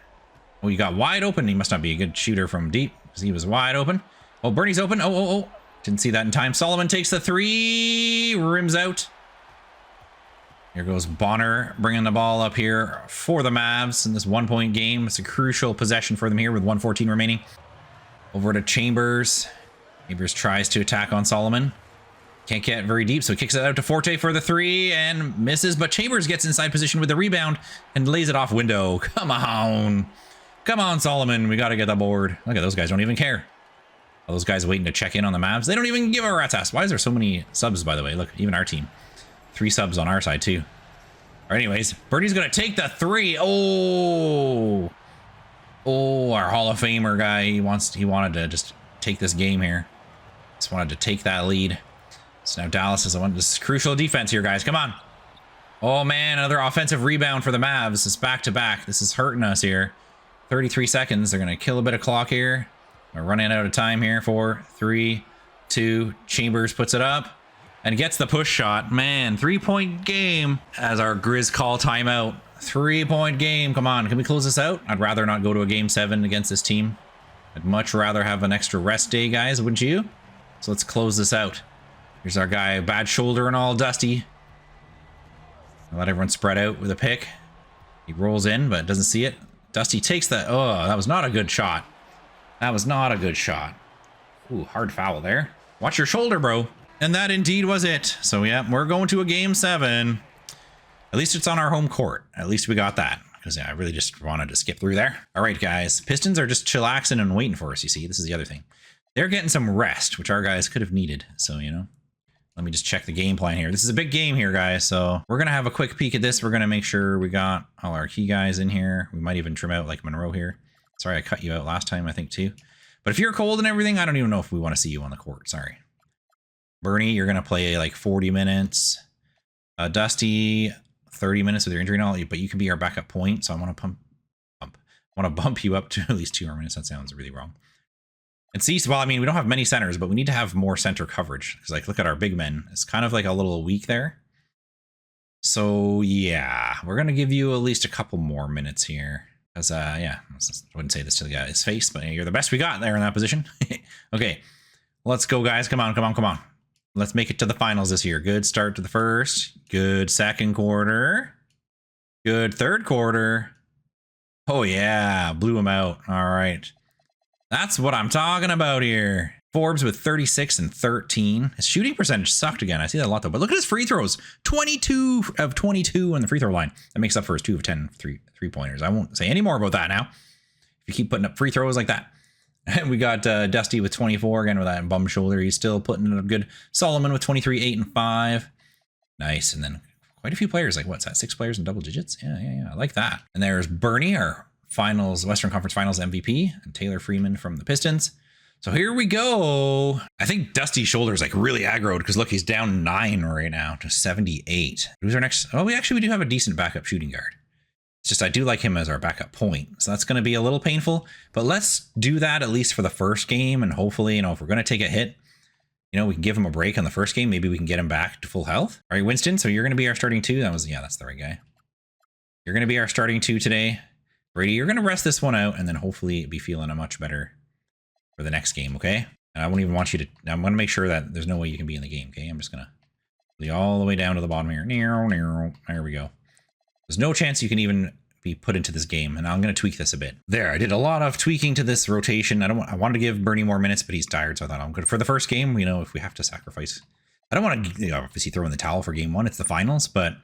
Oh, you got wide open. He must not be a good shooter from deep because he was wide open. Oh, Bernie's open. Oh. Didn't see that in time. Solomon takes the 3. Rims out. Here goes Bonner bringing the ball up here for the Mavs in this 1-point game. It's a crucial possession for them here with 1:14 remaining. Over to Chambers. Chambers tries to attack on Solomon. Can't get very deep, so he kicks it out to Forte for the 3 and misses, but Chambers gets inside position with the rebound and lays it off window. Come on. Come on, Solomon. We got to get the board. Look at those guys. Don't even care. All those guys waiting to check in on the Mavs. They don't even give a rat's ass. Why is there so many subs, by the way? Look, even our team. 3 subs on our side, too. All right, anyways, Bernie's going to take the 3. Oh, our Hall of Famer guy. He wanted to just take this game here. Just wanted to take that lead. So now Dallas is the one. This is crucial defense here, guys. Come on. Oh, man, another offensive rebound for the Mavs. It's back-to-back. This is hurting us here. 33 seconds. They're going to kill a bit of clock here. We're running out of time here. 4, 3, 2. Chambers puts it up. And gets the push shot. Man, 3-point game as our Grizz call timeout. 3-point game. Come on, can we close this out? I'd rather not go to a game 7 against this team. I'd much rather have an extra rest day, guys, wouldn't you? So let's close this out. Here's our guy, bad shoulder and all, Dusty. Let everyone spread out with a pick. He rolls in, but doesn't see it. Dusty takes that. Oh, that was not a good shot. That was not a good shot. Ooh, hard foul there. Watch your shoulder, bro. And that indeed was it. So yeah, we're going to a game 7. At least it's on our home court. At least we got that. Because yeah, I really just wanted to skip through there. All right, guys. Pistons are just chillaxing and waiting for us, you see. This is the other thing. They're getting some rest, which our guys could have needed. So, you know, let me just check the game plan here. This is a big game here, guys. So we're going to have a quick peek at this. We're going to make sure we got all our key guys in here. We might even trim out like Monroe here. Sorry, I cut you out last time, I think, too. But if you're cold and everything, I don't even know if we want to see you on the court. Sorry. Bernie, you're going to play like 40 minutes. Dusty, 30 minutes with your injury and all, but you can be our backup point. So I want to bump you up to at least 2 more minutes. That sounds really wrong. And see, well, I mean, we don't have many centers, but we need to have more center coverage. Because like, look at our big men. It's kind of like a little weak there. So yeah, we're going to give you at least a couple more minutes here. Because, yeah, I wouldn't say this to the guy's face, but you're the best we got there in that position. Okay, let's go, guys. Come on. Let's make it to the finals this year. Good start to the first. Good second quarter. Good third quarter. Oh, yeah. Blew him out. All right. That's what I'm talking about here. Forbes with 36 and 13. His shooting percentage sucked again. I see that a lot, though. But look at his free throws. 22 of 22 on the free throw line. That makes up for his 2 of 10 three-pointers. I won't say any more about that now. If you keep putting up free throws like that. And we got Dusty with 24 again with that bum shoulder. He's still putting it up good. Solomon with 23, 8 and 5. Nice. And then quite a few players. Like what's that? 6 players in double digits. Yeah. I like that. And there's Bernie, our finals, Western Conference Finals MVP, and Taylor Freeman from the Pistons. So here we go. I think Dusty's shoulder is like really aggroed because look, he's down 9 right now to 78. Who's our next? Oh, we do have a decent backup shooting guard. It's just I do like him as our backup point. So that's going to be a little painful, but let's do that at least for the first game. And hopefully, you know, if we're going to take a hit, you know, we can give him a break on the first game. Maybe we can get him back to full health. All right, Winston. So you're going to be our starting 2. That's the right guy. You're going to be our starting 2 today. Brady, you're going to rest this one out and then hopefully be feeling a much better for the next game. Okay. And I won't even want you to, I'm going to make sure that there's no way you can be in the game. Okay. I'm just going to be all the way down to the bottom here. There we go. There's no chance you can even be put into this game, and I'm going to tweak this a bit. There, I did a lot of tweaking to this rotation. I wanted to give Bernie more minutes, but he's tired, so I thought I'm good for the first game. You know, if we have to sacrifice, I don't want to obviously throw in the towel for game one. It's the finals, but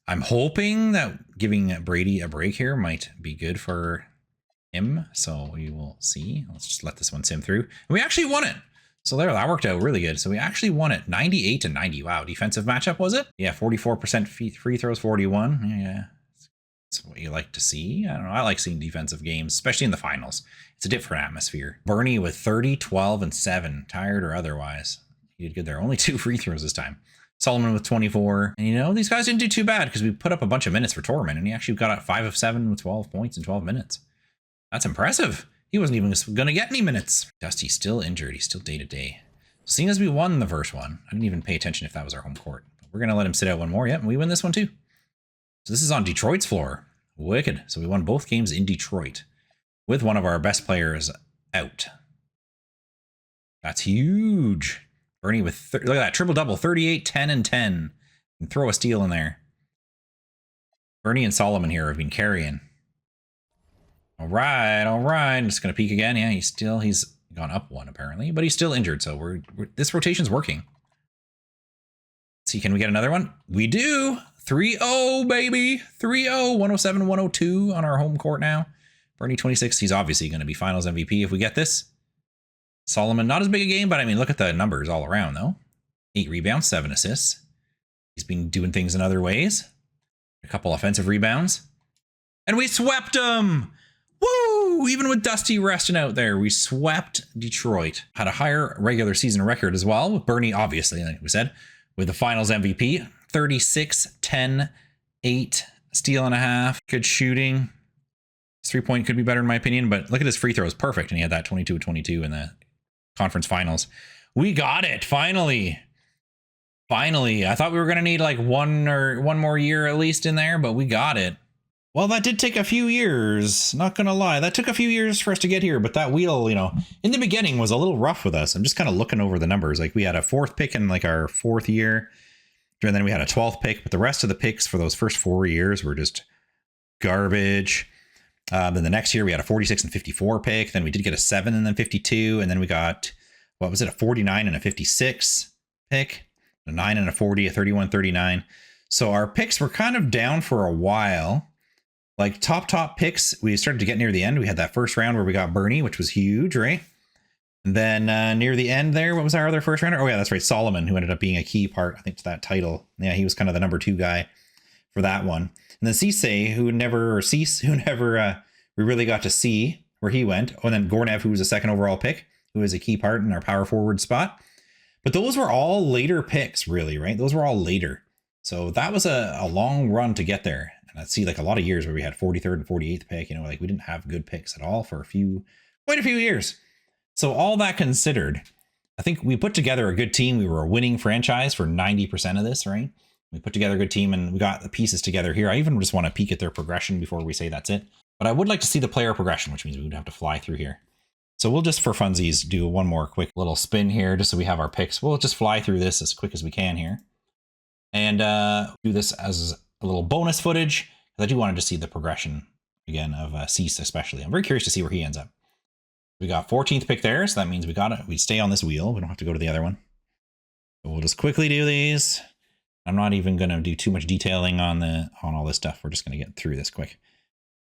I'm hoping that giving Brady a break here might be good for him. So we will see. Let's just let this one sim through. And we actually won it. So there, that worked out really good. So we actually won it 98-90. Wow, defensive matchup, was it? Yeah, 44% free throws, 41. Yeah, that's what you like to see. I don't know. I like seeing defensive games, especially in the finals. It's a different atmosphere. Bernie with 30, 12, and 7, tired or otherwise. He did good there. Only 2 free throws this time. Solomon with 24. And you know, these guys didn't do too bad because we put up a bunch of minutes for Torment, and he actually got out 5 of 7 with 12 points in 12 minutes. That's impressive. He wasn't even going to get any minutes. Dusty's still injured. He's still day-to-day. Seeing as we won the first one, I didn't even pay attention if that was our home court. But we're going to let him sit out one more. Yep, and we win this one too. So this is on Detroit's floor. Wicked. So we won both games in Detroit with one of our best players out. That's huge. Bernie with, look at that, triple-double, 38, 10, and 10. And throw a steal in there. Bernie and Solomon here have been carrying. All right. I'm just going to peek again. Yeah, he's gone up 1 apparently, but he's still injured. So this rotation's working. Let's see, can we get another one? We do. 3-0, baby. 3-0, 107-102 on our home court now. Bernie 26, he's obviously going to be finals MVP if we get this. Solomon, not as big a game, but I mean, look at the numbers all around though. 8 rebounds, 7 assists. He's been doing things in other ways. A couple offensive rebounds. And we swept him! Woo! Even with Dusty resting out there, we swept Detroit. Had a higher regular season record as well, with Bernie, obviously, like we said, with the finals MVP. 36, 10, 8, steal and a half. Good shooting. His 3-point could be better in my opinion, but look at his free throws. Perfect. And he had that 22-22 in the conference finals. We got it, finally. Finally. I thought we were going to need like one more year at least in there, but we got it. Well, that did take a few years, not gonna lie. That took a few years for us to get here, but that wheel, you know, in the beginning was a little rough with us. I'm just kind of looking over the numbers. Like we had a 4th pick in like our 4th year, and then we had a 12th pick, but the rest of the picks for those first 4 years were just garbage. Then the next year we had a 46 and 54 pick. Then we did get a 7 and then 52. And then we got, what was it? A 49 and a 56 pick, a 9 and a 40, a 31, 39. So our picks were kind of down for a while. Like top picks, we started to get near the end. We had that first round where we got Bernie, which was huge, right? And then near the end there, what was our other first rounder? Oh yeah, that's right, Solomon, who ended up being a key part, I think, to that title. Yeah, he was kind of the number 2 guy for that one. And then Cisse, we really got to see where he went. Oh, and then Gornev, who was a 2nd overall pick, who was a key part in our power forward spot. But those were all later picks, really, right? Those were all later. So that was a long run to get there. And I'd see like a lot of years where we had 43rd and 48th pick, you know, like we didn't have good picks at all for quite a few years. So all that considered, I think we put together a good team. We were a winning franchise for 90% of this, right? We put together a good team and we got the pieces together here. I even just want to peek at their progression before we say that's it. But I would like to see the player progression, which means we would have to fly through here. So we'll just, for funsies, do one more quick little spin here just so we have our picks. We'll just fly through this as quick as we can here. And do this as a little bonus footage, because I do want to just see the progression again of Cease especially. I'm very curious to see where he ends up. We got 14th pick there, so that means we got it. We stay on this wheel. We don't have to go to the other one. But we'll just quickly do these. I'm not even going to do too much detailing on all this stuff. We're just going to get through this quick.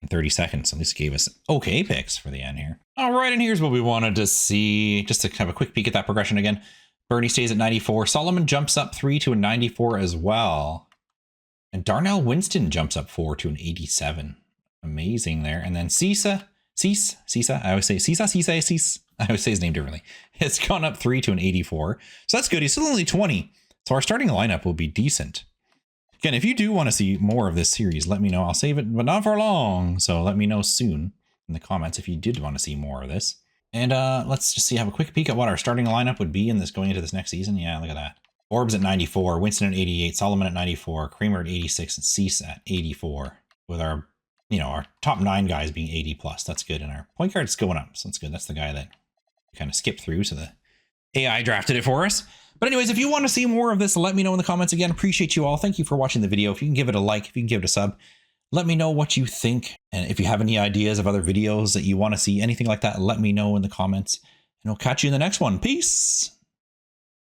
In 30 seconds, at least gave us okay picks for the end here. All right, and here's what we wanted to see, just to have a quick peek at that progression again. Bernie stays at 94. Solomon jumps up 3 to a 94 as well. And Darnell Winston jumps up 4 to an 87. Amazing there. And then Cease. I always say Cease. I always say his name differently. It's gone up 3 to an 84. So that's good. He's still only 20. So our starting lineup will be decent. Again, if you do want to see more of this series, let me know. I'll save it, but not for long. So let me know soon in the comments if you did want to see more of this. And let's just have a quick peek at what our starting lineup would be in this going into this next season. Yeah, look at that. Orbs at 94, Winston at 88, Solomon at 94, Kramer at 86, and Cease at 84. With our, our top 9 guys being 80 plus. That's good. And our point guard's going up. So that's good. That's the guy that we kind of skipped through. So the AI drafted it for us. But anyways, if you want to see more of this, let me know in the comments. Again, appreciate you all. Thank you for watching the video. If you can give it a like, if you can give it a sub, Let me know what you think. And if you have any ideas of other videos that you want to see, anything like that, let me know in the comments. And I'll catch you in the next one. Peace.